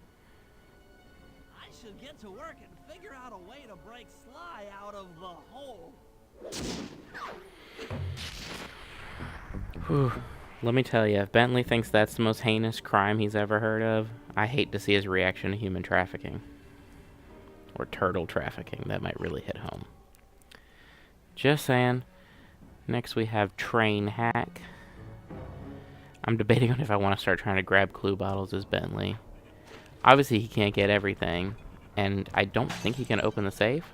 I should get to work and figure out a way to break Sly out of the hole. Whew. Let me tell you, if Bentley thinks that's the most heinous crime he's ever heard of, I hate to see his reaction to human trafficking. Or turtle trafficking. That might really hit home. Just saying. Next we have Train Hack. I'm debating on if I want to start trying to grab clue bottles as Bentley. Obviously he can't get everything, and I don't think he can open the safe.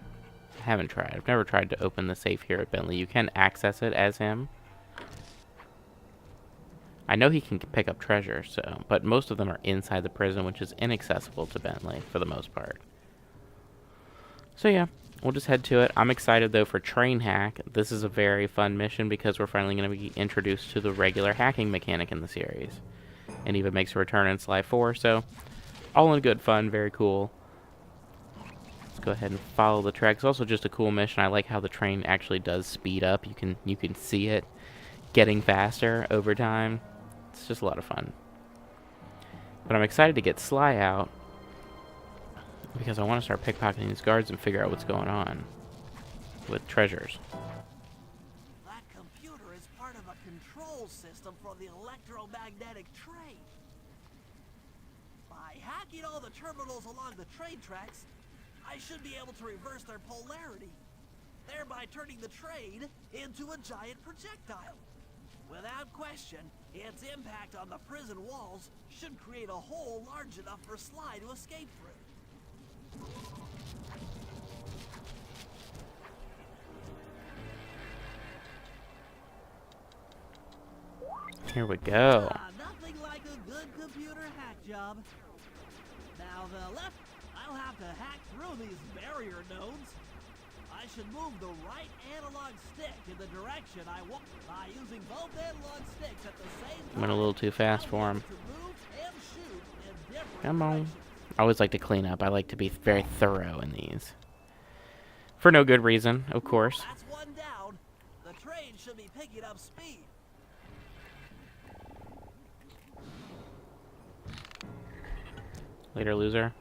I haven't tried. I've never tried to open the safe here at Bentley. You can access it as him. I know he can pick up treasure, so, but most of them are inside the prison, which is inaccessible to Bentley for the most part. So yeah, we'll just head to it. I'm excited though for Train Hack. This is a very fun mission because we're finally going to be introduced to the regular hacking mechanic in the series. And even makes a return in Sly 4, so all in good fun, very cool. Let's go ahead and follow the track. It's also just a cool mission. I like how the train actually does speed up. You can see it getting faster over time. It's just a lot of fun. But I'm excited to get Sly out because I want to start pickpocketing these guards and figure out what's going on with treasures. That computer is part of a control system for the electromagnetic train. By hacking all the terminals along the train tracks, I should be able to reverse their polarity, thereby turning the train into a giant projectile. Without question, its impact on the prison walls should create a hole large enough for Sly to escape through. Here we go. Nothing like a good computer hack job. Now the left, I'll have to hack through these barrier nodes. I should move the right analog stick in the direction I want by using both analog sticks at the same time. Went a little too fast for him. To move and shoot in different Come on. directions. I always like to clean up. I like to be very thorough in these. For no good reason, of course. That's one down. The train should be picking up speed. Later, loser.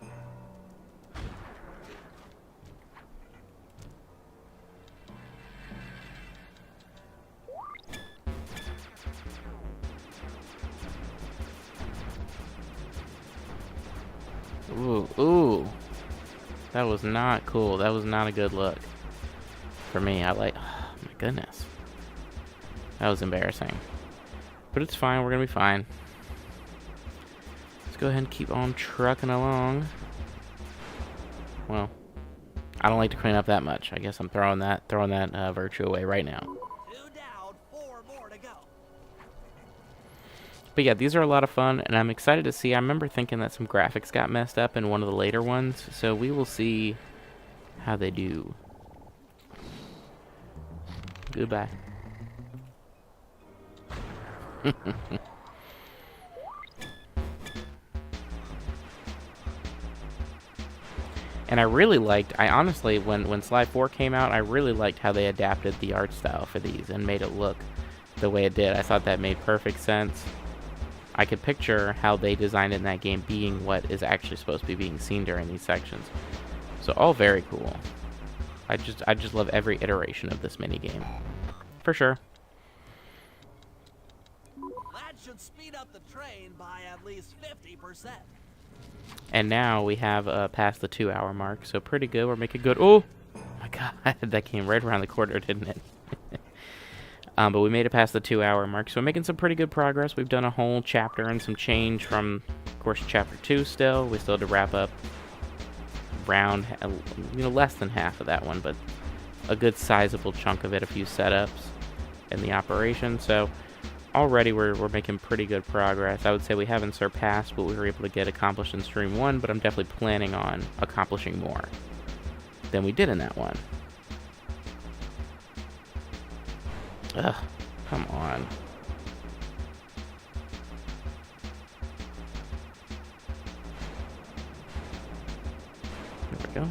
Ooh, ooh. That was not cool. That was not a good look. For me, oh my goodness. That was embarrassing. But it's fine, we're gonna be fine. Let's go ahead and keep on trucking along. Well, I don't like to clean up that much. I guess I'm throwing that virtue away right now. 2 down, 4 more to go. But yeah, these are a lot of fun, and I'm excited to see. I remember thinking that some graphics got messed up in one of the later ones, so we will see how they do. Goodbye. And I honestly, when Sly 4 came out, I really liked how they adapted the art style for these and made it look the way it did. I thought that made perfect sense. I could picture how they designed it in that game being what is actually supposed to be being seen during these sections. So all very cool. I just love every iteration of this minigame. For sure. That should speed up the train by at least 50%. And now we have passed the 2-hour mark, so pretty good. We're making good. Oh my god, that came right around the corner, didn't it? But we made it past the 2-hour mark, so we're making some pretty good progress. We've done a whole chapter and some change from, of course, chapter 2 still. We still had to wrap up around, less than half of that one, but a good sizable chunk of it, a few setups in the operation. So already we're making pretty good progress. I would say we haven't surpassed what we were able to get accomplished in Stream 1, but I'm definitely planning on accomplishing more than we did in that one. Ugh, come on. There we go.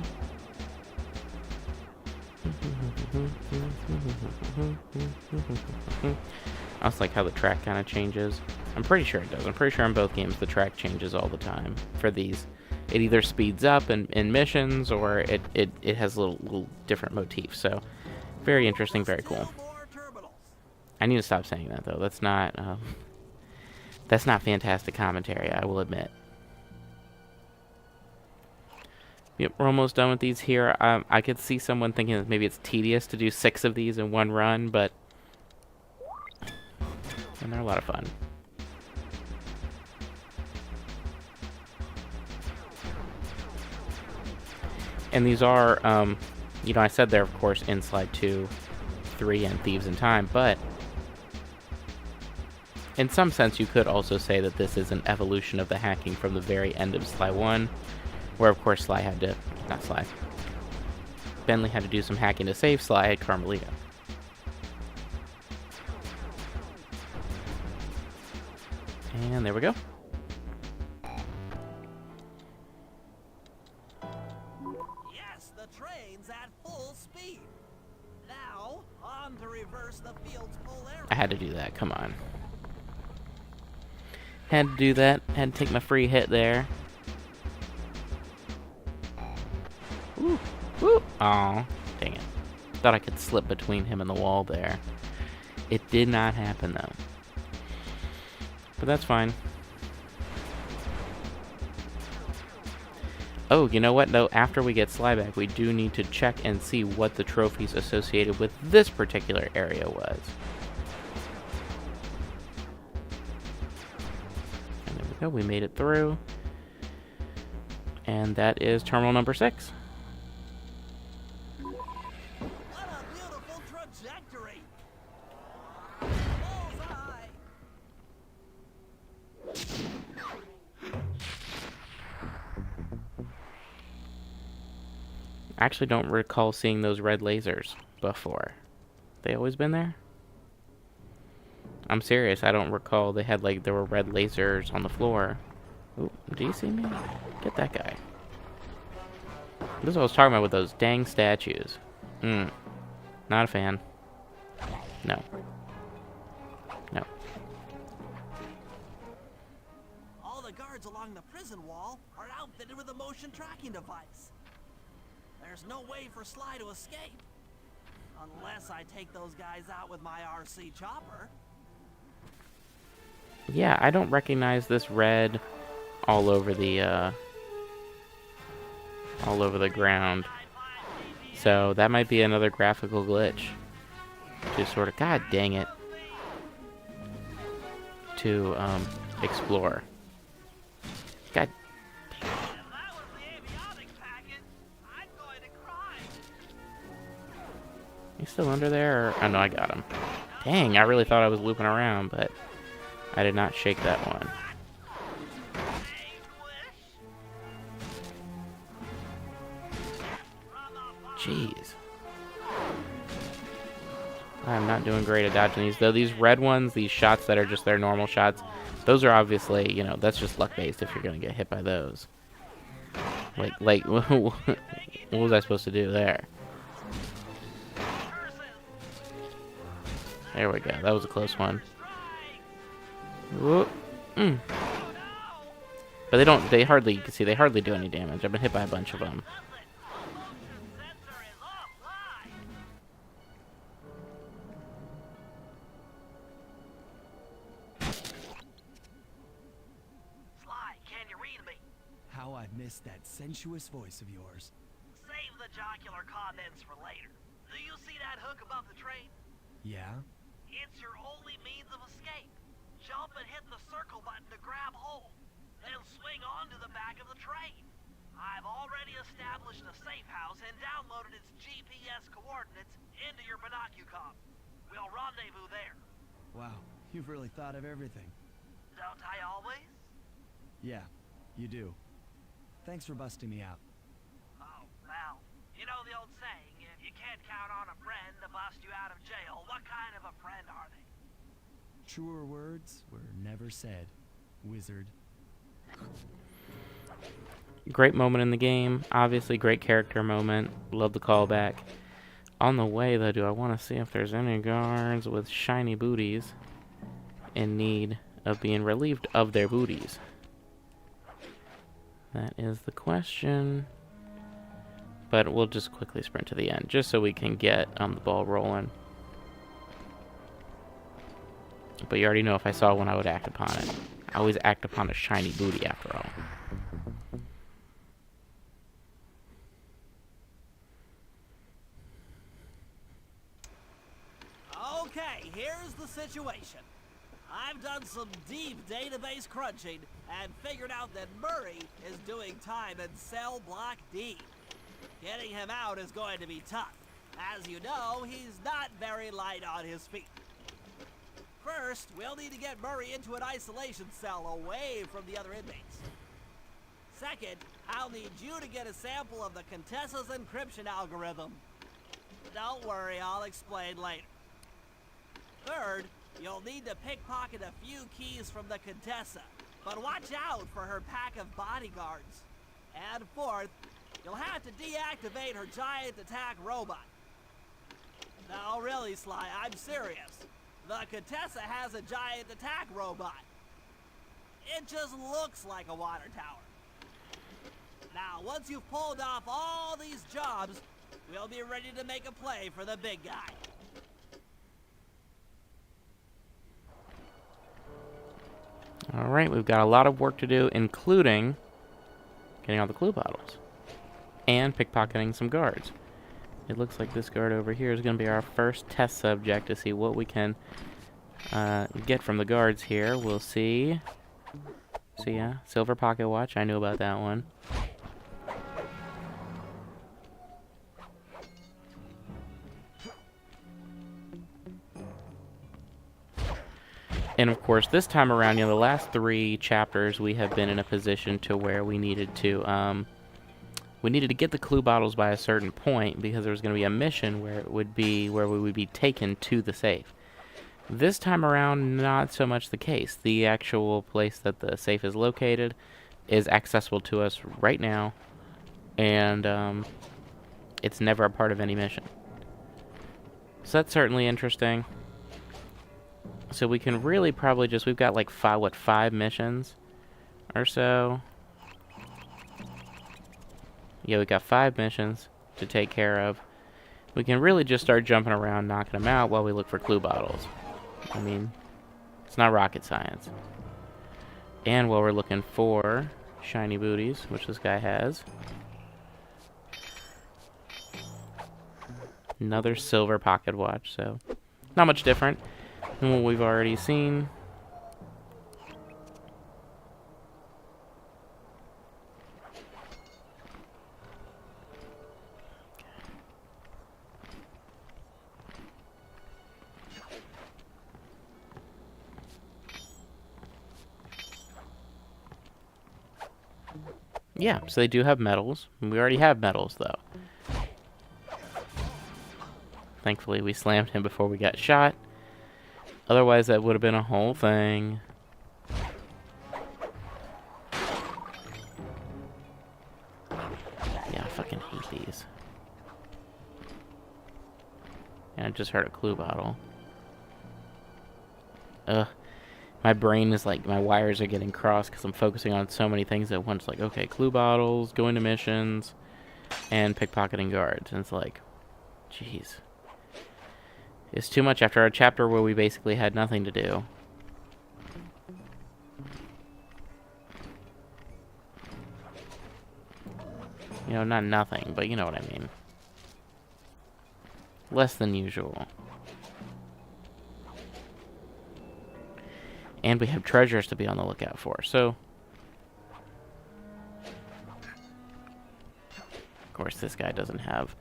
I also like how the track kind of changes. I'm pretty sure it does. I'm pretty sure in both games the track changes all the time for these. It either speeds up in missions or it has little different motifs. So very interesting, very cool. I need to stop saying that though. That's not fantastic commentary, I will admit. Yep, we're almost done with these here. I could see someone thinking that maybe it's tedious to do 6 of these in one run, but and they're a lot of fun. And these are, I said they're, of course, in Slide 2, 3, and Thieves in Time, but in some sense you could also say that this is an evolution of the hacking from the very end of Sly 1, where, of course, Bentley had to do some hacking to save Sly at Carmelita. And there we go. Yes, the train's at full speed. Now, on to reverse the field's polarity. I had to do that, come on. Had to do that, had to take my free hit there. Ooh, woo! Aw, dang it. Thought I could slip between him and the wall there. It did not happen, though. But that's fine. Oh, you know what, though? After we get Sly back, we do need to check and see what the trophies associated with this particular area was. And there we go, we made it through. And that is terminal number 6. What a beautiful trajectory! Bullseye! I actually don't recall seeing those red lasers before. They always been there? I'm serious, I don't recall they had like, there were red lasers on the floor. Ooh, do you see me? Get that guy. This is what I was talking about with those dang statues. Not a fan. No. No. All the guards along the prison wall are outfitted with a motion tracking device. There's no way for Sly to escape. Unless I take those guys out with my RC chopper. Yeah, I don't recognize this red all over the ground. So that might be another graphical glitch. To sort of, god dang it. To explore. God. If that was the avionics packet, I'm going to cry. He's still under there? Or, oh no, I got him. Dang, I really thought I was looping around, but I did not shake that one. Jeez. I'm not doing great at dodging these. Though these red ones, these shots that are just their normal shots, those are obviously, you know, that's just luck-based if you're going to get hit by those. Like, what was I supposed to do there? There we go. That was a close one. Whoop. But they hardly, you can see, they hardly do any damage. I've been hit by a bunch of them. How I missed that sensuous voice of yours. Save the jocular comments for later. Do you see that hook above the train? Yeah? It's your only means of escape. Jump and hit the circle button to grab hold, then swing onto the back of the train. I've already established a safe house and downloaded its GPS coordinates into your binocucom. We'll rendezvous there. Wow, you've really thought of everything. Don't I always? Yeah, you do. Thanks for busting me out. Oh, well, you know the old saying, if you can't count on a friend to bust you out of jail, what kind of a friend are they? Truer words were never said, wizard. Great moment in the game. Obviously, great character moment. Love the callback. On the way, though, do I want to see if there's any guards with shiny booties in need of being relieved of their booties? That is the question. But we'll just quickly sprint to the end, just so we can get the ball rolling. But you already know if I saw one, I would act upon it. I always act upon a shiny booty, after all. Okay, here's the situation. I've done some deep database crunching and figured out that Murray is doing time in cell block D. Getting him out is going to be tough. As you know, he's not very light on his feet. First, we'll need to get Murray into an isolation cell away from the other inmates. Second, I'll need you to get a sample of the Contessa's encryption algorithm. Don't worry, I'll explain later. Third, you'll need to pickpocket a few keys from the Contessa, but watch out for her pack of bodyguards. And fourth, you'll have to deactivate her giant attack robot. No, really, Sly, I'm serious. The Contessa has a giant attack robot. It just looks like a water tower. Now, once you've pulled off all these jobs, we'll be ready to make a play for the big guy. Alright, we've got a lot of work to do, including getting all the clue bottles. And pickpocketing some guards. It looks like this guard over here is going to be our first test subject to see what we can get from the guards here. We'll see. So yeah, silver pocket watch. I knew about that one. And of course, this time around, the last 3 chapters, we have been in a position to where we needed to get the clue bottles by a certain point because there was going to be a mission where we would be taken to the safe. This time around, not so much the case. The actual place that the safe is located is accessible to us right now, and it's never a part of any mission. So that's certainly interesting. So we can really probably just, we've got like 5 missions or so. Yeah, we got 5 missions to take care of. We can really just start jumping around, knocking them out while we look for clue bottles. I mean, it's not rocket science. And while we're looking for shiny booties, which this guy has. Another silver pocket watch, so not much different than what we've already seen. Yeah, so they do have medals. We already have medals, though. Thankfully, we slammed him before we got shot. Otherwise, that would have been a whole thing. Yeah, I fucking hate these. And I just heard a clue bottle. Ugh. My brain is like, my wires are getting crossed because I'm focusing on so many things at once. Like, okay, clue bottles, going to missions, and pickpocketing guards. And it's like, jeez. It's too much after a chapter where we basically had nothing to do. You know, not nothing, but you know what I mean. Less than usual. And we have treasures to be on the lookout for, so... Of course, this guy doesn't have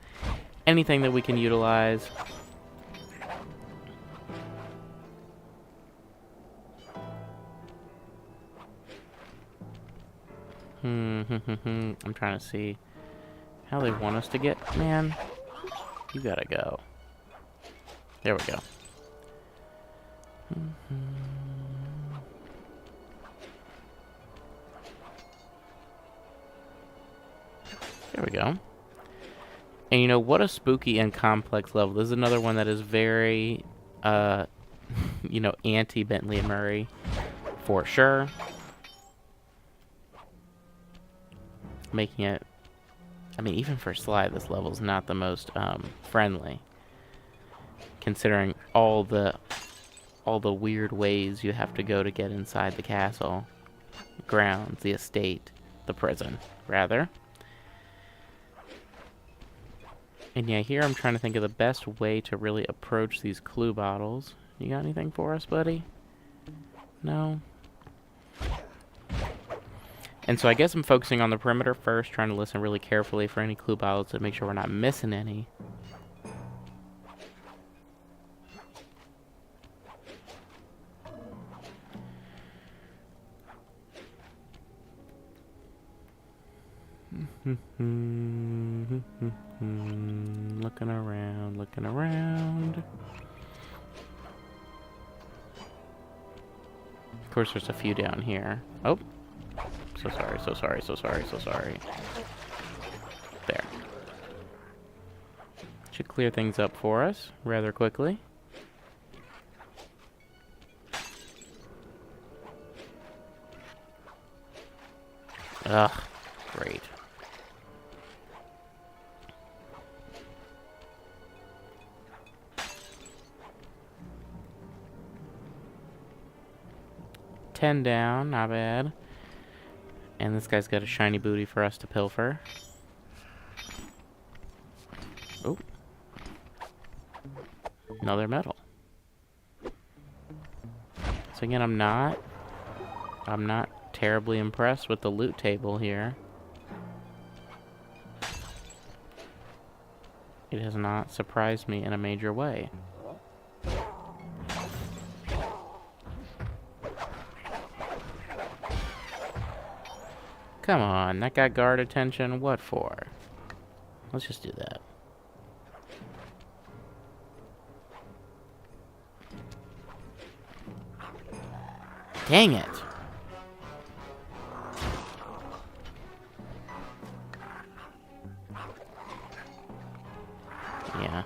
anything that we can utilize. I'm trying to see how they want us to get... Man, you gotta go. There we go. There we go. And you know, what a spooky and complex level. This is another one that is very, you know, anti-Bentley and Murray, for sure. Making it, I mean, even for Sly, this level is not the most friendly, considering all the weird ways you have to go to get inside the castle, grounds, the estate, the prison, rather. And yeah, here I'm trying to think of the best way to really approach these clue bottles. You got anything for us, buddy? No? And so I guess I'm focusing on the perimeter first, trying to listen really carefully for any clue bottles to make sure we're not missing any. Looking around, looking around. Of course, there's a few down here. Oh. So sorry, so sorry, so sorry, so sorry. There. Should clear things up for us rather quickly. Ugh, great. $10 down, not bad. And this guy's got a shiny booty for us to pilfer. Oh. Another medal. So again, I'm not terribly impressed with the loot table here. It has not surprised me in a major way. Come on, that got guard attention. What for? Let's just do that. Dang it! Yeah.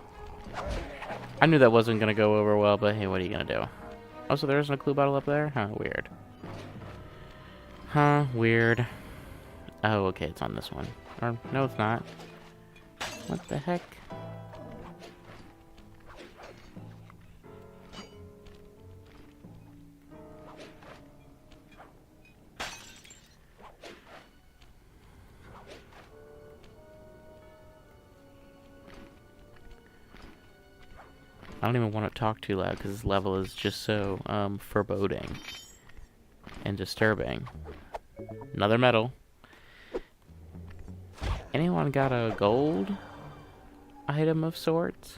I knew that wasn't gonna go over well, but hey, what are you gonna do? Oh, so there isn't a clue bottle up there? Huh, weird. Huh, weird. Oh, okay, it's on this one. Or, no, it's not. What the heck? I don't even want to talk too loud because this level is just so foreboding and disturbing. Another medal. Anyone got a gold item of sorts?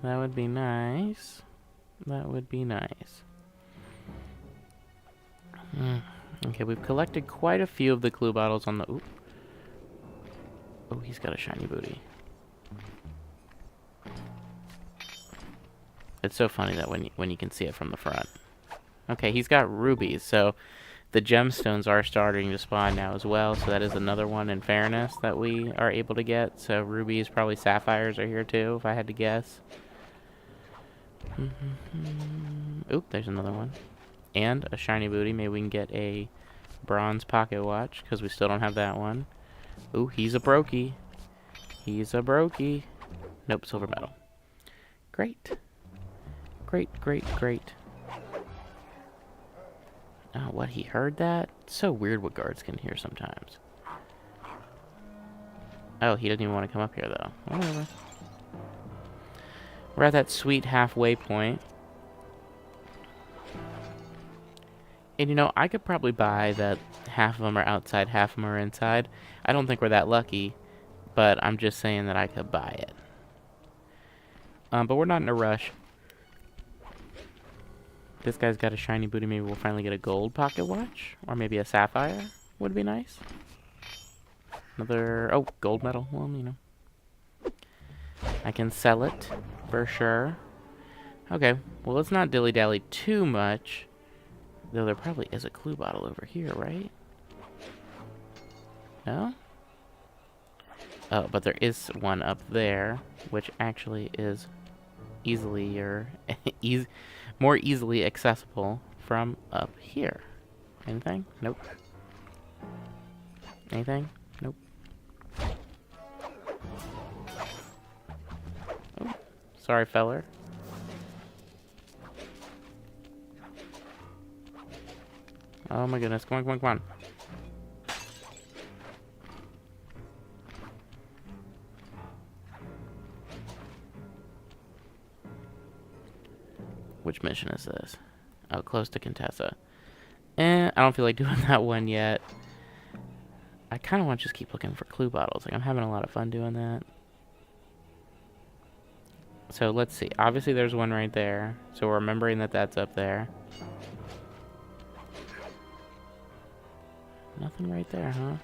That would be nice. That would be nice. Okay, we've collected quite a few of the clue bottles on the... Ooh. Oh, he's got a shiny booty. It's so funny that when you can see it from the front. Okay, he's got rubies, so the gemstones are starting to spawn now as well, so that is another one in fairness that we are able to get. So rubies, probably sapphires are here too, if I had to guess. Oop, there's another one. And a shiny booty. Maybe we can get a bronze pocket watch, because we still don't have that one. Ooh, he's a brokey. He's a brokey. Nope, silver medal. Great. Great, great, great. Oh, what, he heard that? It's so weird what guards can hear sometimes. Oh, he doesn't even want to come up here, though. Whatever. We're at that sweet halfway point. And, you know, I could probably buy that half of them are outside, half of them are inside. I don't think we're that lucky, but I'm just saying that I could buy it. But we're not in a rush. This guy's got a shiny booty. Maybe we'll finally get a gold pocket watch. Or maybe a sapphire would be nice. Another... Oh, gold medal. Well, you know. I can sell it for sure. Okay. Well, let's not dilly-dally too much. Though there probably is a clue bottle over here, right? No? Oh, but there is one up there. Which actually is easily or... more easily accessible from up here. Anything? Nope. Anything? Nope. Oh, sorry, feller. Oh my goodness, come on, come on, come on. Which mission is this? Oh, close to Contessa. I don't feel like doing that one yet. I kind of want to just keep looking for clue bottles. Like, I'm having a lot of fun doing that. So, let's see. Obviously, there's one right there. So, we're remembering that that's up there. Nothing right there, huh?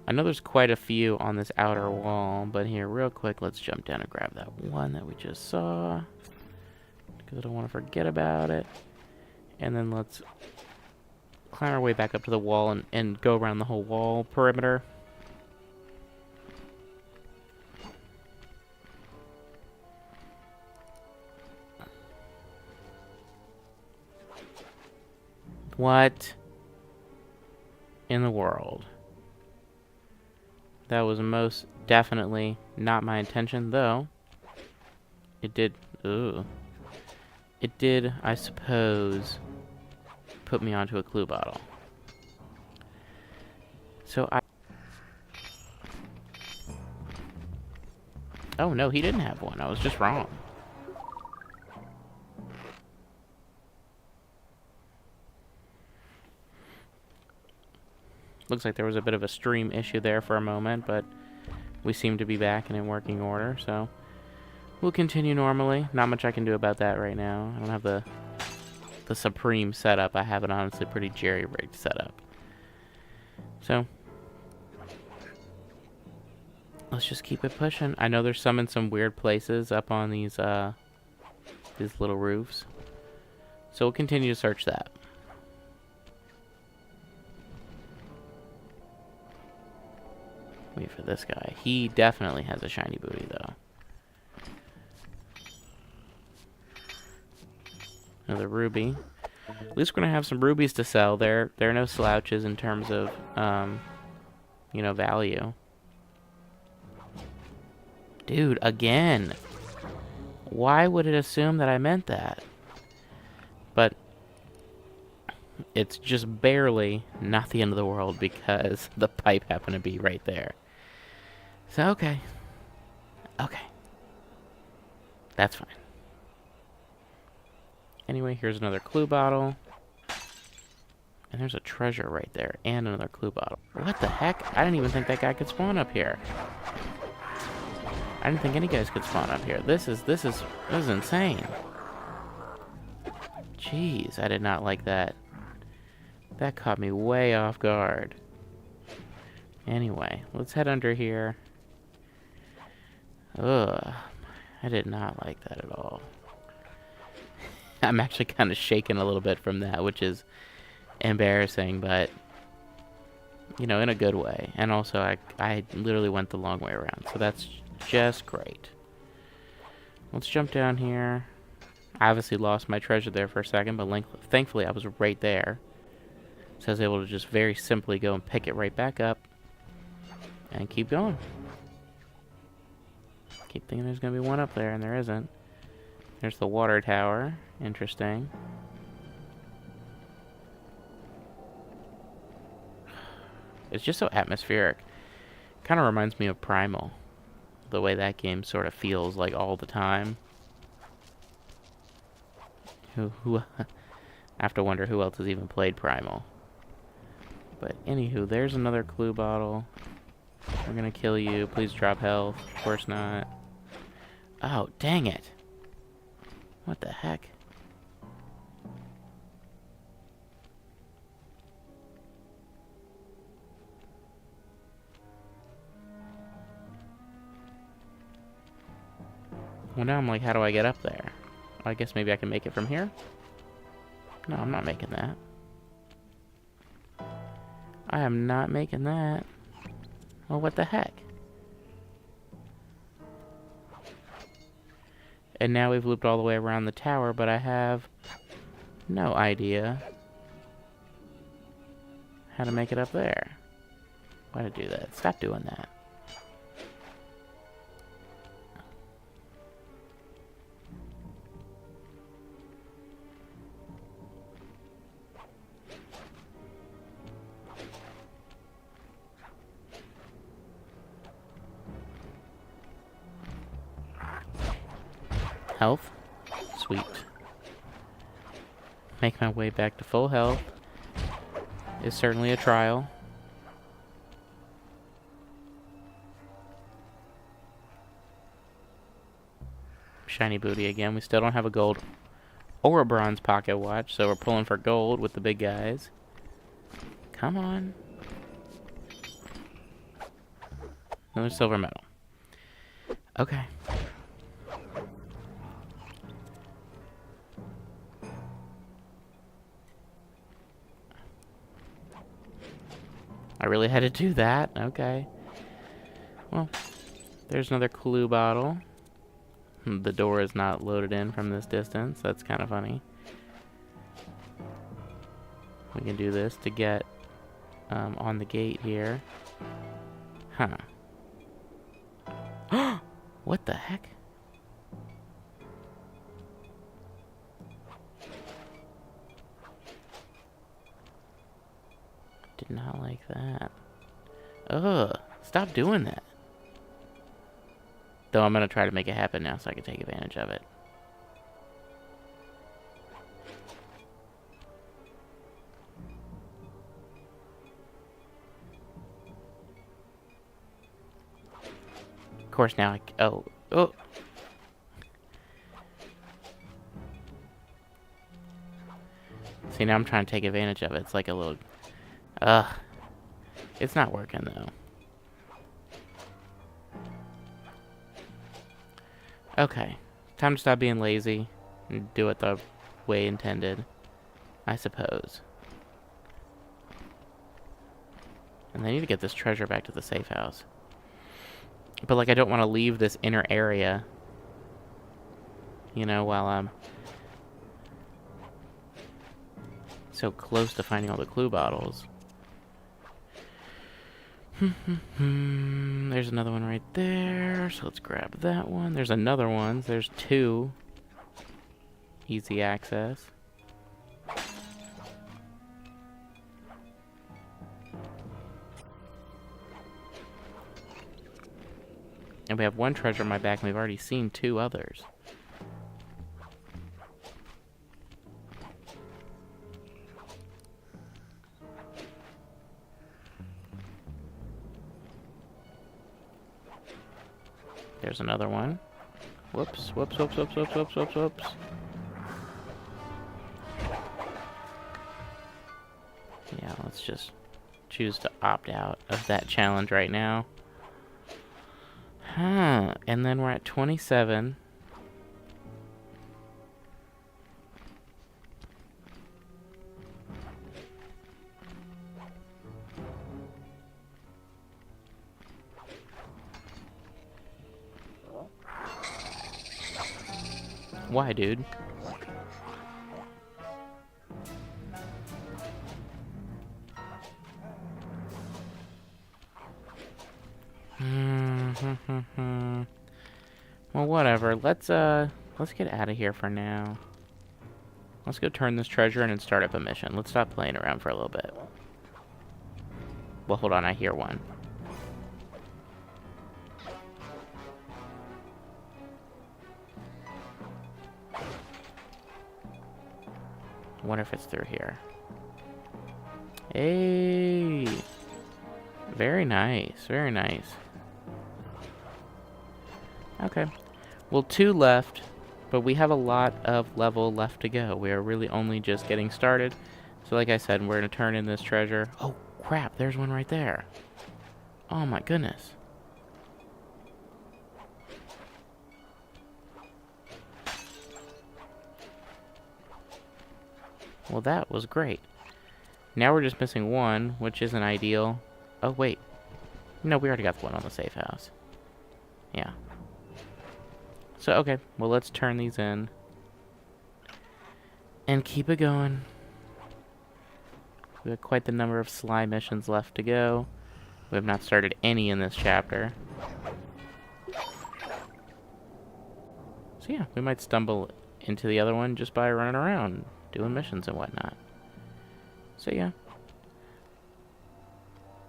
I know there's quite a few on this outer wall. But here, real quick, let's jump down and grab that one that we just saw. Because I don't want to forget about it. And then let's climb our way back up to the wall and go around the whole wall perimeter. What in the world? That was most definitely not my intention, though. It did... Ooh. It did, I suppose, put me onto a clue bottle. So I... Oh, no, he didn't have one. I was just wrong. Looks like there was a bit of a stream issue there for a moment, but we seem to be back and in working order, so... We'll continue normally. Not much I can do about that right now. I don't have the supreme setup. I have an honestly pretty jerry-rigged setup. So, let's just keep it pushing. I know there's some in some weird places up on these little roofs. So we'll continue to search that. Wait for this guy. He definitely has a shiny booty, though. Another ruby. At least we're gonna have some rubies to sell. They're no slouches in terms of, you know, value. Dude, again. Why would it assume that I meant that? But it's just barely not the end of the world because the pipe happened to be right there. So, okay. Okay. That's fine. Anyway, here's another clue bottle. And there's a treasure right there. And another clue bottle. What the heck? I didn't even think that guy could spawn up here. I didn't think any guys could spawn up here. This is insane. Jeez, I did not like that. That caught me way off guard. Anyway, let's head under here. Ugh, I did not like that at all. I'm actually kind of shaking a little bit from that, which is embarrassing, but, you know, in a good way. And also, I literally went the long way around, so that's just great. Let's jump down here. I obviously lost my treasure there for a second, but thankfully I was right there. So I was able to just very simply go and pick it right back up and keep going. Keep thinking there's going to be one up there, and there isn't. There's the water tower. Interesting. It's just so atmospheric. Kind of reminds me of Primal. The way that game sort of feels like all the time. I have to wonder who else has even played Primal. But anywho, there's another clue bottle. We're gonna kill you. Please drop health. Of course not. Oh, dang it. What the heck? Well, now I'm like, how do I get up there? I guess maybe I can make it from here? No, I'm not making that. I am not making that. Well, what the heck? And now we've looped all the way around the tower, but I have no idea how to make it up there. Why did I do that? Stop doing that. Health. Sweet. Make my way back to full health is certainly a trial. Shiny booty again. We still don't have a gold or a bronze pocket watch, so we're pulling for gold with the big guys. Come on. Another silver medal. Okay. I really had to do that? Okay. Well, there's another clue bottle. The door is not loaded in from this distance. That's kind of funny. We can do this to get on the gate here. Huh. What the heck? Did not like that. Ugh, stop doing that. Though I'm going to try to make it happen now so I can take advantage of it. Of course now oh. See, now I'm trying to take advantage of it. It's like a little... Ugh. It's not working, though. Okay. Time to stop being lazy and do it the way intended, I suppose. And I need to get this treasure back to the safe house. But, like, I don't want to leave this inner area, you know, while I'm so close to finding all the clue bottles. There's another one right there, so let's grab that one. There's another one. There's 2. Easy access. And we have 1 treasure in my back, and we've already seen 2 others. There's another one. Whoops, whoops, whoops, whoops, whoops, whoops, whoops, whoops. Yeah, let's just choose to opt out of that challenge right now. Huh, and then we're at 27. Why, dude? Well, whatever. Let's get out of here for now. Let's go turn this treasure in and start up a mission. Let's stop playing around for a little bit. Well, hold on. I hear one. I wonder if it's through here. Hey! Very nice. Very nice. Okay. Well, 2 left, but we have a lot of level left to go. We are really only just getting started. So like I said, we're going to turn in this treasure. Oh, crap. There's one right there. Oh, my goodness. Well, that was great. Now we're just missing 1, which isn't ideal. Oh, wait. No, we already got the one on the safe house. Yeah. So, okay. Well, let's turn these in. And keep it going. We have quite the number of Sly missions left to go. We have not started any in this chapter. So yeah, we might stumble into the other one just by running around, doing missions and whatnot. So yeah.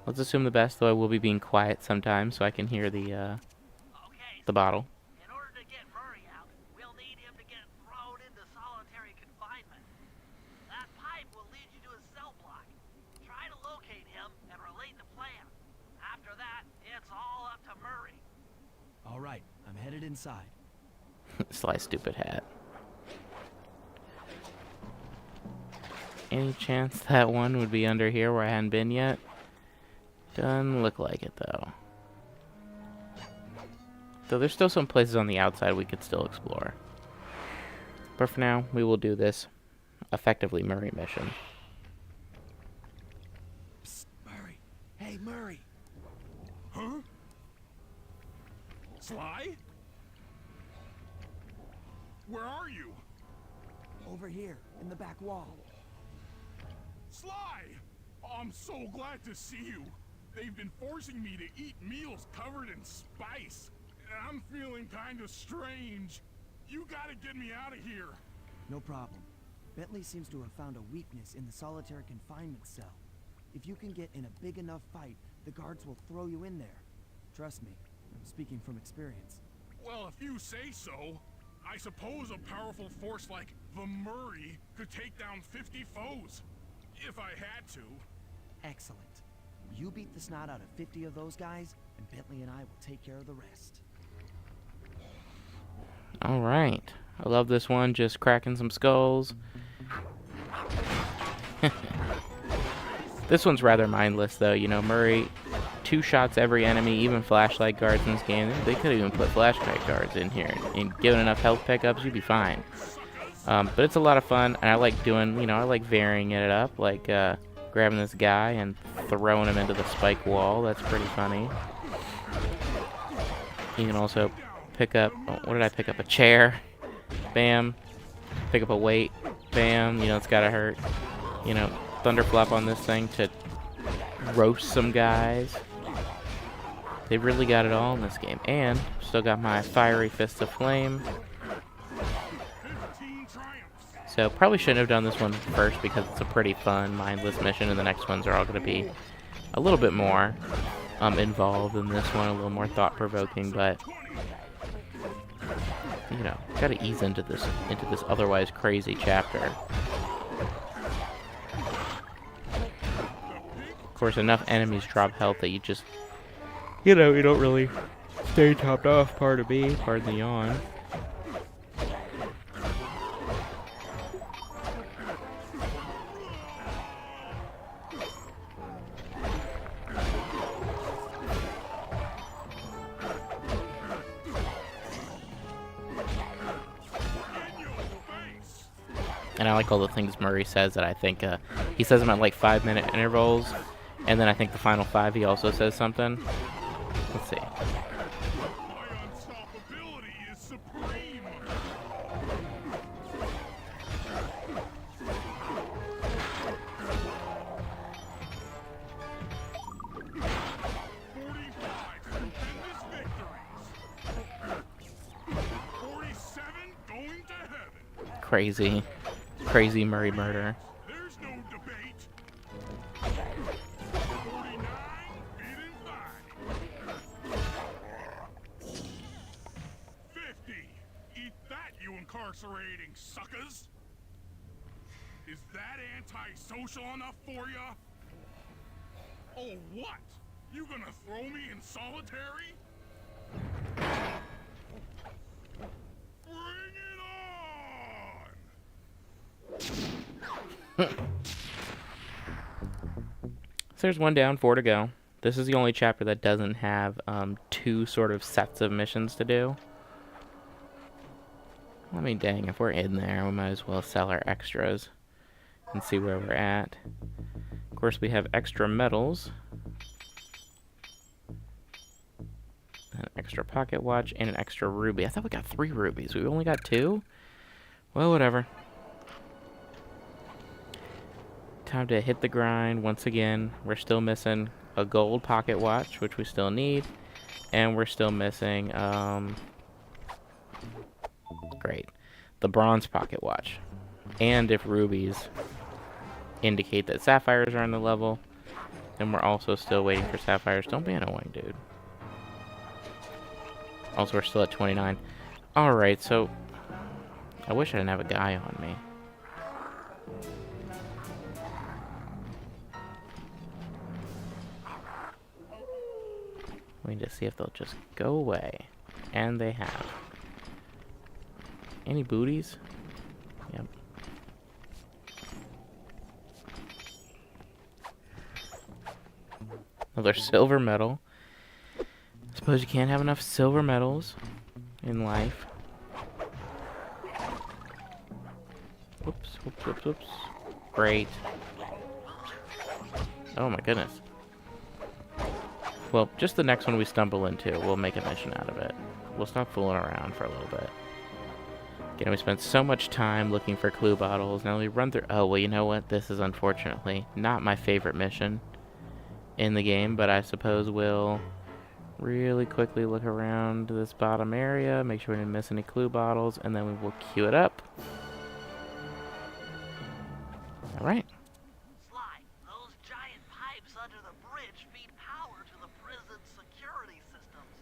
Let's assume the best, though I will be being quiet sometimes so I can hear the bottle. In order to get Murray out, we'll need him to get thrown into solitary confinement. That pipe will lead you to his cell block. Try to locate him and relate the plan. After that, it's all up to Murray. All right, I'm headed inside. Sly stupid hat. Any chance that one would be under here where I hadn't been yet? Doesn't look like it, though. Though there's still some places on the outside we could still explore. But for now, we will do this effectively Murray mission. Psst, Murray. Hey, Murray. Huh? Sly? Where are you? Over here, in the back wall. Sly! I'm so glad to see you. They've been forcing me to eat meals covered in spice. And I'm feeling kind of strange. You gotta get me out of here. No problem. Bentley seems to have found a weakness in the solitary confinement cell. If you can get in a big enough fight, the guards will throw you in there. Trust me, I'm speaking from experience. Well, if you say so, I suppose a powerful force like the Murray could take down 50 foes. If I had to. Excellent. You beat the snot out of 50 of those guys, and Bentley and I will take care of the rest. Alright. I love this one, just cracking some skulls. This one's rather mindless, though. You know, Murray, 2 shots every enemy, even flashlight guards in this game. They could have even put flashlight guards in here. And given enough health pickups, you'd be fine. But it's a lot of fun, and I like doing, you know, I like varying it up. Like, grabbing this guy and throwing him into the spike wall. That's pretty funny. You can also pick up, oh, what did I pick up? A chair. Bam. Pick up a weight. Bam. You know, it's gotta hurt. You know, thunderflop on this thing to roast some guys. They really got it all in this game. And still got my fiery fist of flame. So probably shouldn't have done this one first because it's a pretty fun, mindless mission, and the next ones are all going to be a little bit more involved than this one, a little more thought-provoking, but you know, got to ease into this otherwise crazy chapter. Of course, enough enemies drop health that you just, you know, you don't really stay topped off. Pardon me, pardon the yawn. And I like all the things Murray says that I think, he says them at like 5-minute intervals, and then I think the final 5 he also says something. Let's see. My unstoppability is supreme. Stupendous victories. 47 going to heaven. Crazy. Crazy Murray murder. There's no debate. 49 beaten 50. Eat that, you incarcerating suckers. Is that antisocial enough for ya? Oh, what? You gonna throw me in solitary? Bring it on! So there's 1 down, 4 to go. This is the only chapter that doesn't have 2 sort of sets of missions to do. I mean, dang, if we're in there, we might as well sell our extras and see where we're at. Of course, we have extra medals, an extra pocket watch, and an extra ruby. I thought we got 3 rubies. We only got 2? Well, whatever. Time to hit the grind once again. We're still missing a gold pocket watch, which we still need, and we're still missing great, the bronze pocket watch. And if rubies indicate that sapphires are on the level, then we're also still waiting for sapphires. Don't be annoying, dude. Also, we're still at 29. Alright, so I wish I didn't have a guy on me. We need to see if they'll just go away. And they have. Any booties? Yep. Another silver medal. Suppose you can't have enough silver medals in life. Whoops, whoops, whoops, whoops. Great. Oh my goodness. Well, just the next one we stumble into, we'll make a mission out of it. We'll stop fooling around for a little bit. Again, we spent so much time looking for clue bottles. Now we run through... Oh, well, you know what? This is unfortunately not my favorite mission in the game, but I suppose we'll really quickly look around this bottom area, make sure we didn't miss any clue bottles, and then we will queue it up. Alright. Sly, those giant pipes under the bridge feed power to the prison's security systems.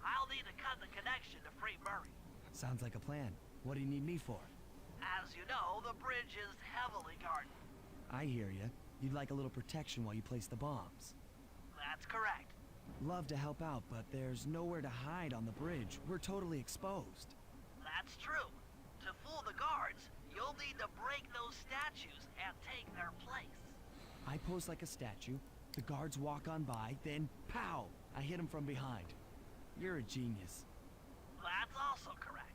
I'll need to cut the connection to free Murray. Sounds like a plan. What do you need me for? As you know, the bridge is heavily guarded. I hear you. You'd like a little protection while you place the bombs. That's correct. Love to help out, but there's nowhere to hide on the bridge. We're totally exposed. That's true. To fool the guards, you'll need to break those statues and take their place. I pose like a statue, the guards walk on by, then pow! I hit him from behind. You're a genius. That's also correct.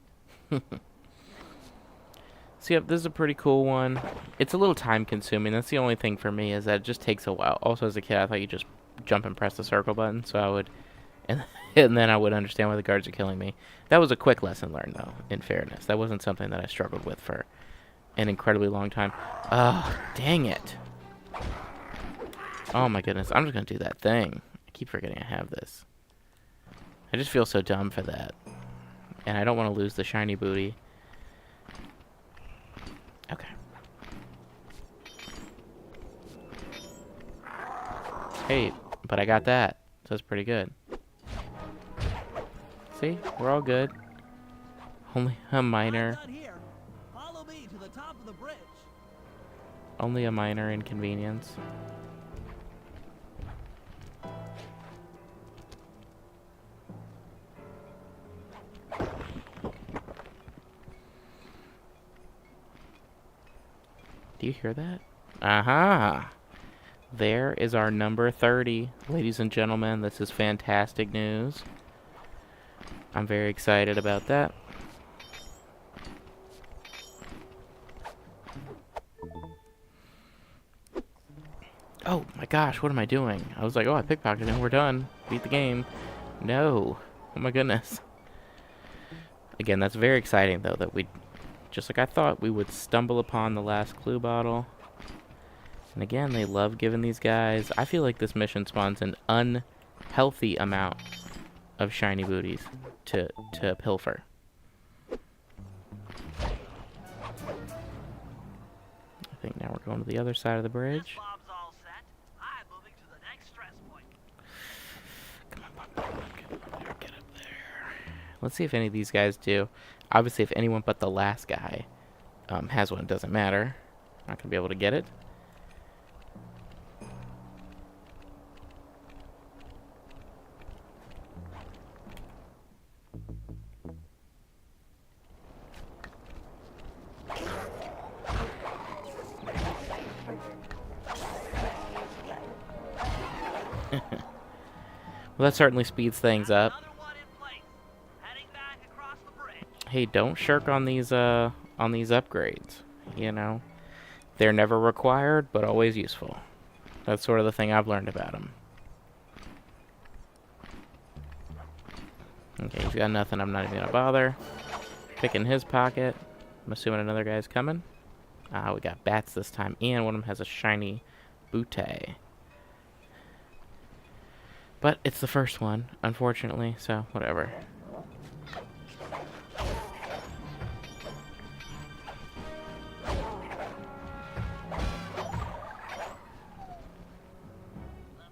So yep, this is a pretty cool one. It's a little time consuming. That's the only thing for me, is that it just takes a while. Also, as a kid, I thought you just jump and press the circle button, so I would, and then I would understand why the guards are killing me. That was a quick lesson learned, though, in fairness. That wasn't something that I struggled with for an incredibly long time. Oh, dang it. Oh my goodness, I'm just gonna do that thing. I keep forgetting I have this. I just feel so dumb for that. And I don't want to lose the shiny booty. Okay. Hey, but I got that. So it's pretty good. See? We're all good. Only a minor. I'm done here. Follow me to the top of the bridge. Only a minor inconvenience. Do you hear that? Aha! There is our number 30. Ladies and gentlemen, this is fantastic news. I'm very excited about that. Oh my gosh, what am I doing? I was like, oh, I pickpocketed and we're done. Beat the game. No. Oh my goodness. Again, that's very exciting, though, that we, just like I thought, we would stumble upon the last clue bottle. And again, they love giving these guys... I feel like this mission spawns an unhealthy amount of shiny booties to pilfer. I think now we're going to the other side of the bridge. This bob's all set. I'm moving to the next stress point. Come on, get up there. Let's see if any of these guys do. Obviously, if anyone but the last guy has one, it doesn't matter. Not going to be able to get it. Well, that certainly speeds things up. Another one in place. Heading back across the bridge. Hey, don't shirk on these upgrades. You know, they're never required, but always useful. That's sort of the thing I've learned about them. Okay, he's got nothing. I'm not even gonna bother. Picking his pocket. I'm assuming another guy's coming. Ah, we got bats this time, and one of them has a shiny bootay. But it's the first one, unfortunately, so whatever. The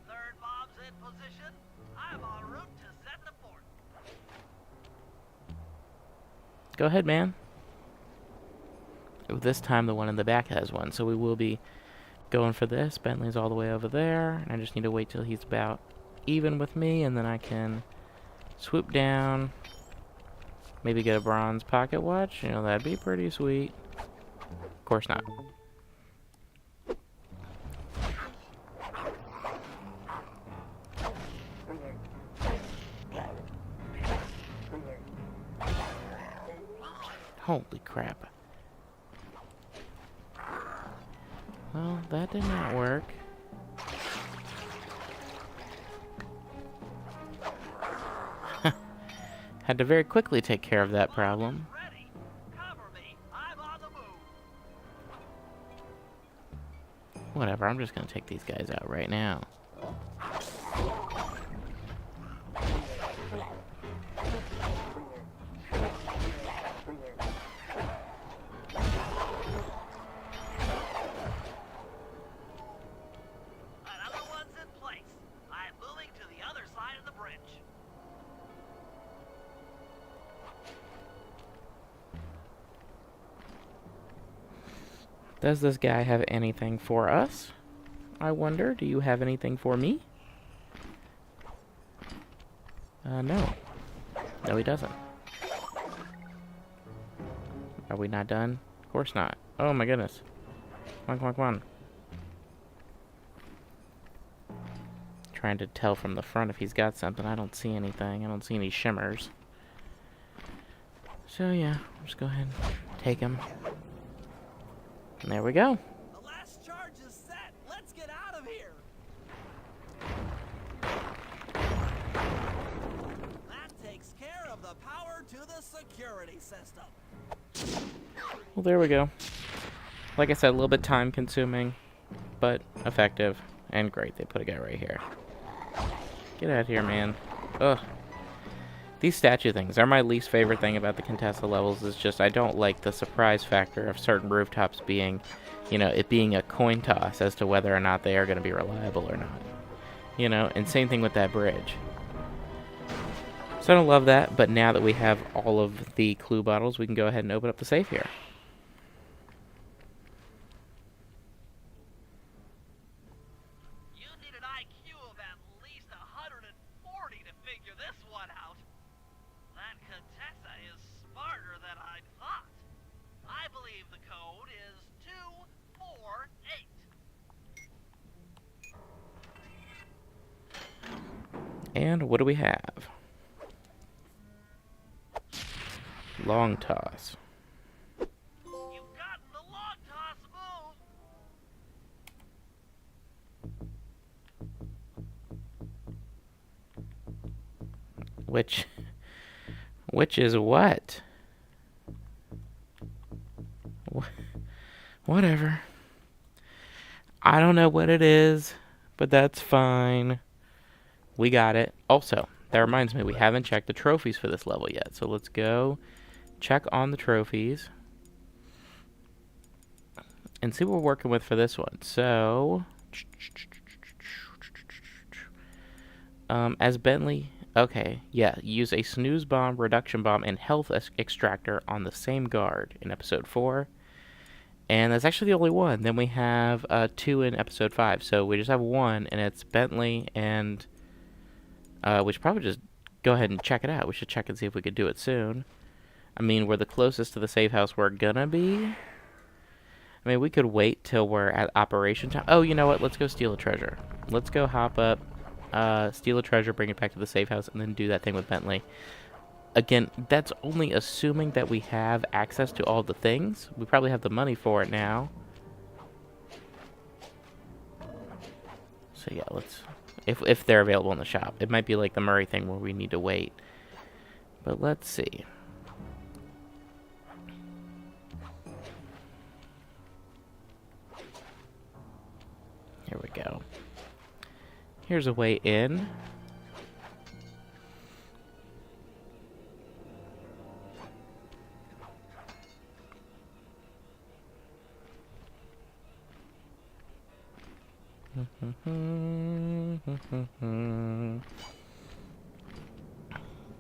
third bob's in position. I'm en route to set the fort. Go ahead, man. This time the one in the back has one, so we will be going for this. Bentley's all the way over there, and I just need to wait till he's about even with me, and then I can swoop down, maybe get a bronze pocket watch. You know, that'd be pretty sweet. Of course not. Holy crap. Well, that did not work. Had to very quickly take care of that problem. Ready. Cover me. I'm on the move. Whatever, I'm just gonna take these guys out right now. Another one's in place. I'm moving to the other side of the bridge. Does this guy have anything for us? I wonder, do you have anything for me? No. No, he doesn't. Are we not done? Of course not. Oh my goodness. Come on, come on, come on. trying to tell from the front if he's got something. I don't see anything. I don't see any shimmers. So yeah, just go ahead and take him. And there we go. The last charge is set. Let's get out of here. That takes care of the power to the security system. Well, there we go. Like I said, a little bit time consuming, but effective and great. They put a guy right here. Get out of here, man. Ugh. These statue things are my least favorite thing about the Contessa levels. Is just I don't like the surprise factor of certain rooftops being, you know, it being a coin toss as to whether or not they are going to be reliable or not. You know, and same thing with that bridge. So I don't love that, but now that we have all of the clue bottles, we can go ahead and open up the safe here. You need an IQ of at least 140 to figure this one out. That Contessa is smarter than I thought. I believe the code is 248. And what do we have? Long toss. You've gotten the long toss move. Which is what? Whatever. I don't know what it is, but that's fine. We got it. Also, that reminds me, we haven't checked the trophies for this level yet. So let's go check on the trophies and see what we're working with for this one. So, as Bentley, okay, yeah, use a snooze bomb, reduction bomb, and health extractor on the same guard in episode 4. And that's actually the only one. Then we have 2 in episode 5. So we just have 1, and it's Bentley, and we should probably just go ahead and check it out. We should check and see if we could do it soon. I mean, we're the closest to the safe house we're gonna be. I mean, we could wait till we're at operation time. Oh, you know what? Let's go steal a treasure. Let's go hop up, steal a treasure, bring it back to the safe house, and then do that thing with Bentley. Again, that's only assuming that we have access to all the things. We probably have the money for it now. So yeah, let's... If they're available in the shop. It might be like the Murray thing where we need to wait. But let's see. Here we go. Here's a way in.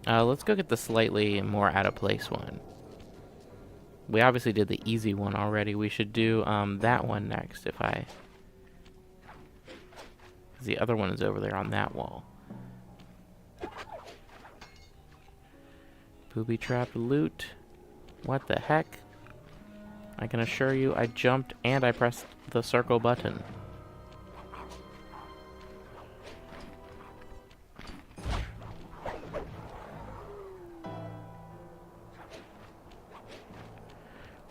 Let's go get the slightly more out of place one. We obviously did the easy one already. We should do that one next if I... Because the other one is over there on that wall. Booby trap loot. What the heck? I can assure you I jumped and I pressed the circle button.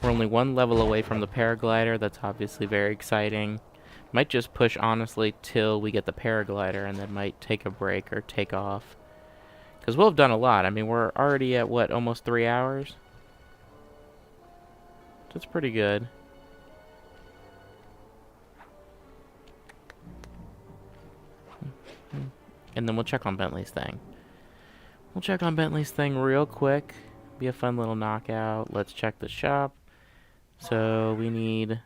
We're only one level away from the paraglider. That's obviously very exciting. Might just push, honestly, till we get the paraglider, and then might take a break or take off. Because we'll have done a lot. I mean, we're already at, what, almost 3 hours? That's pretty good. And then we'll check on Bentley's thing. We'll check on Bentley's thing real quick. Be a fun little knockout. Let's check the shop. So we need...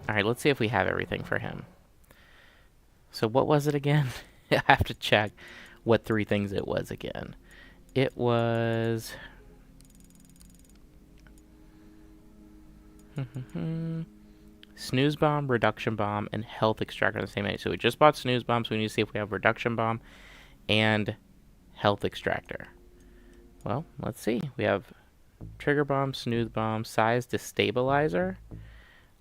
Alright, let's see if we have everything for him. So what was it again? I have to check what 3 things it was again. It was... Snooze bomb, reduction bomb, and health extractor on the same day. So we just bought snooze bomb, so we need to see if we have reduction bomb and health extractor. Well, let's see. We have trigger bomb, snooze bomb, size destabilizer.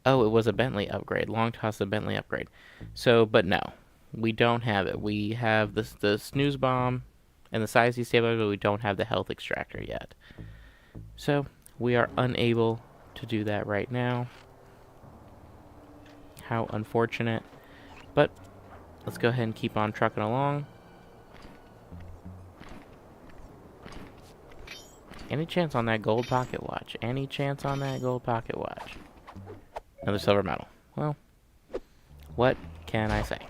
Oh, it was a Bentley upgrade. Long toss a Bentley upgrade. So, but no, we don't have it. We have the snooze bomb and the size destabilizer, but we don't have the health extractor yet. So, we are unable to do that right now. How unfortunate. But, let's go ahead and keep on trucking along. Any chance on that gold pocket watch? Any chance on that gold pocket watch? Another silver medal. Well, what can I say?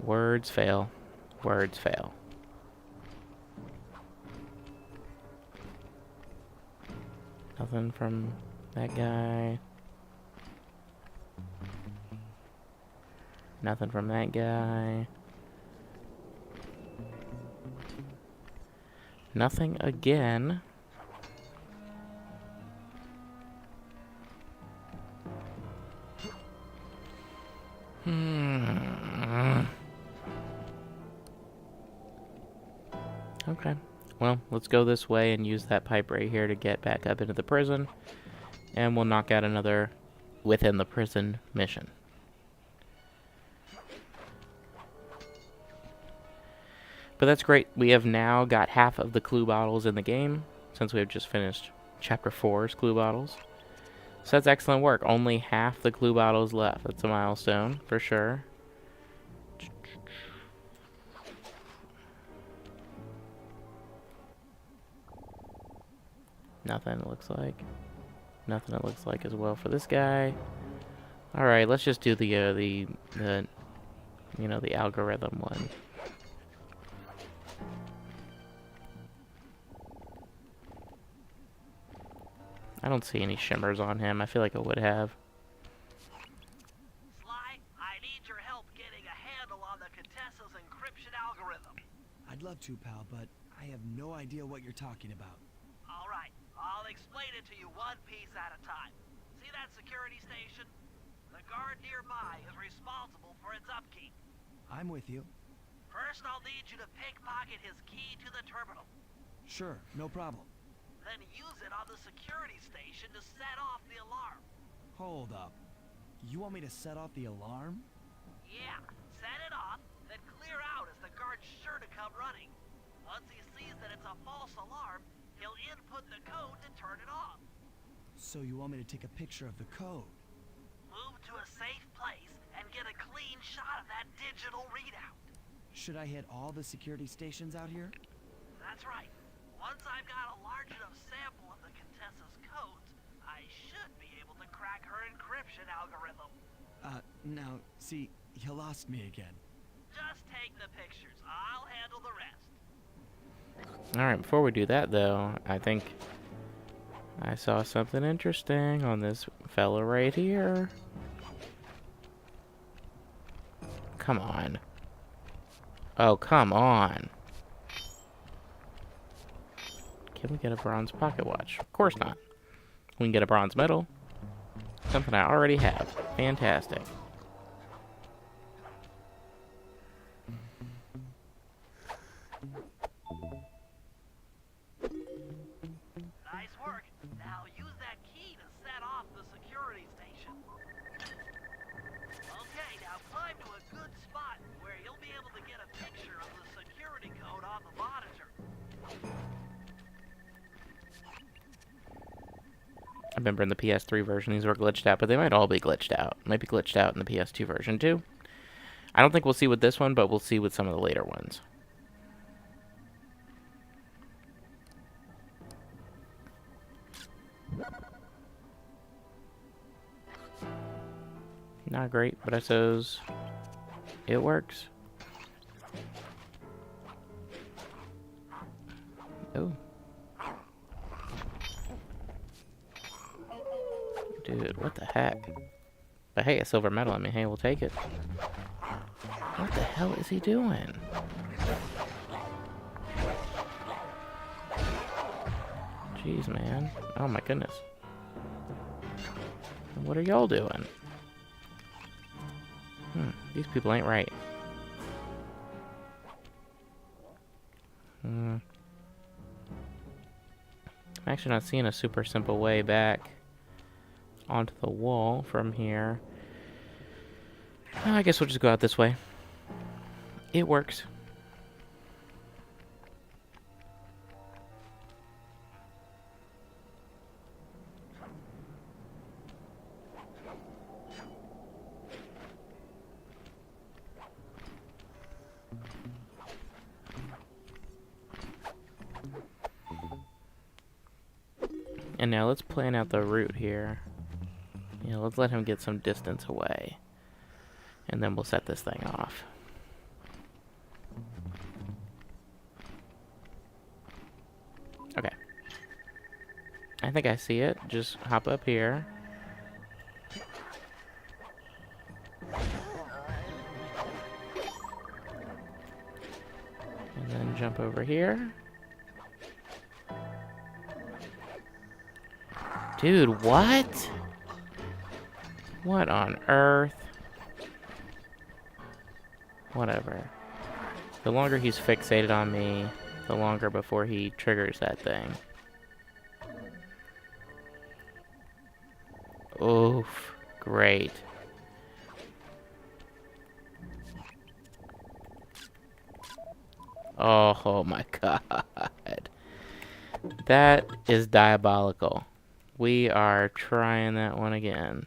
Words fail. Words fail. Nothing from that guy. Nothing from that guy. Nothing again. Okay. Well, let's go this way and use that pipe right here to get back up into the prison. And we'll knock out another within the prison mission. But that's great. We have now got half of the clue bottles in the game, since we have just finished Chapter 4's clue bottles. So that's excellent work. Only half the clue bottles left. That's a milestone, for sure. Nothing, it looks like. Nothing, it looks like, as well for this guy. Alright, let's just do the you know, the algorithm one. I don't see any shimmers on him. I feel like I would have. Sly, I need your help getting a handle on the Contessa's encryption algorithm. I'd love to, pal, but I have no idea what you're talking about. All right, I'll explain it to you one piece at a time. See that security station? The guard nearby is responsible for its upkeep. I'm with you. First, I'll need you to pickpocket his key to the terminal. Sure, no problem. Then use it on the security station to set off the alarm. Hold up. You want me to set off the alarm? Yeah, set it off, then clear out as the guard's sure to come running. Once he sees that it's a false alarm, he'll input the code to turn it off. So you want me to take a picture of the code? Move to a safe place and get a clean shot of that digital readout. Should I hit all the security stations out here? That's right. Once I've got a large enough sample of the Contessa's codes, I should be able to crack her encryption algorithm. Now, see, you lost me again. Just take the pictures. I'll handle the rest. Alright, before we do that, though, I think I saw something interesting on this fella right here. Come on. Oh, come on. Can we get a bronze pocket watch? Of course not. We can get a bronze medal. Something I already have. Fantastic. Nice work. Now use that key to set off the security station. Okay, now climb to a good spot where you'll be able to get a picture of the security code on the monitor. I remember in the PS3 version these were glitched out, but they might all be glitched out. Might be glitched out in the PS2 version too. I don't think we'll see with this one, but we'll see with some of the later ones. Not great, but I suppose it works. Oh. Dude, what the heck? But hey, a silver medal. I mean, hey, we'll take it. What the hell is he doing? Jeez, man. Oh my goodness. What are y'all doing? These people ain't right. I'm actually not seeing a super simple way back onto the wall from here. I guess we'll just go out this way. It works. And now let's plan out the route here. Yeah, let's let him get some distance away. And then we'll set this thing off. Okay. I think I see it. Just hop up here. And then jump over here. Dude, what? What on earth? Whatever. The longer he's fixated on me, the longer before he triggers that thing. Oof. Great. Oh my god. That is diabolical. We are trying that one again.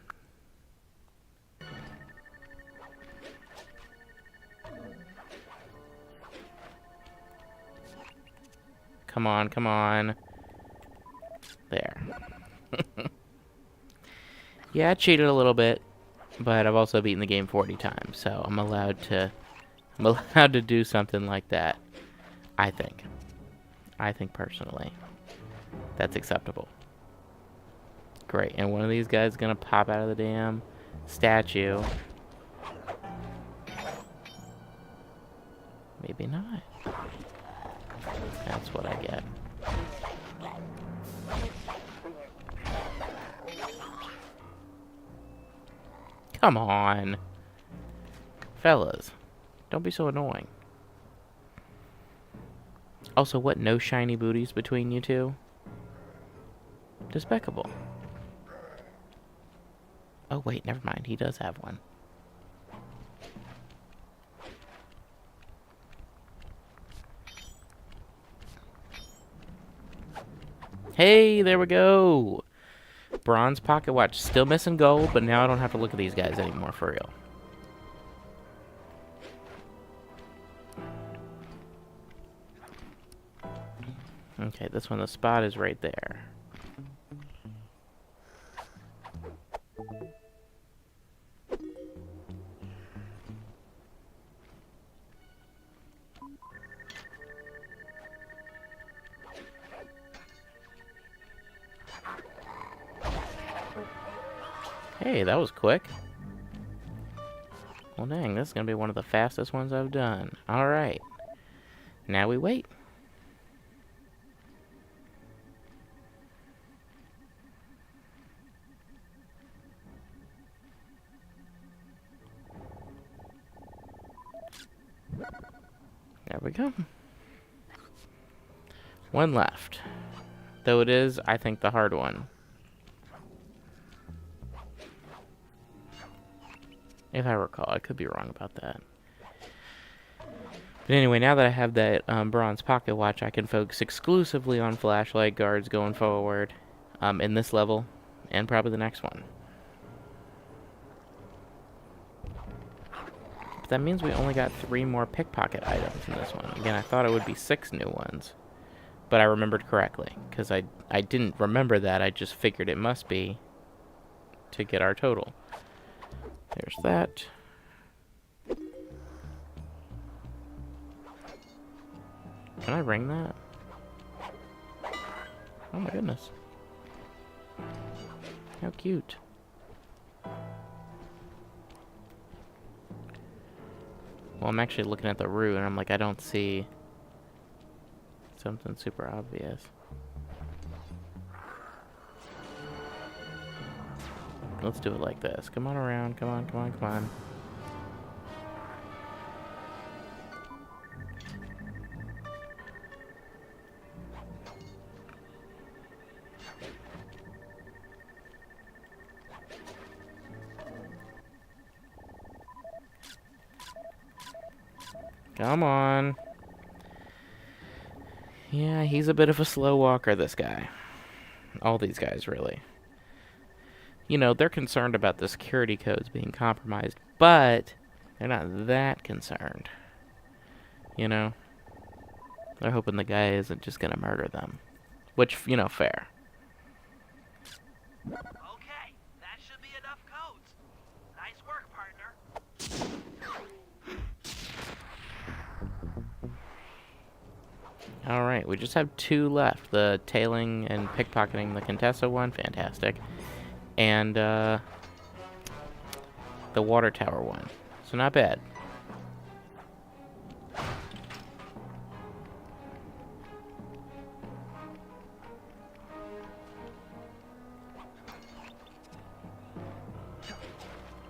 Come on, come on. There. Yeah, I cheated a little bit, but I've also beaten the game 40 times, so I'm allowed to do something like that. I think personally that's acceptable. Great. And one of these guys is gonna pop out of the damn statue. Maybe not. That's what I get. Come on. Fellas. Don't be so annoying. Also, what, no shiny booties between you two? Despicable. Oh, wait, never mind. He does have one. Hey, there we go. Bronze pocket watch. Still missing gold, but now I don't have to look at these guys anymore, for real. Okay, this one, the spot is right there. Hey, that was quick. Well, dang, this is going to be one of the fastest ones I've done. Alright. Now we wait. There we go. One left. Though it is, I think, the hard one. If I recall. I could be wrong about that. But anyway, now that I have that bronze pocket watch, I can focus exclusively on flashlight guards going forward in this level and probably the next one. But that means we only got 3 more pickpocket items in this one. Again, I thought it would be 6 new ones. But I remembered correctly, because I didn't remember that. I just figured it must be to get our total. There's that. Can I ring that? Oh my goodness. How cute. Well, I'm actually looking at the route and I'm like, I don't see something super obvious. Let's do it like this. Come on around. Come on, come on, come on. Come on. Yeah, he's a bit of a slow walker, this guy. All these guys, really. You know, they're concerned about the security codes being compromised, but they're not that concerned. You know? They're hoping the guy isn't just gonna murder them. Which, you know, fair. Okay, that should be enough codes. Nice work, partner. Alright, we just have 2 left. The tailing and pickpocketing the Contessa one, fantastic. And, the water tower one. So not bad.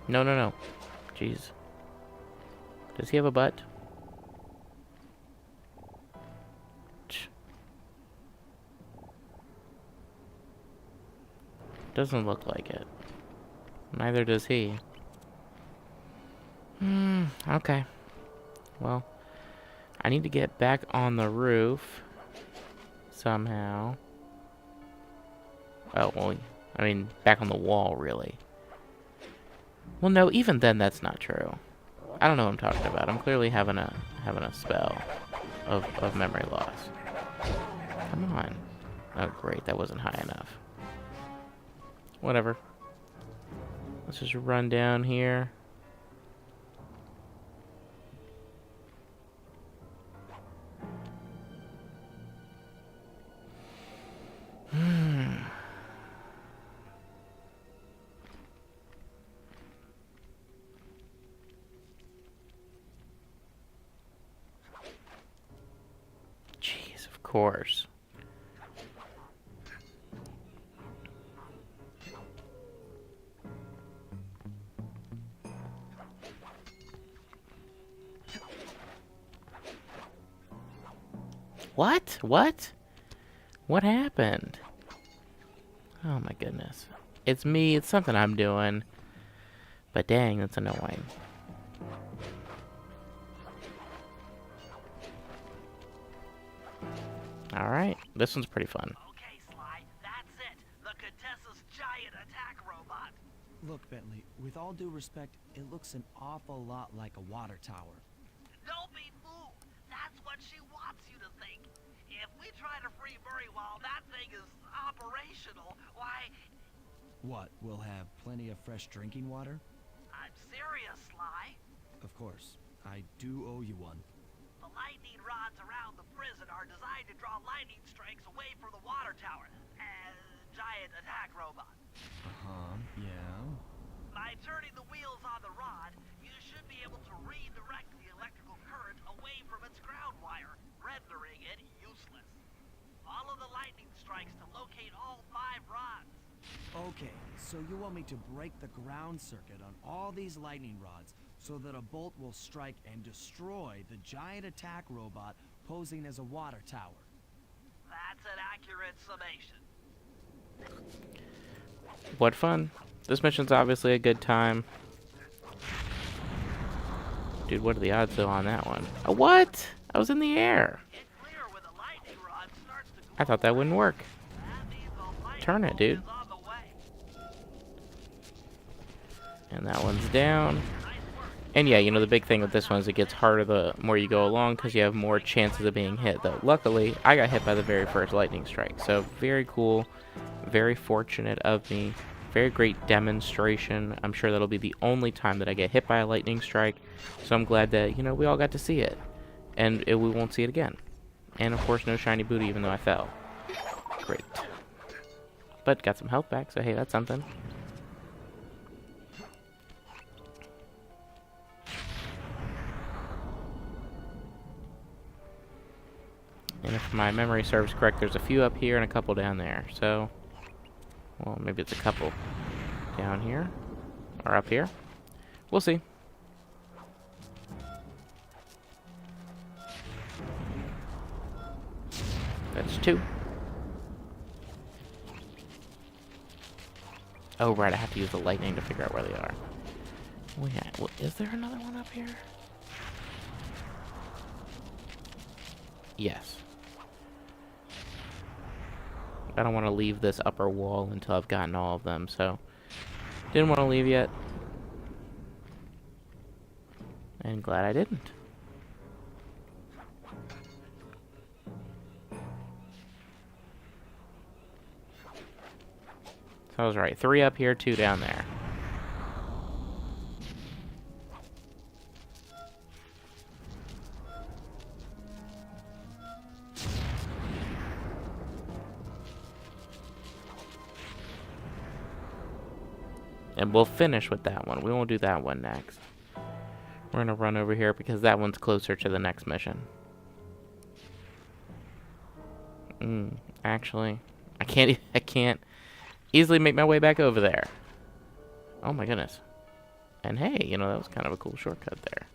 No, no, no. Jeez. Does he have a butt? Doesn't look like it. Neither does he. Okay. Well, I need to get back on the roof somehow. Oh, well, I mean, back on the wall, really. Well, no, even then, that's not true. I don't know what I'm talking about. I'm clearly having a spell of memory loss. Come on. Oh, great, that wasn't high enough. Whatever. Let's just run down here. Jeez, of course. What? What? What happened? Oh my goodness. It's me, it's something I'm doing. But dang, that's annoying. Alright, this one's pretty fun. Okay, Sly, that's it. The Contessa's giant attack robot. Look, Bentley, with all due respect, it looks an awful lot like a water tower. Don't be fooled. That's what she wants you to think. If we try to free Murray while that thing is operational, why... What, we'll have plenty of fresh drinking water? I'm serious, Sly. Of course. I do owe you one. The lightning rods around the prison are designed to draw lightning strikes away from the water tower. Giant attack robot. Uh-huh, yeah. By turning the wheels on the rod, you should be able to redirect the electrical current away from its ground wire, rendering it useless. Follow the lightning strikes to locate all 5 rods. Okay, so you want me to break the ground circuit on all these lightning rods so that a bolt will strike and destroy the giant attack robot posing as a water tower. That's an accurate summation. What fun. This mission's obviously a good time. Dude, what are the odds though on that one? Oh, what? I was in the air. It's clear when the lightning rod starts to glow. I thought that wouldn't work. That means the lightning Turn it, bolt dude. is on the way. And that one's down. And yeah, you know, the big thing with this one is it gets harder the more you go along because you have more chances of being hit. Though, luckily, I got hit by the very first lightning strike. So, very cool. Very fortunate of me. Very great demonstration. I'm sure that'll be the only time that I get hit by a lightning strike. So, I'm glad that, you know, we all got to see it. And we won't see it again. And, of course, no shiny booty even though I fell. Great. But got some health back, so hey, that's something. And if my memory serves correct, there's a few up here and a couple down there. So, well, maybe it's a couple down here. Or up here. We'll see. That's 2. Oh, right, I have to use the lightning to figure out where they are. Well, yeah, well, is there another one up here? Yes. I don't want to leave this upper wall until I've gotten all of them, so didn't want to leave yet. And glad I didn't. So I was right. 3 up here, 2 down there. And we'll finish with that one. We won't do that one next. We're gonna run over here because that one's closer to the next mission. Actually, I can't easily make my way back over there. Oh my goodness. And hey, you know, that was kind of a cool shortcut there.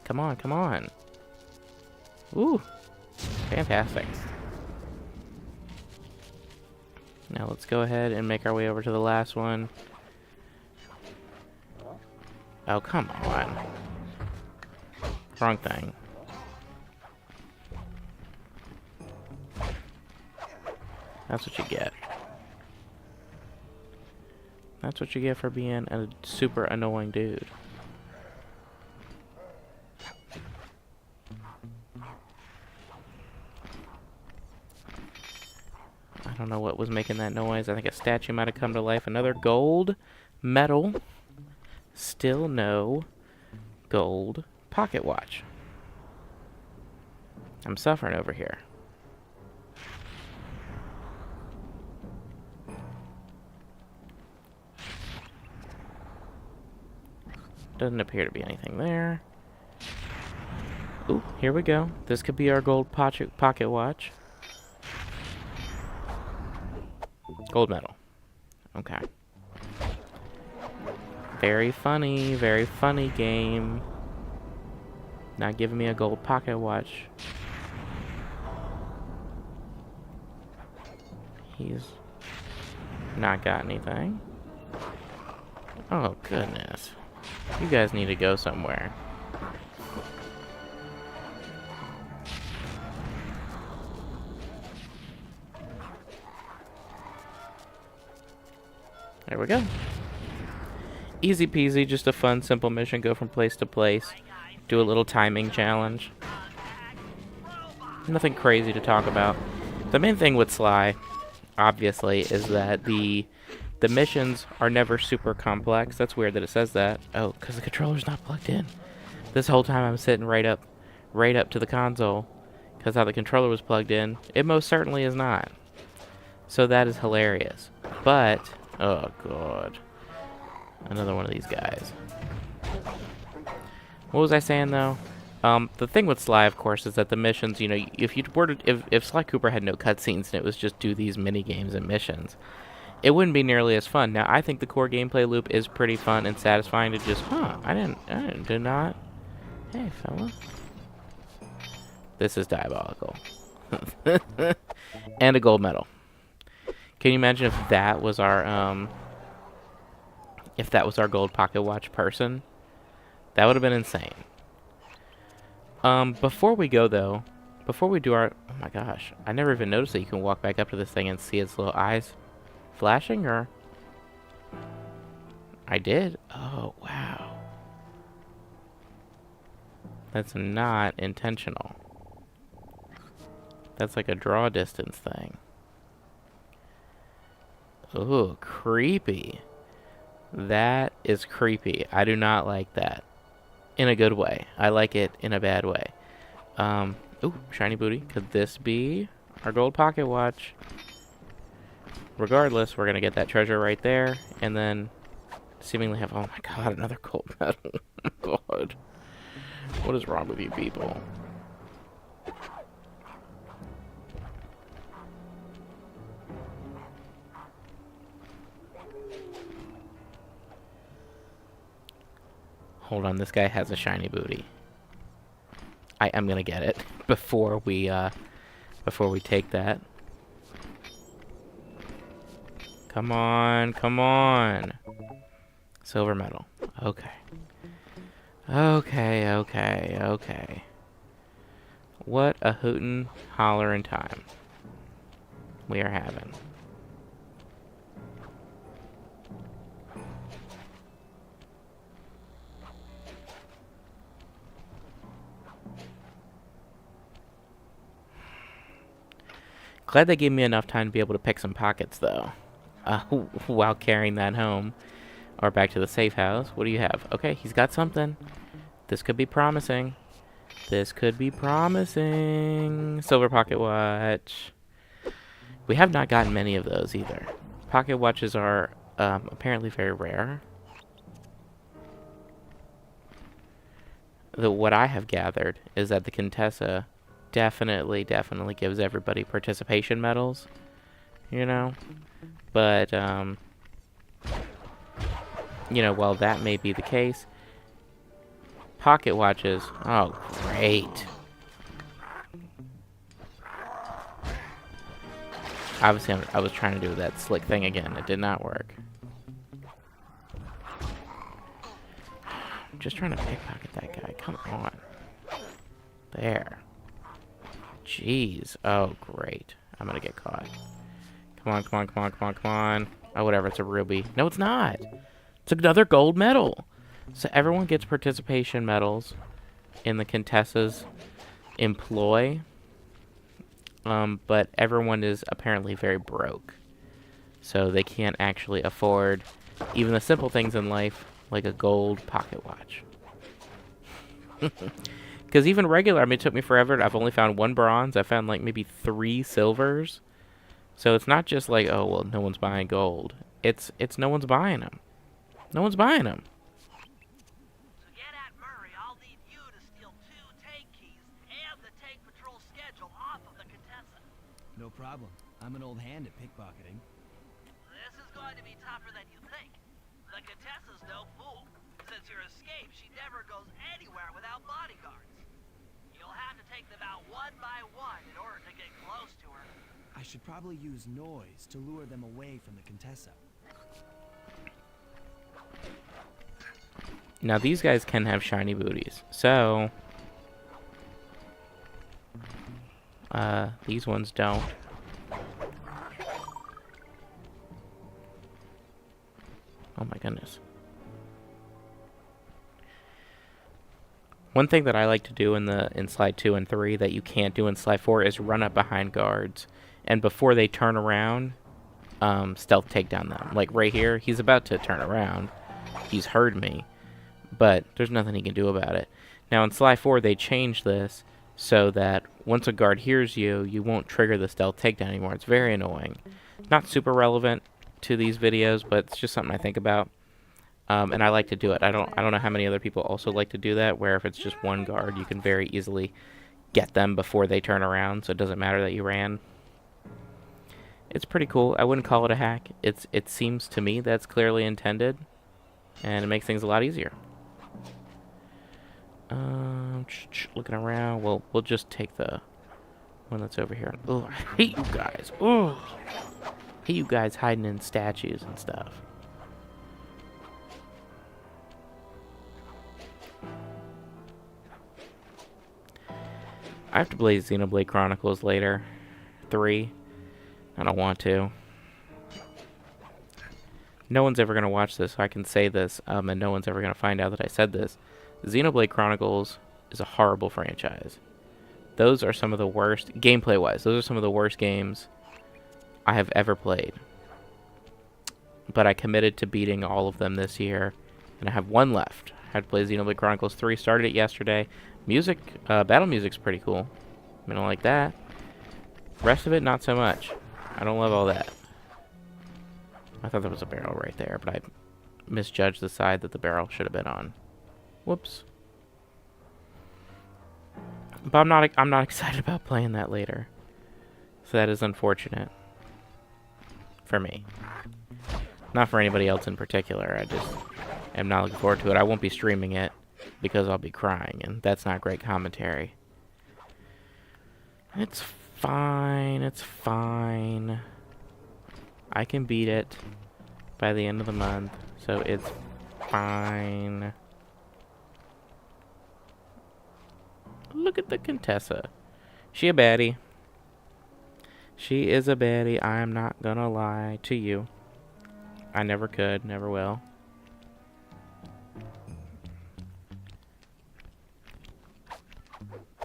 Come on, come on. Ooh, fantastic. Now let's go ahead and make our way over to the last one. Oh, come on. Wrong thing. That's what you get. That's what you get for being a super annoying dude. I don't know what was making that noise. I think a statue might have come to life. Another gold medal. Still no gold pocket watch. I'm suffering over here. Doesn't appear to be anything there. Ooh, here we go. This could be our gold pocket watch. Gold medal. Okay. Very funny game. Not giving me a gold pocket watch. He's not got anything. Oh, goodness. You guys need to go somewhere. There we go. Easy peasy, just a fun, simple mission. Go from place to place. Do a little timing challenge. Nothing crazy to talk about. The main thing with Sly, obviously, is that the missions are never super complex. That's weird that it says that. Oh, because the controller's not plugged in. This whole time I'm sitting right up to the console. Because how the controller was plugged in. It most certainly is not. So that is hilarious. But, oh god. Another one of these guys. What was I saying though? The thing with Sly, of course, is that the missions, you know, if Sly Cooper had no cutscenes and it was just do these mini games and missions, it wouldn't be nearly as fun. Now, I think the core gameplay loop is pretty fun and satisfying to just, I did not. Hey, fella. This is diabolical. And a gold medal. Can you imagine if that was our gold pocket watch person? That would have been insane. Before we go though, before we do our, oh my gosh, I never even noticed that you can walk back up to this thing and see its little eyes flashing, or I did. Oh wow, that's not intentional. That's like a draw distance thing. Ooh, creepy. That is creepy. I do not like that. In a good way. I like it in a bad way. Ooh, shiny booty. Could this be our gold pocket watch? Regardless, we're gonna get that treasure right there, and then seemingly have, oh my god, another gold medal. Oh my god. What is wrong with you people? Hold on, this guy has a shiny booty. I am gonna get it before we take that. Come on, come on. Silver medal. Okay. Okay. What a hootin' hollerin' time we are having. Glad they gave me enough time to be able to pick some pockets, though, while carrying that home. Or back to the safe house. What do you have? Okay, he's got something. This could be promising. This could be promising. Silver pocket watch. We have not gotten many of those either. Pocket watches are apparently very rare. What I have gathered is that the Contessa definitely gives everybody participation medals. You know? But, you know, while that may be the case, pocket watches, oh, great. Obviously, I was trying to do that slick thing again. It did not work. I'm just trying to pickpocket that guy. Come on. There. Jeez. Oh, great. I'm gonna get caught. Come on, come on, come on, come on, come on. Oh, whatever. It's a ruby. No, it's not. It's another gold medal. So everyone gets participation medals in the Contessa's employ. But everyone is apparently very broke. So they can't actually afford even the simple things in life, like a gold pocket watch. Because even regular, I mean, it took me forever. I've only found 1 bronze. I found like maybe 3 silvers. So it's not just like, oh, well, no one's buying gold. It's no one's buying them. No one's buying them. To get at Murray, I'll need you to steal 2 tank keys and the tank patrol schedule off of the Contessa. No problem. I'm an old hand at pickpocketing. This is going to be tougher than you think. The Contessa's no fool. Since your escape, she never goes anywhere without bodyguards. You'll have to take them out one by one in order to get close to her. I should probably use noise to lure them away from the Contessa. Now, these guys can have shiny booties. So, these ones don't. Oh my goodness. One thing that I like to do in slide 2 and 3 that you can't do in slide 4 is run up behind guards, and before they turn around, stealth take down them. Like right here, he's about to turn around. He's heard me, but there's nothing he can do about it. Now in slide 4, they changed this so that once a guard hears you, you won't trigger the stealth takedown anymore. It's very annoying. Not super relevant to these videos, but it's just something I think about. And I like to do it. I don't know how many other people also like to do that, where if it's just one guard, you can very easily get them before they turn around, so it doesn't matter that you ran. It's pretty cool. I wouldn't call it a hack. It seems to me that's clearly intended, and it makes things a lot easier. Looking around, we'll just take the one that's over here. Oh, I hate you guys. Oh, I hate you guys hiding in statues and stuff. I have to play Xenoblade Chronicles later. 3. I don't want to. No one's ever going to watch this, so I can say this, and no one's ever going to find out that I said this. Xenoblade Chronicles is a horrible franchise. Those are some of the worst, gameplay-wise, those are some of the worst games I have ever played. But I committed to beating all of them this year, and I have 1 left. I had to play Xenoblade Chronicles 3, started it yesterday. Music, battle music's pretty cool. I mean, I like that. Rest of it, not so much. I don't love all that. I thought there was a barrel right there, but I misjudged the side that the barrel should have been on. Whoops. But I'm not excited about playing that later. So that is unfortunate. For me. Not for anybody else in particular. I just am not looking forward to it. I won't be streaming it because I'll be crying, and that's not great commentary. It's fine. It's fine. I can beat it by the end of the month, so it's fine. Look at the Contessa. She a baddie. She is a baddie. I'm not gonna lie to you. I never could, never will.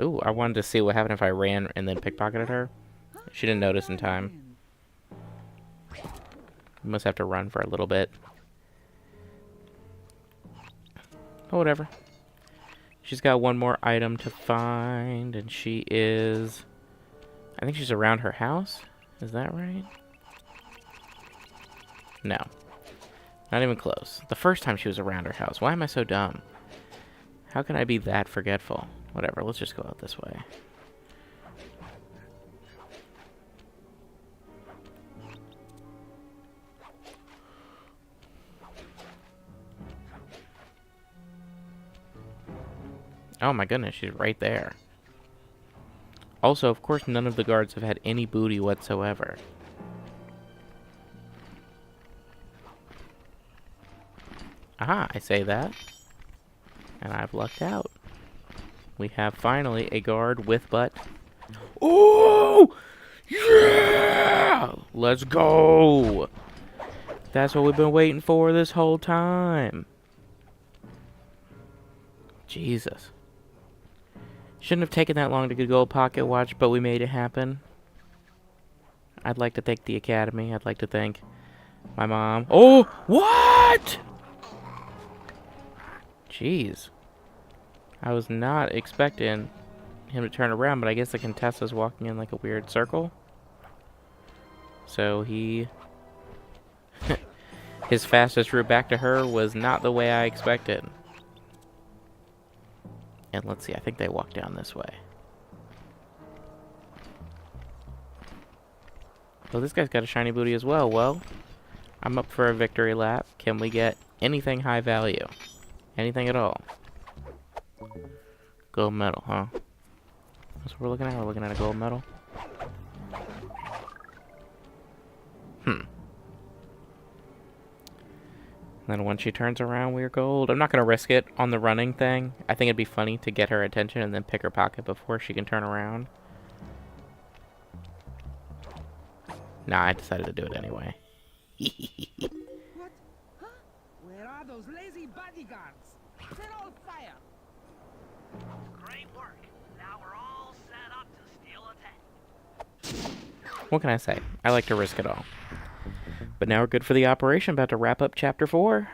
Ooh, I wanted to see what happened if I ran and then pickpocketed her. She didn't notice in time. Must have to run for a little bit. Oh, whatever. She's got one more item to find, and she is... I think she's around her house? Is that right? No. Not even close. The first time she was around her house. Why am I so dumb? How can I be that forgetful? Whatever, let's just go out this way. Oh my goodness, she's right there. Also, of course, none of the guards have had any booty whatsoever. Aha, I say that. And I've lucked out. We have finally a guard with butt. Oh! Yeah! Let's go! That's what we've been waiting for this whole time. Jesus. Shouldn't have taken that long to get a gold pocket watch, but we made it happen. I'd like to thank the Academy. I'd like to thank my mom. Oh! What?! Jeez. I was not expecting him to turn around, but I guess the Contessa's walking in like a weird circle. So he... his fastest route back to her was not the way I expected. And let's see, I think they walk down this way. Oh, this guy's got a shiny booty as well. Well, I'm up for a victory lap. Can we get anything high value? Anything at all? Gold medal, huh? That's what we're looking at? We're looking at a gold medal. And then when she turns around, we're gold. I'm not going to risk it on the running thing. I think it'd be funny to get her attention and then pick her pocket before she can turn around. Nah, I decided to do it anyway. What? Huh? Where are those lazy bodyguards? Set on fire! Great work. Now we're all set up to steal a tank. What can I say? I like to risk it all. But now we're good for the operation. About to wrap up Chapter 4.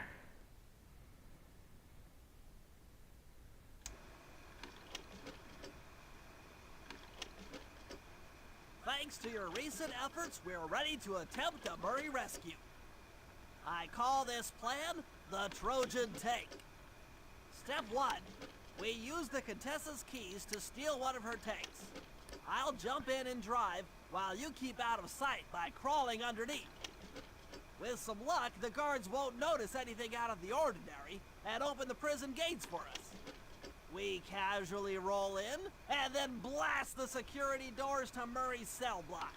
Thanks to your recent efforts, we're ready to attempt a Murray rescue. I call this plan the Trojan Tank. Step 1. We use the Contessa's keys to steal one of her tanks. I'll jump in and drive while you keep out of sight by crawling underneath. With some luck, the guards won't notice anything out of the ordinary and open the prison gates for us. We casually roll in and then blast the security doors to Murray's cell block.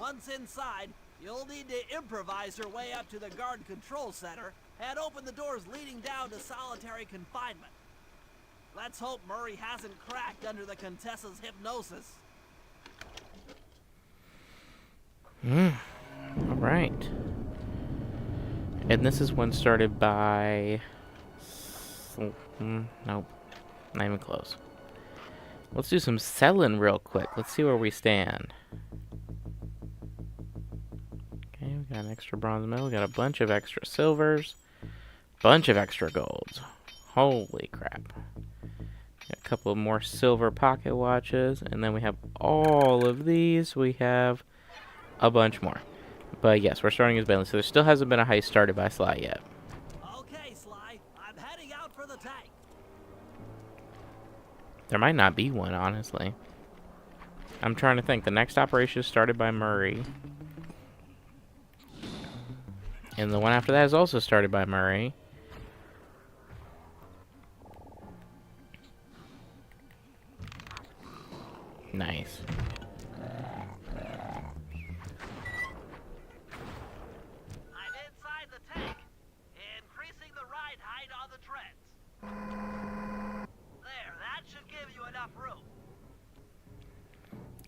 Once inside, you'll need to improvise your way up to the guard control center and open the doors leading down to solitary confinement. Let's hope Murray hasn't cracked under the Contessa's hypnosis. All right. And this is one started by... nope. Not even close. Let's do some selling real quick. Let's see where we stand. Okay, we got an extra bronze medal. We got a bunch of extra silvers. Bunch of extra golds. Holy crap. Got a couple of more silver pocket watches. And then we have all of these. We have a bunch more. But yes, we're starting as Bentley, so there still hasn't been a heist started by Sly yet. Okay, Sly, I'm heading out for the tank. There might not be one, honestly. I'm trying to think. The next operation is started by Murray. And the one after that is also started by Murray. Nice.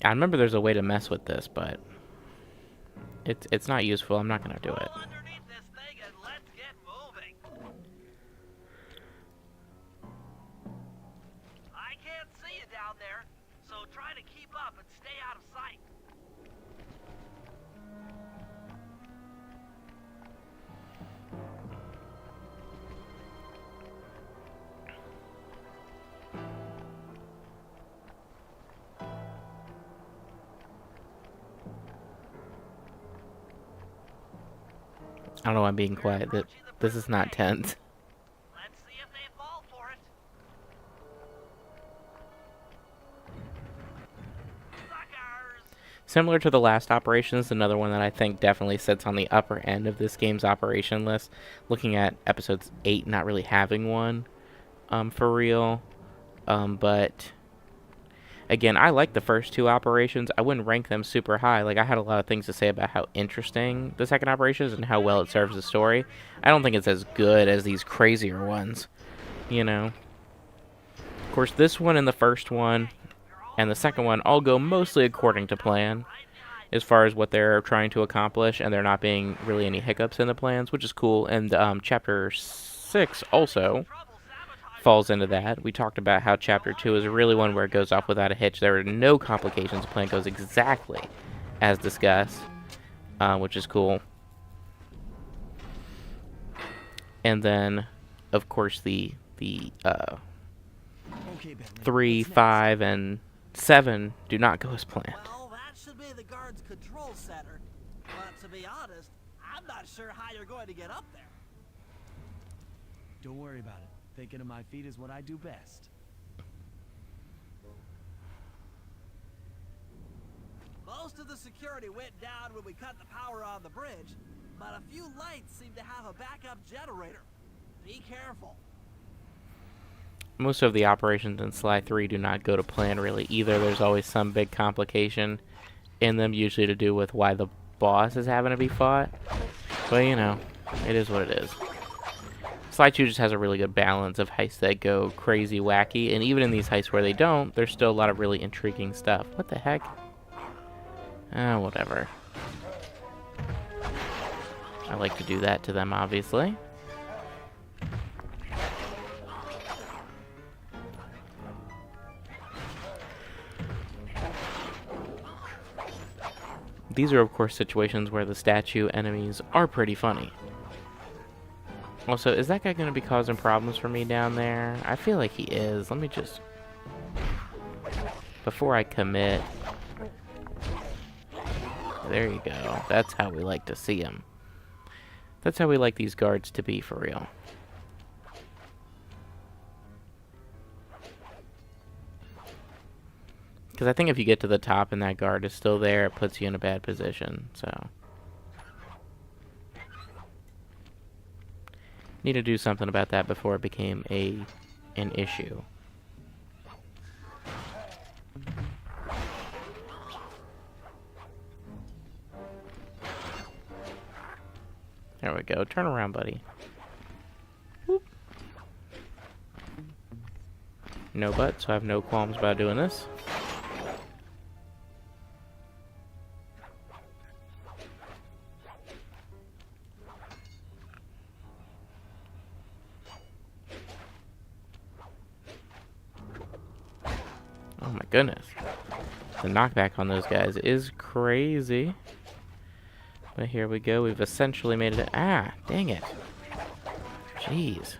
I remember there's a way to mess with this, but it's not useful. I'm not gonna do it. Roll underneath this thing and let's get moving. I can't see you down there, so try to keep up and stay out of sight. I don't know why I'm being quiet. This is not tense. Let's see if they fall for it. Suckers! Similar to the last operations, another one that I think definitely sits on the upper end of this game's operation list. Looking at episodes 8 not really having one for real. But again, I like the first 2 operations. I wouldn't rank them super high. Like, I had a lot of things to say about how interesting the second operation is and how well it serves the story. I don't think it's as good as these crazier ones, you know. Of course, this one and the first one and the second one all go mostly according to plan as far as what they're trying to accomplish, and there not being really any hiccups in the plans, which is cool. And Chapter 6 also falls into that. We talked about how Chapter 2 is really one where it goes off without a hitch. There are no complications. The plan goes exactly as discussed, which is cool. And then, of course, the Okay, Bentley. 3, what's next? 5, and 7 do not go as planned. Well, that should be the guard's control center. But to be honest, I'm not sure how you're going to get up there. Don't worry about it. Thinking of my feet is what I do best. Most of the security went down when we cut the power on the bridge, but a few lights seem to have a backup generator. Be careful. Most of the operations in Sly 3 do not go to plan really either. There's always some big complication in them, usually to do with why the boss is having to be fought. But, you know, it is what it is. Sly 2 just has a really good balance of heists that go crazy wacky, and even in these heists where they don't, there's still a lot of really intriguing stuff. What the heck? Whatever. I like to do that to them, obviously. These are, of course, situations where the statue enemies are pretty funny. Also, is that guy going to be causing problems for me down there? I feel like he is. Let me just... Before I commit... There you go. That's how we like to see him. That's how we like these guards to be, for real. Because I think if you get to the top and that guard is still there, it puts you in a bad position, so... Need to do something about that before it became an issue. There we go. Turn around, buddy. Whoop. No butt, so I have no qualms about doing this. Oh my goodness. The knockback on those guys is crazy. But here we go. We've essentially made it. Ah, dang it. Jeez.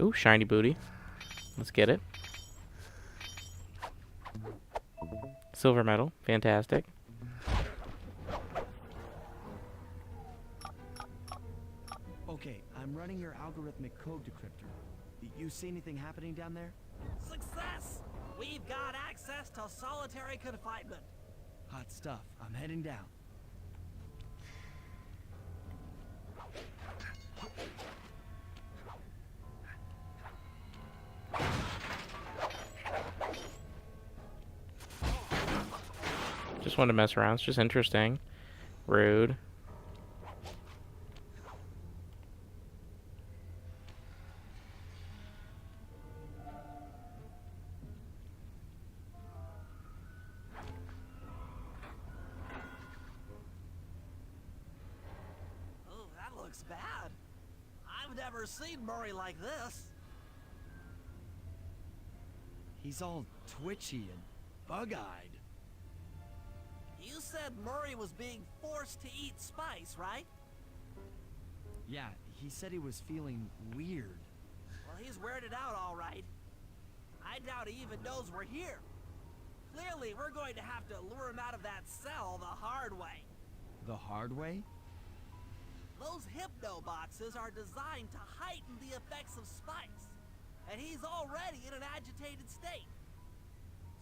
Ooh, shiny booty. Let's get it. Silver medal. Fantastic. Okay, I'm running your algorithmic code decryptor. You see anything happening down there? Success! We've got access to solitary confinement. Hot stuff. I'm heading down. Just wanted to mess around. It's just interesting. Rude. never seen Murray like this. He's all twitchy and bug-eyed. You said Murray was being forced to eat spice, right? Yeah, he said he was feeling weird. Well, he's weirded out all right. I doubt he even knows we're here. Clearly, we're going to have to lure him out of that cell the hard way. The hard way? Those hypno boxes are designed to heighten the effects of spice, and he's already in an agitated state.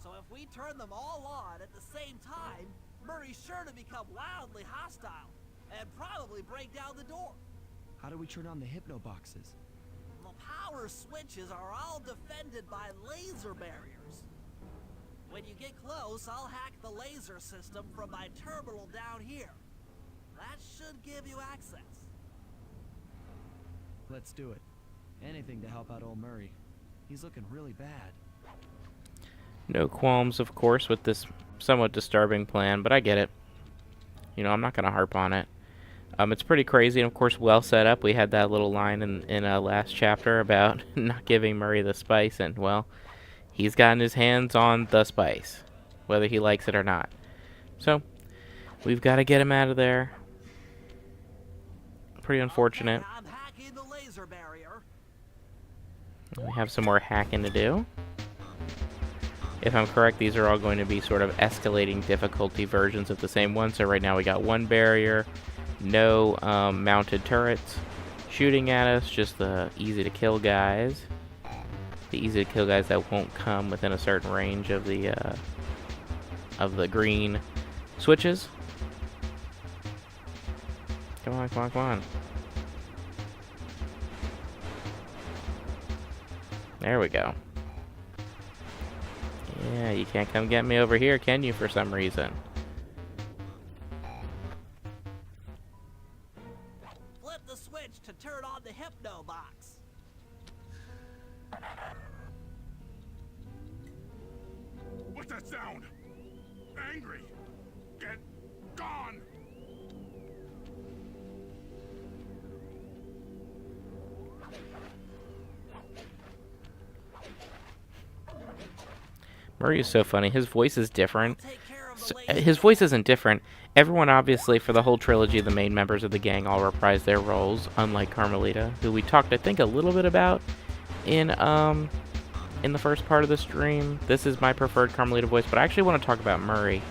So if we turn them all on at the same time, Murray's sure to become wildly hostile and probably break down the door. How do we turn on the hypno boxes? The power switches are all defended by laser barriers. When you get close, I'll hack the laser system from my terminal down here. That should give you access. Let's do it. Anything to help out old Murray. He's looking really bad. No qualms, of course, with this somewhat disturbing plan, but I get it. You know, I'm not going to harp on it. It's pretty crazy, and of course, well set up. We had that little line in last chapter about not giving Murray the spice, and, well, he's gotten his hands on the spice, whether he likes it or not. So, we've got to get him out of there. Pretty unfortunate. Okay, I'm hacking the laser barrier. We have some more hacking to do. If I'm correct, these are all going to be sort of escalating difficulty versions of the same one. So right now we got one barrier, no mounted turrets shooting at us, just the easy to kill guys. The easy to kill guys that won't come within a certain range of the green switches. Come on, come on, come on. There we go. Yeah, you can't come get me over here, can you, for some reason? Flip the switch to turn on the hypno box. What's that sound? Angry. Get gone. Murray is so funny. His voice is different. Take care of the So, laser. his voice isn't different. Everyone, obviously, for the whole trilogy, the main members of the gang all reprise their roles, unlike Carmelita, who we talked, I think, a little bit about in the first part of the stream. This is my preferred Carmelita voice, but I actually want to talk about Murray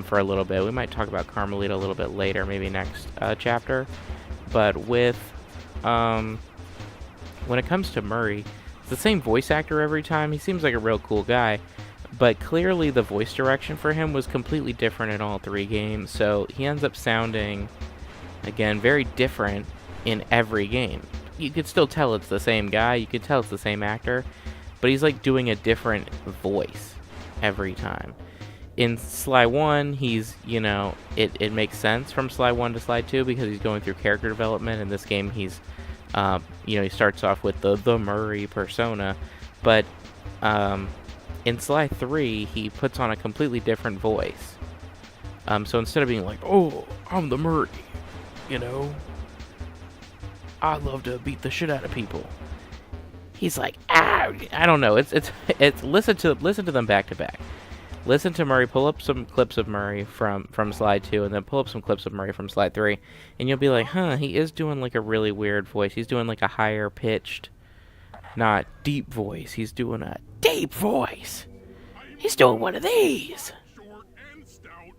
for a little bit. We might talk about Carmelita a little bit later, maybe next chapter. But with when it comes to Murray, it's the same voice actor every time. He seems like a real cool guy. But clearly the voice direction for him was completely different in all three games, so he ends up sounding, again, very different in every game. You could still tell it's the same guy, you could tell it's the same actor, but he's like doing a different voice every time. In Sly 1, he's, you know, it makes sense from Sly 1 to Sly 2 because he's going through character development. In this game, he's, you know, he starts off with the Murray persona, but, in Sly 3, he puts on a completely different voice. So instead of being like, oh, I'm the Murray, you know, I love to beat the shit out of people, he's like, ah, I don't know. It's listen to them back to back. Listen to Murray, pull up some clips of Murray from Sly 2, and then pull up some clips of Murray from Sly 3, and you'll be like, huh, he is doing like a really weird voice. He's doing like a higher pitched, not deep voice. He's doing a deep voice. He's doing one of these. Short and stout.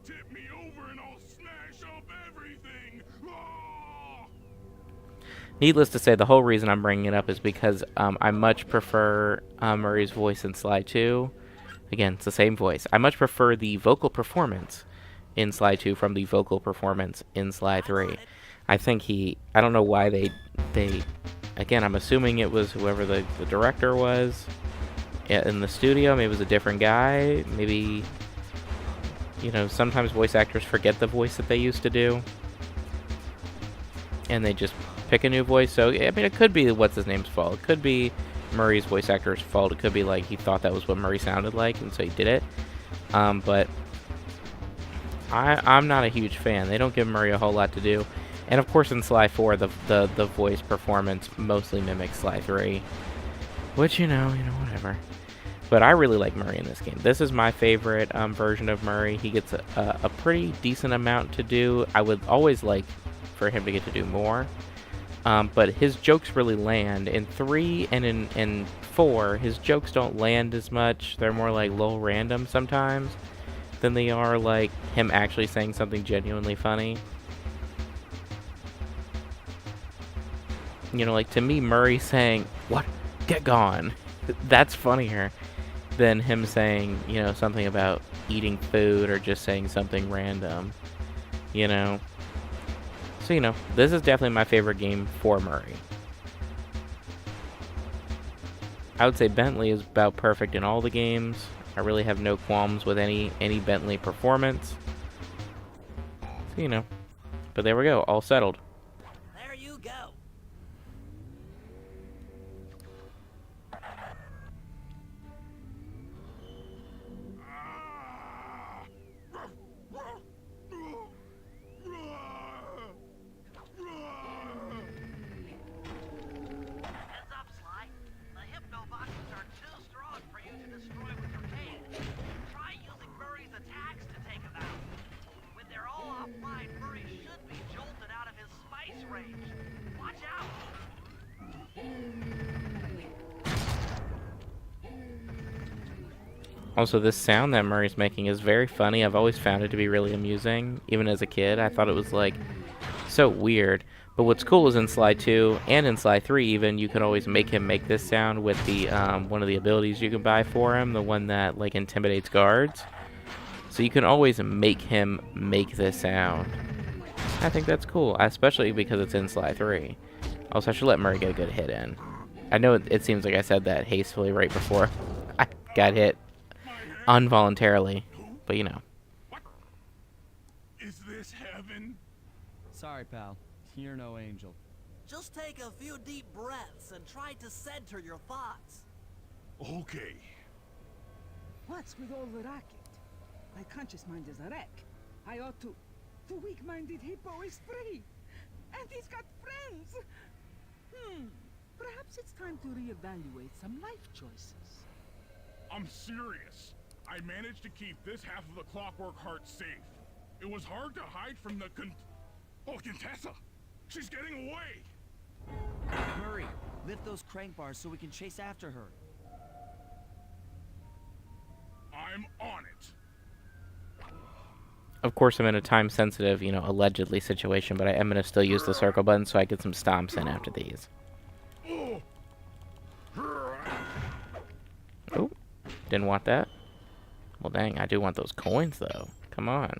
Tip me over and I'll smash up everything. Ah! Needless to say, the whole reason I'm bringing it up is because I much prefer Murray's voice in Sly 2. Again, it's the same voice. I much prefer the vocal performance in Sly 2 from the vocal performance in Sly 3. I think I don't know why they again, I'm assuming it was whoever the director was in the studio. Maybe it was a different guy. Maybe, you know, sometimes voice actors forget the voice that they used to do, and they just pick a new voice. So, I mean, it could be what's-his-name's fault. It could be Murray's voice actor's fault. It could be, like, he thought that was what Murray sounded like, and so he did it. But I'm not a huge fan. They don't give Murray a whole lot to do. And of course in Sly 4, the voice performance mostly mimics Sly 3. Which, you know, whatever. But I really like Murray in this game. This is my favorite version of Murray. He gets a pretty decent amount to do. I would always like for him to get to do more. But his jokes really land. In 3 and in 4, his jokes don't land as much. They're more like low random sometimes than they are like him actually saying something genuinely funny. You know, like to me, Murray saying, "What? Get gone." That's funnier than him saying, you know, something about eating food or just saying something random, you know. So, you know, this is definitely my favorite game for Murray. I would say Bentley is about perfect in all the games. I really have no qualms with any Bentley performance. So, you know, but there we go, all settled. There you go. Heads up, Sly. The hypnoboxes are too strong for you to destroy with your cane. Try using Murray's attacks to take them out. When they're all offline, Murray should be jolted out of his spice range. Watch out! Also, this sound that Murray's making is very funny. I've always found it to be really amusing. Even as a kid, I thought it was, like, so weird. But what's cool is in Sly 2 and in Sly 3 even, you can always make him make this sound with the one of the abilities you can buy for him, the one that, like, intimidates guards. So you can always make him make this sound. I think that's cool, especially because it's in Sly 3. Also, I should let Murray get a good hit in. I know it seems like I said that hastily right before I got hit involuntarily, but you know. What? Is this heaven? Sorry, pal. You're no angel. Just take a few deep breaths and try to center your thoughts. Okay. What's with all the racket? My conscious mind is a wreck. I ought to... The weak-minded hippo is free. And he's got friends. Perhaps it's time to reevaluate some life choices. I'm serious. I managed to keep this half of the Clockwork Heart safe. It was hard to hide from the Oh, Contessa! She's getting away! Murray, lift those crank bars so we can chase after her. I'm on it. Of course, I'm in a time-sensitive, you know, allegedly situation, but I am going to still use the circle button so I get some stomps in after these. Oh, didn't want that. Well, dang, I do want those coins, though. Come on.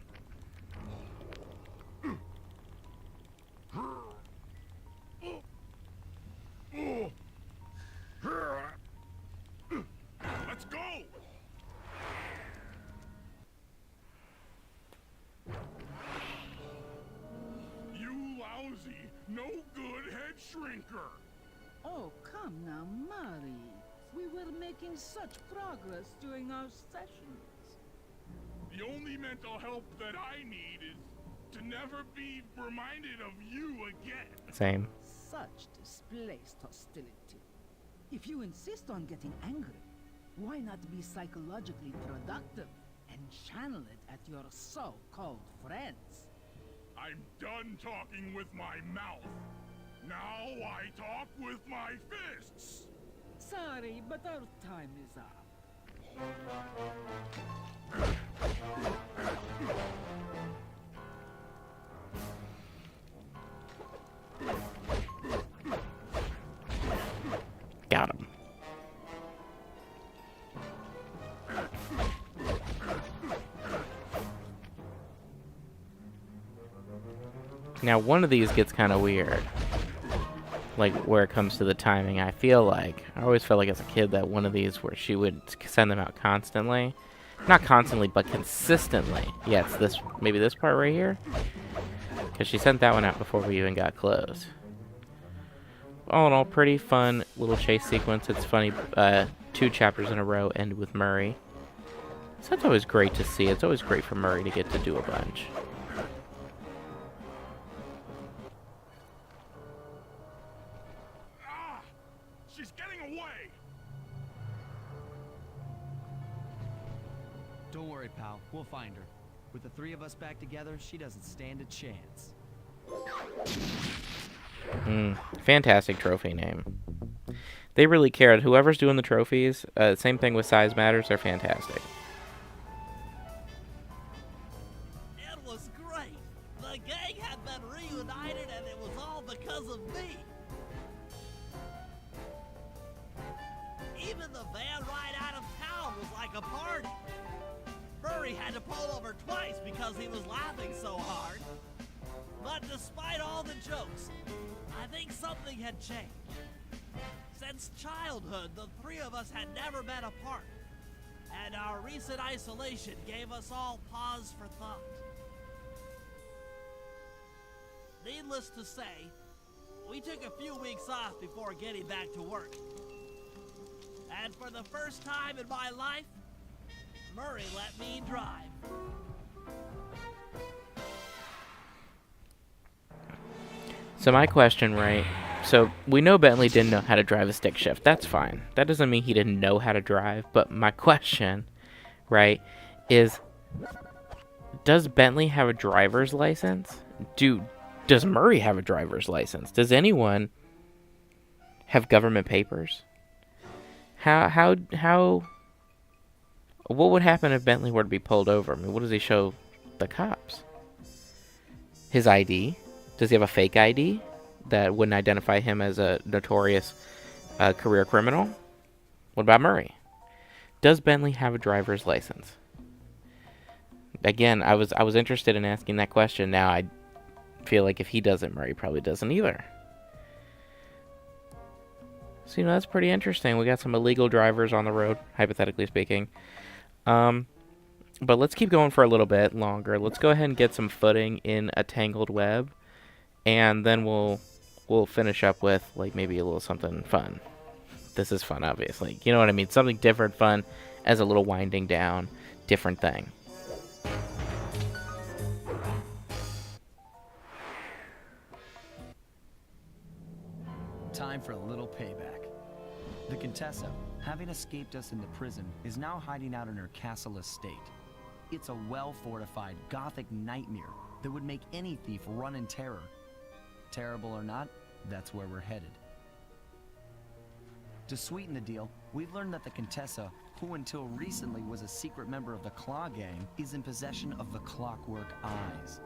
Let's go! You lousy, no good head shrinker! Oh, come now, Murray. We were making such progress during our sessions. The only mental help that I need is to never be reminded of you again. Same. Such displaced hostility. If you insist on getting angry, why not be psychologically productive and channel it at your so-called friends? I'm done talking with my mouth. Now I talk with my fists. Sorry, but our time is up. Got him. Now, one of these gets kind of weird. Like, where it comes to the timing, I feel like... I always felt like as a kid that one of these where she would send them out constantly. Not constantly, but consistently. Yeah, it's this... Maybe this part right here? Because she sent that one out before we even got close. All in all, pretty fun little chase sequence. It's funny, 2 chapters in a row end with Murray. So that's always great to see. It's always great for Murray to get to do a bunch. pal. We'll find her. With the three of us back together, she doesn't stand a chance. Fantastic trophy name. They really cared. Whoever's doing the trophies, same thing with Size Matters, they're fantastic. It was great. The gang had been reunited and it was all because of me. Even the van ride out of town was like a party. Murray had to pull over twice because he was laughing so hard. But despite all the jokes, I think something had changed. Since childhood, the three of us had never been apart, and our recent isolation gave us all pause for thought. Needless to say, we took a few weeks off before getting back to work. And for the first time in my life, Murray let me drive. So my question, right? So we know Bentley didn't know how to drive a stick shift. That's fine. That doesn't mean he didn't know how to drive. But my question, right, is does Bentley have a driver's license? Does Murray have a driver's license? Does anyone have government papers? How what would happen if Bentley were to be pulled over? I mean, what does he show the cops? His ID? Does he have a fake ID that wouldn't identify him as a notorious career criminal? What about Murray? Does Bentley have a driver's license? Again, I was interested in asking that question. Now I feel like if he doesn't, Murray probably doesn't either. So, you know, that's pretty interesting. We got some illegal drivers on the road, hypothetically speaking. But let's keep going for a little bit longer. Let's go ahead and get some footing in a tangled web. And then we'll finish up with, like, maybe a little something fun. This is fun, obviously. You know what I mean? Something different, fun, as a little winding down, different thing. Time for a little payback. The Contessa, having escaped us into prison, is now hiding out in her castle estate. It's a well-fortified Gothic nightmare that would make any thief run in terror. Terrible or not, that's where we're headed. To sweeten the deal, we've learned that the Contessa, who until recently was a secret member of the Claw Gang, is in possession of the Clockwork Eyes.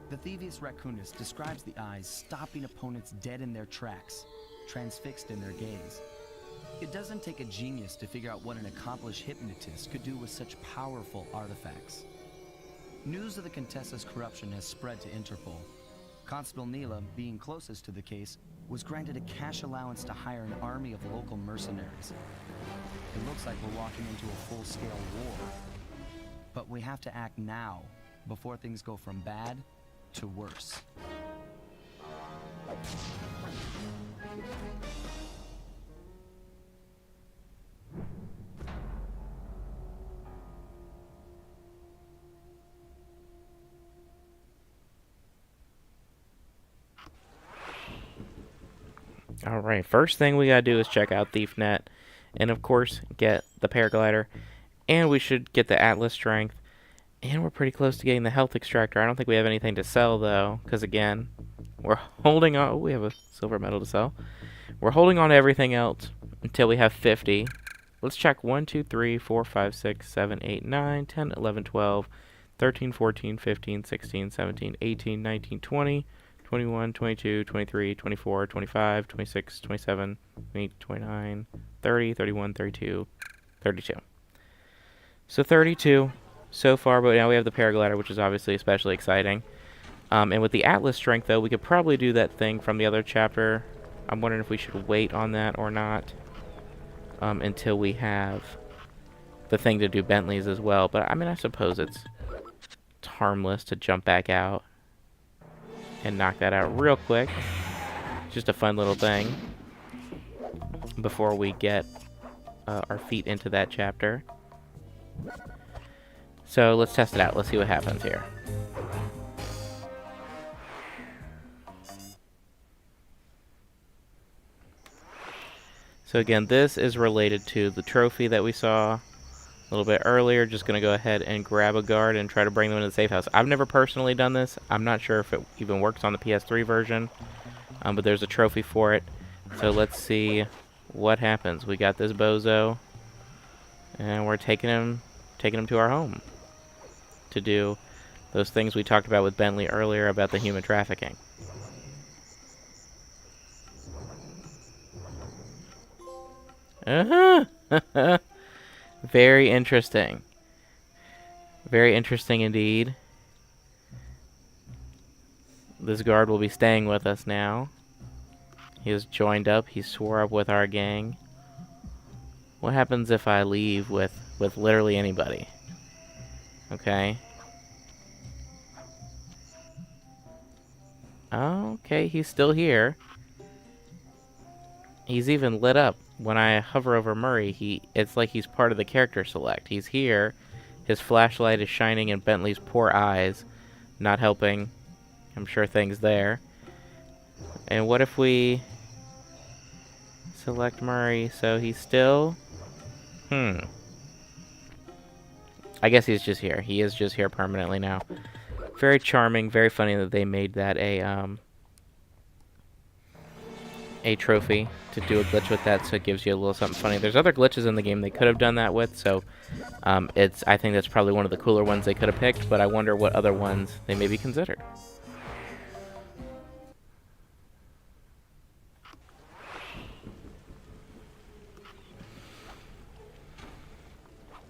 The Thieves Raccoonist describes the eyes stopping opponents dead in their tracks, transfixed in their gaze. It doesn't take a genius to figure out what an accomplished hypnotist could do with such powerful artifacts. News of the Contessa's corruption has spread to Interpol. Constable Neela, being closest to the case, was granted a cash allowance to hire an army of local mercenaries. It looks like we're walking into a full-scale war. But we have to act now, before things go from bad to worse. Alright, first thing we gotta do is check out ThiefNet, and of course, get the paraglider, and we should get the Atlas Strength, and we're pretty close to getting the Health Extractor. I don't think we have anything to sell, though, because again, we're holding on. Oh, we have a silver medal to sell. We're holding on to everything else until we have 50. Let's check 1, 2, 3, 4, 5, 6, 7, 8, 9, 10, 11, 12, 13, 14, 15, 16, 17, 18, 19, 20, 21, 22, 23, 24, 25, 26, 27, 28, 29, 30, 31, 32, 32. So 32 so far, but now we have the paraglider, which is obviously especially exciting. And with the Atlas Strength, though, we could probably do that thing from the other chapter. I'm wondering if we should wait on that or not until we have the thing to do Bentley's as well. But, I mean, I suppose it's harmless to jump back out and knock that out real quick. Just a fun little thing before we get our feet into that chapter. So let's test it out. Let's see what happens here. So again, this is related to the trophy that we saw a little bit earlier. Just going to go ahead and grab a guard and try to bring them into the safe house. I've never personally done this. I'm not sure if it even works on the PS3 version, but there's a trophy for it. So let's see what happens. We got this bozo, and we're taking him to our home to do those things we talked about with Bentley earlier about the human trafficking. Uh-huh. Very interesting. Very interesting indeed. This guard will be staying with us now. He has joined up. He swore up with our gang. What happens if I leave with literally anybody? Okay. Okay, he's still here. He's even lit up. When I hover over Murray, it's like he's part of the character select. He's here. His flashlight is shining in Bentley's poor eyes, not helping. I'm sure things there. And what if we select Murray so he's still... I guess he's just here. He is just here permanently now. Very charming, very funny that they made that a trophy to do a glitch with that, so it gives you a little something funny. There's other glitches in the game they could have done that with, so I think that's probably one of the cooler ones they could have picked, but I wonder what other ones they maybe considered.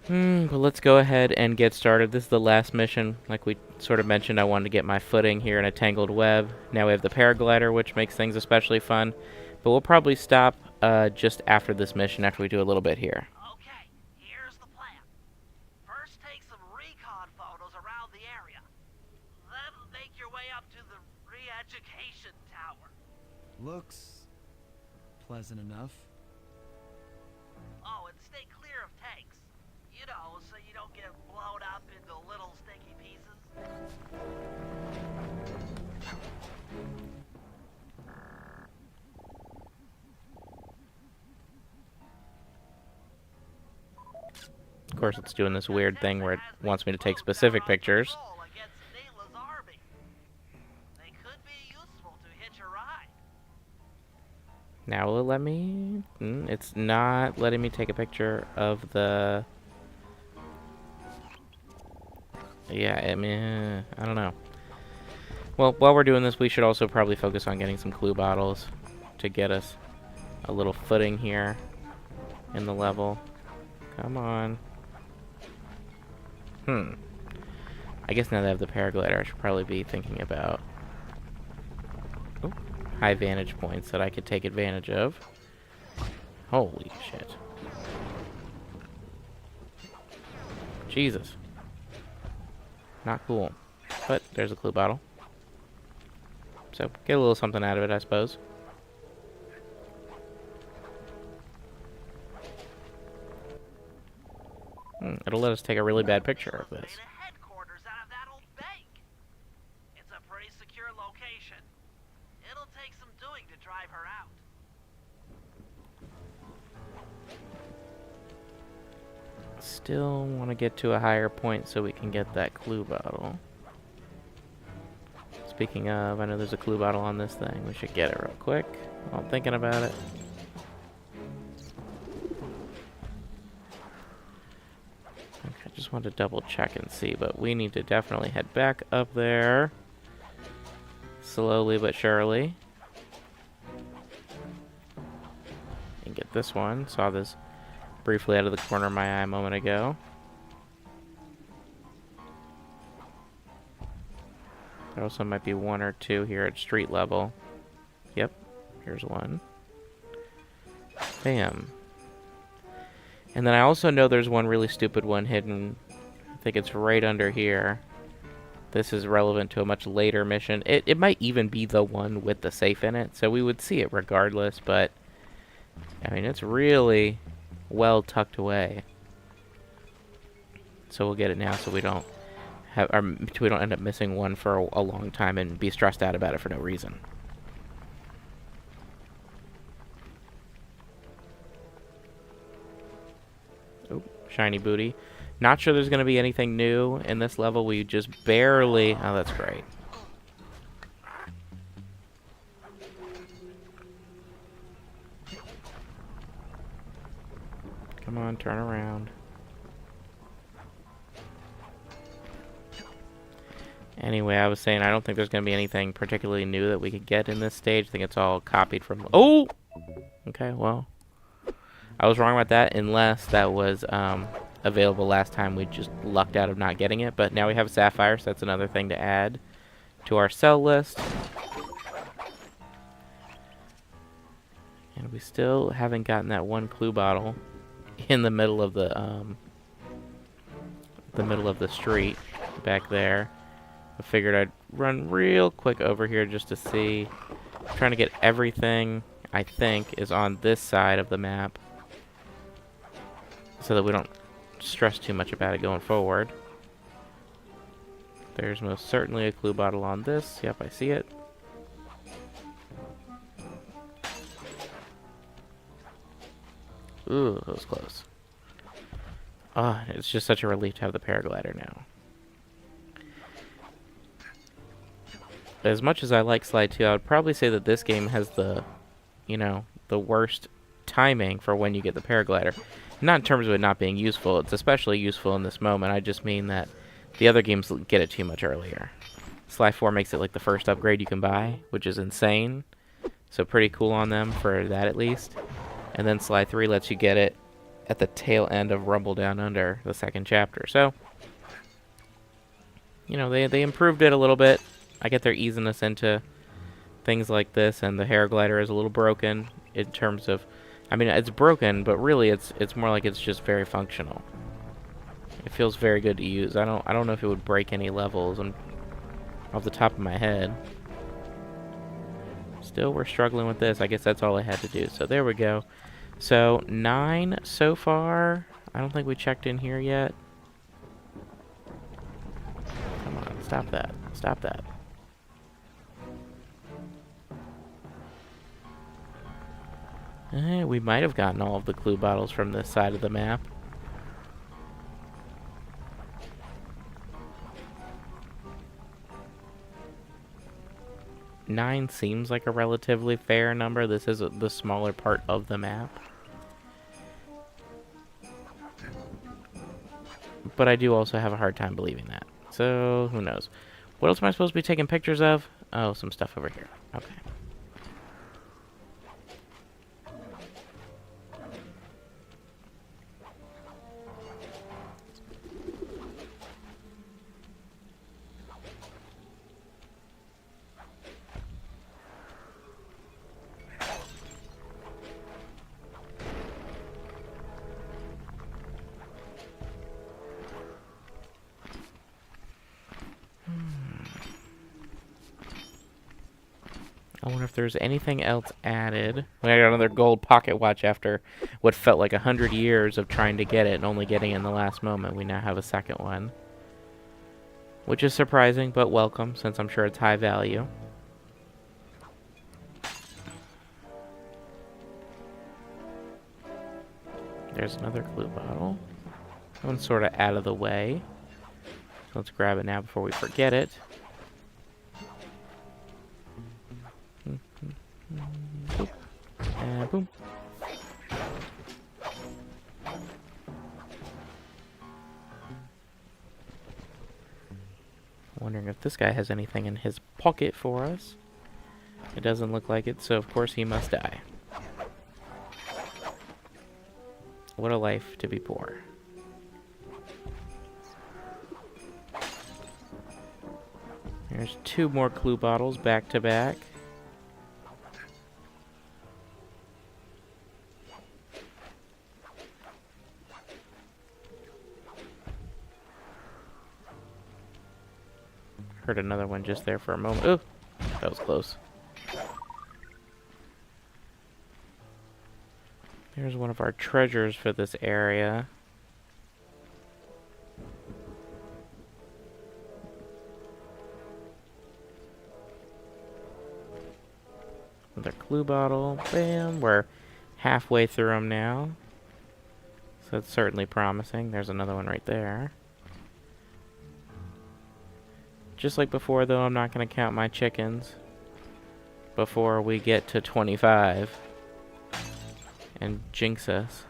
But let's go ahead and get started. This is the last mission. Like we sort of mentioned, I wanted to get my footing here in a tangled web. Now we have the paraglider, which makes things especially fun. But we'll probably stop just after this mission, after we do a little bit here. Okay, here's the plan. First take some recon photos around the area. Then make your way up to the re-education tower. Looks pleasant enough. Oh, and stay clear of tanks. You know, so you don't get blown up into little sticky pieces. Of course, it's doing this weird thing where it wants me to take specific pictures. They could be useful to hitch a ride. Now will it let me? It's not letting me take a picture of the... Yeah, I mean, I don't know. Well, while we're doing this, we should also probably focus on getting some clue bottles to get us a little footing here in the level. Come on. I guess now that I have the paraglider, I should probably be thinking about high vantage points that I could take advantage of. Holy shit. Jesus. Not cool. But there's a clue bottle. So, get a little something out of it, I suppose. It'll let us take a really bad picture of this. Headquarters out of that old bank. It's a pretty secure location. It'll take some doing to drive her out. Still want to get to a higher point so we can get that clue bottle. Speaking of, I know there's a clue bottle on this thing. We should get it real quick while I'm thinking about it. Okay, I just wanted to double check and see, but we need to definitely head back up there. Slowly but surely. And get this one. Saw this briefly out of the corner of my eye a moment ago. There also might be one or two here at street level. Yep, here's one. Bam. And then I also know there's one really stupid one hidden. I think it's right under here. This is relevant to a much later mission. It might even be the one with the safe in it, so we would see it regardless, but I mean, it's really well tucked away. So we'll get it now so we don't end up missing one for a long time and be stressed out about it for no reason. Oh, shiny booty. Not sure there's going to be anything new in this level. We just barely... Oh, that's great. Come on, turn around. Anyway, I was saying I don't think there's going to be anything particularly new that we could get in this stage. I think it's all copied from... Oh! Okay, well... I was wrong about that, unless that was available last time. We just lucked out of not getting it. But now we have Sapphire, so that's another thing to add to our sell list. And we still haven't gotten that one clue bottle in the middle of the street back there. I figured I'd run real quick over here just to see. I'm trying to get everything I think is on this side of the map, so that we don't stress too much about it going forward. There's most certainly a clue bottle on this. Yep, I see it. Ooh, that was close. Ah, it's just such a relief to have the paraglider now. As much as I like Slide 2, I would probably say that this game has the, you know, the worst timing for when you get the paraglider. Not in terms of it not being useful. It's especially useful in this moment. I just mean that the other games get it too much earlier. Sly 4 makes it like the first upgrade you can buy, which is insane. So pretty cool on them for that at least. And then Sly 3 lets you get it at the tail end of Rumble Down Under, the second chapter. So, you know, they improved it a little bit. I get their easiness into things like this, and the hair glider is a little broken in terms of... I mean, it's broken, but really it's more like it's just very functional. It feels very good to use. I don't know if it would break any levels off the top of my head. Still, we're struggling with this. I guess that's all I had to do. So there we go. So 9 so far. I don't think we checked in here yet. Come on, stop that. Stop that. We might have gotten all of the clue bottles from this side of the map. Nine seems like a relatively fair number. This is the smaller part of the map. But I do also have a hard time believing that. So, who knows? What else am I supposed to be taking pictures of? Oh, some stuff over here. Okay. I wonder if there's anything else added. We got another gold pocket watch after what felt like 100 years of trying to get it and only getting it in the last moment. We now have a second one, which is surprising, but welcome, since I'm sure it's high value. There's another clue bottle. That one's sort of out of the way. So let's grab it now before we forget it. Boop. And boom. Wondering if this guy has anything in his pocket for us. It doesn't look like it, so of course he must die. What a life to be poor. There's 2 more clue bottles back to back. Heard another one just there for a moment. Ooh, that was close. Here's one of our treasures for this area. Another clue bottle. Bam, we're halfway through them now. So it's certainly promising. There's another one right there. Just like before, though, I'm not going to count my chickens before we get to 25 and jinx us.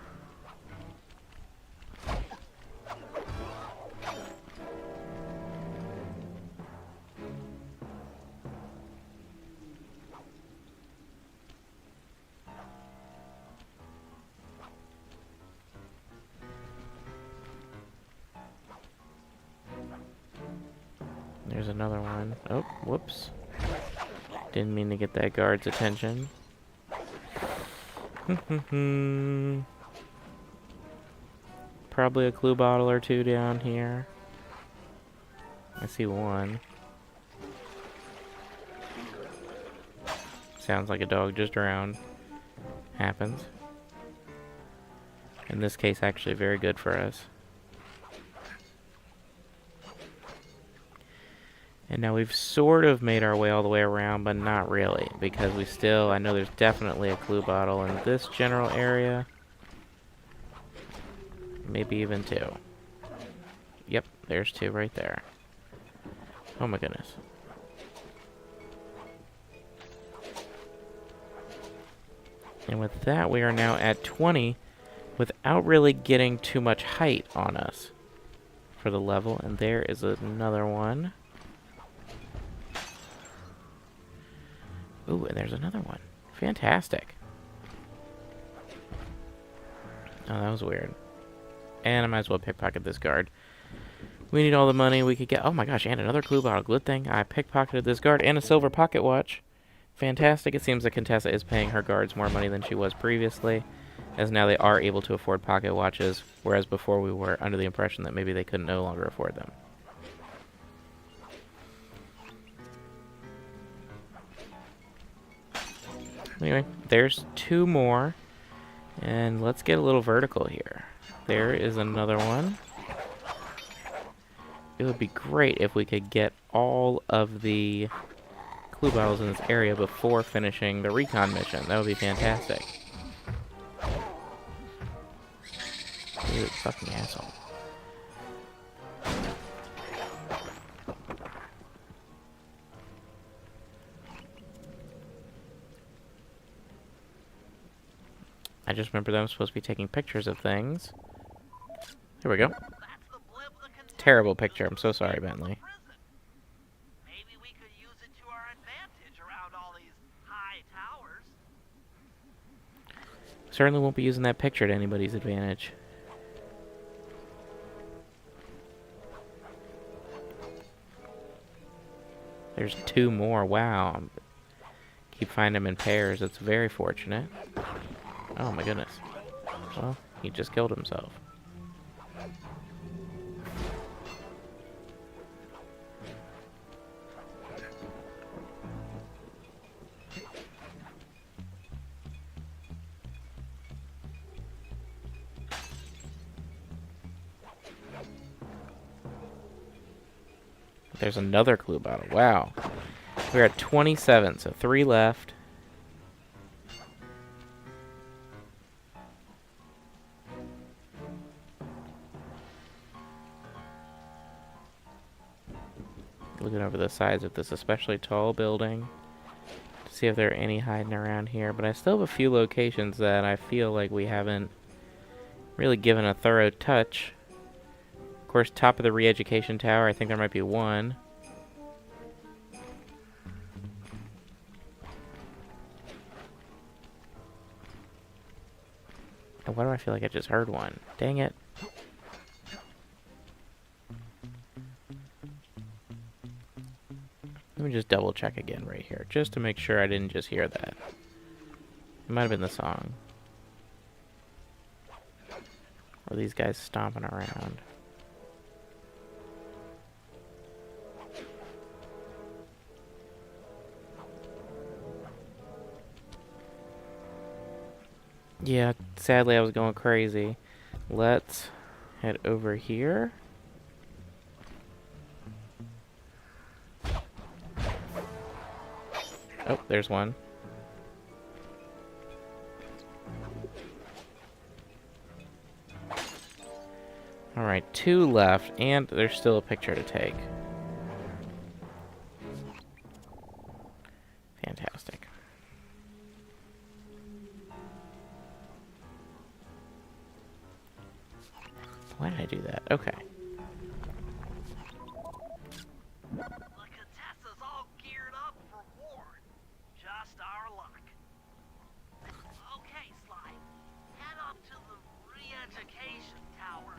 There's another one. Oh, whoops. Didn't mean to get that guard's attention. Probably a clue bottle or two down here. I see one. Sounds like a dog just drowned. Happens. In this case, actually very good for us. And now we've sort of made our way all the way around, but not really, because we still, I know there's definitely a clue bottle in this general area. Maybe even two. Yep, there's two right there. Oh my goodness. And with that, we are now at 20 without really getting too much height on us for the level. And there is another one. Ooh, and there's another one. Fantastic. Oh, that was weird. And I might as well pickpocket this guard. We need all the money we could get. Oh my gosh, and another clue bottle. Good thing I pickpocketed this guard and a silver pocket watch. Fantastic. It seems that Contessa is paying her guards more money than she was previously, as now they are able to afford pocket watches, whereas before we were under the impression that maybe they could no longer afford them. Anyway, there's two more. And let's get a little vertical here. There is another one. It would be great if we could get all of the clue bottles in this area before finishing the recon mission. That would be fantastic. You fucking asshole. I just remember that I'm supposed to be taking pictures of things. Here we go. Terrible picture. I'm so sorry, Bentley. Maybe we could use it to our advantage around all these high towers. Certainly won't be using that picture to anybody's advantage. There's two more. Wow. Keep finding them in pairs. It's very fortunate. Oh my goodness. Well, he just killed himself. There's another clue bottle. Wow. We're at 27, so 3 left. Looking over the sides of this especially tall building to see if there are any hiding around here. But I still have a few locations that I feel like we haven't really given a thorough touch. Of course, top of the re-education tower, I think there might be one. And why do I feel like I just heard one? Dang it. Let me just double check again right here, just to make sure I didn't just hear that. It might have been the song. Or these guys stomping around. Yeah, sadly I was going crazy. Let's head over here. Oh, there's one. Alright, 2 left, and there's still a picture to take. Fantastic. Why did I do that? Okay. The Contessa's all geared up for war. Just our luck. Okay, Sly. Head up to the re-education tower.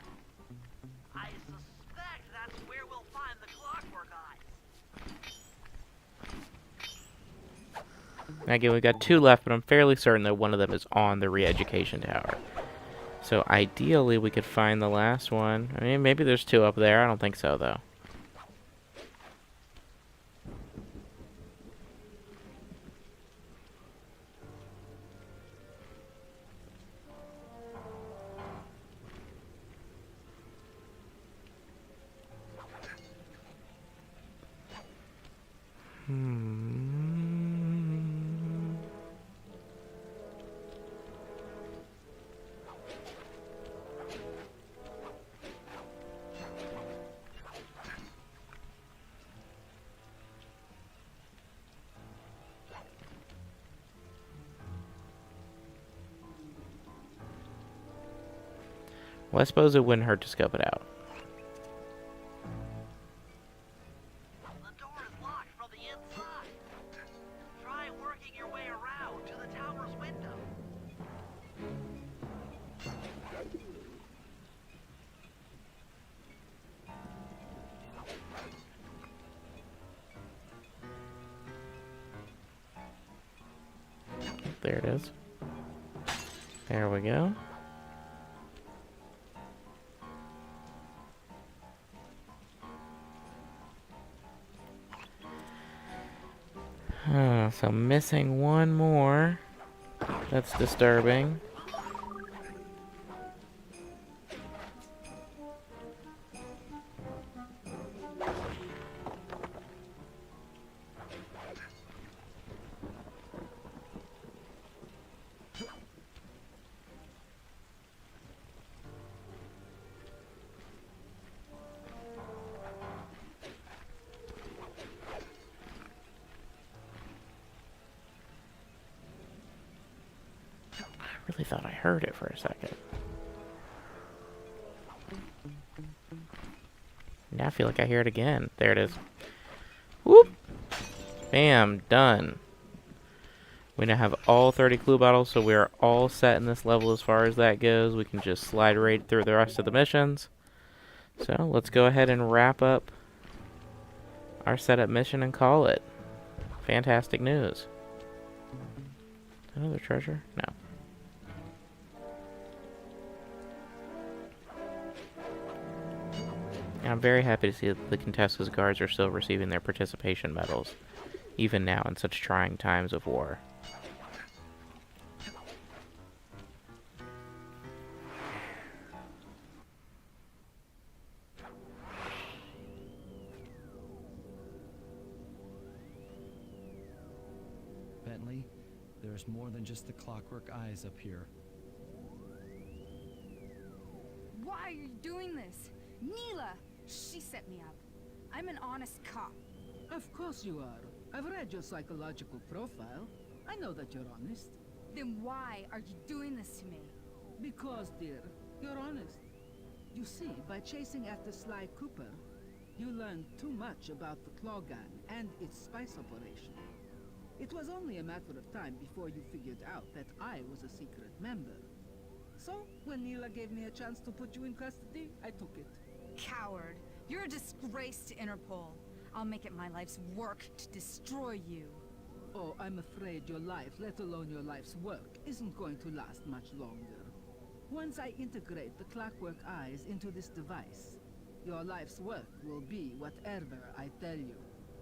I suspect that's where we'll find the Clockwork Eyes. Again, we've got 2 left, but I'm fairly certain that one of them is on the re-education tower. So ideally, we could find the last one. I mean, maybe there's 2 up there. I don't think so, though. Well, I suppose it wouldn't hurt to scope it out. The door is locked from the inside. Try working your way around to the tower's window. There it is. There we go. So missing 1 more. That's disturbing. I really thought I heard it for a second. Now I feel like I hear it again. There it is. Whoop! Bam! Done. We now have all 30 clue bottles, so we are all set in this level as far as that goes. We can just slide right through the rest of the missions. So let's go ahead and wrap up our setup mission and call it. Fantastic news. Another treasure? No. And I'm very happy to see that the Contessa's guards are still receiving their participation medals, even now in such trying times of war. Bentley, there's more than just the Clockwork Eyes up here. Why are you doing this? Neela! She set me up. I'm an honest cop. Of course you are. I've read your psychological profile. I know that you're honest. Then why are you doing this to me? Because, dear, you're honest. You see, by chasing after Sly Cooper, you learned too much about the Claw Gang and its spice operation. It was only a matter of time before you figured out that I was a secret member. So, when Neela gave me a chance to put you in custody, I took it. Coward. You're a disgrace to Interpol. I'll make it my life's work to destroy you. Oh, I'm afraid your life, let alone your life's work, isn't going to last much longer. Once I integrate the Clockwork Eyes into this device, your life's work will be whatever I tell you.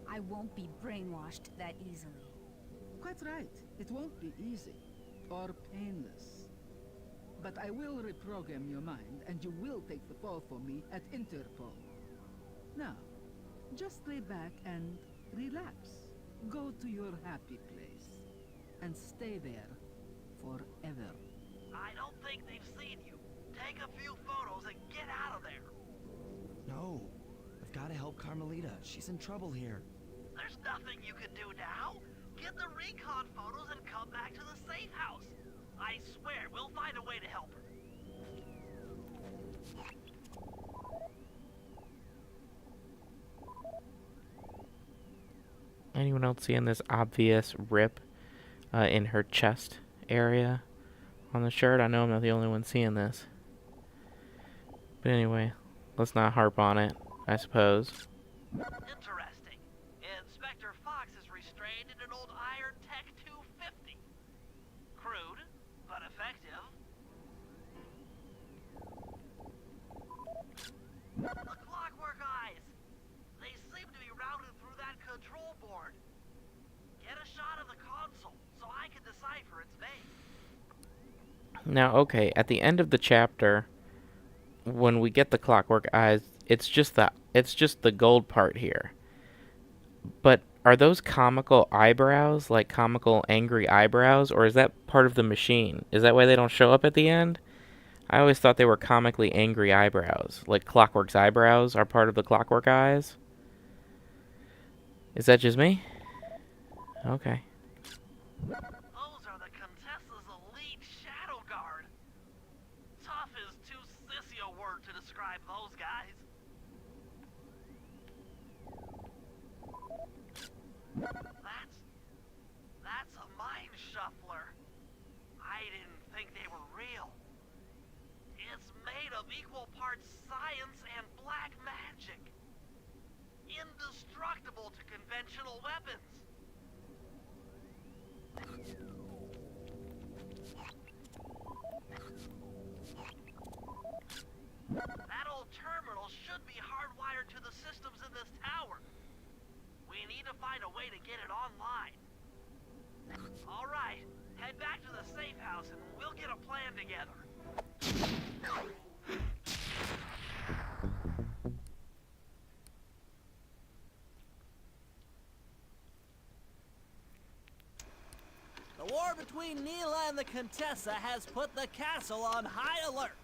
I won't be brainwashed that easily. Quite right. It won't be easy. Or painless. But I will reprogram your mind, and you will take the fall for me at Interpol. Now, just lay back and relax. Go to your happy place. And stay there forever. I don't think they've seen you. Take a few photos and get out of there. go. I've got to help Carmelita. She's in trouble here. There's nothing you can do now. Get the recon photos and come back to the safe house. I swear, we'll find a way to help her. Anyone else seeing this obvious rip in her chest area on the shirt? I know I'm not the only one seeing this. But anyway, let's not harp on it, I suppose. Interesting. Inspector Fox is restrained in an old Iron Tech 250. Crude, but effective. The Clockwork Eyes. They seem to be routed through that control board. Get a shot of the console so I can decipher its vein. Now, okay, at the end of the chapter, when we get the Clockwork Eyes, it's just the gold part here. But are those comical eyebrows, like comical angry eyebrows, or is that part of the machine? Is that why they don't show up at the end? I always thought they were comically angry eyebrows, like Clockwork's eyebrows are part of the Clockwork Eyes. Is that just me? Okay. Those are the Contessa's elite shadow guard. Tough is too sissy a word to describe those guys. That's a mind shuffler. I didn't think they were real. It's made of equal parts science and black magic. Indestructible to conventional weapons. That old terminal should be hardwired to the systems in this tower. We need to find a way to get it online. All right, head back to the safe house and we'll get a plan together. The war between Neela and the Contessa has put the castle on high alert.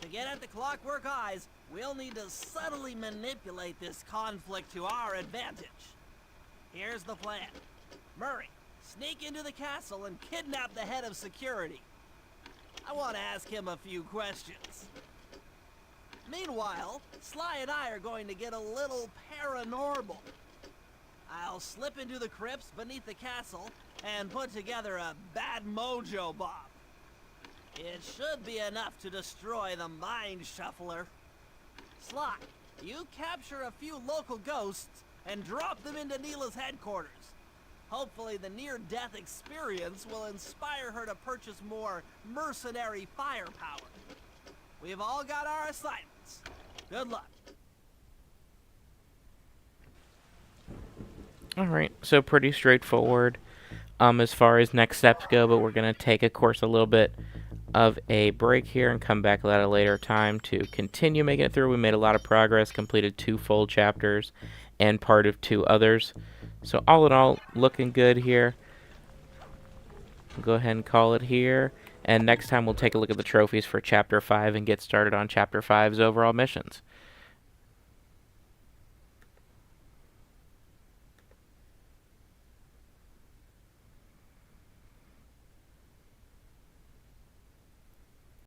To get at the Clockwork Eyes, we'll need to subtly manipulate this conflict to our advantage. Here's the plan. Murray, sneak into the castle and kidnap the head of security. I want to ask him a few questions. Meanwhile, Sly and I are going to get a little paranormal. I'll slip into the crypts beneath the castle and put together a bad mojo bomb. It should be enough to destroy the Mind Shuffler. Sly, you capture a few local ghosts and drop them into Neela's headquarters. Hopefully the near-death experience will inspire her to purchase more mercenary firepower. We've all got our assignments. Good luck. Alright, so pretty straightforward as far as next steps go, but we're going to take, of course, a little bit of a break here and come back at a later time to continue making it through. We made a lot of progress, completed 2 full chapters and part of 2 others. So all in all, looking good here. We'll go ahead and call it here. And next time we'll take a look at the trophies for Chapter 5 and get started on Chapter 5's overall missions.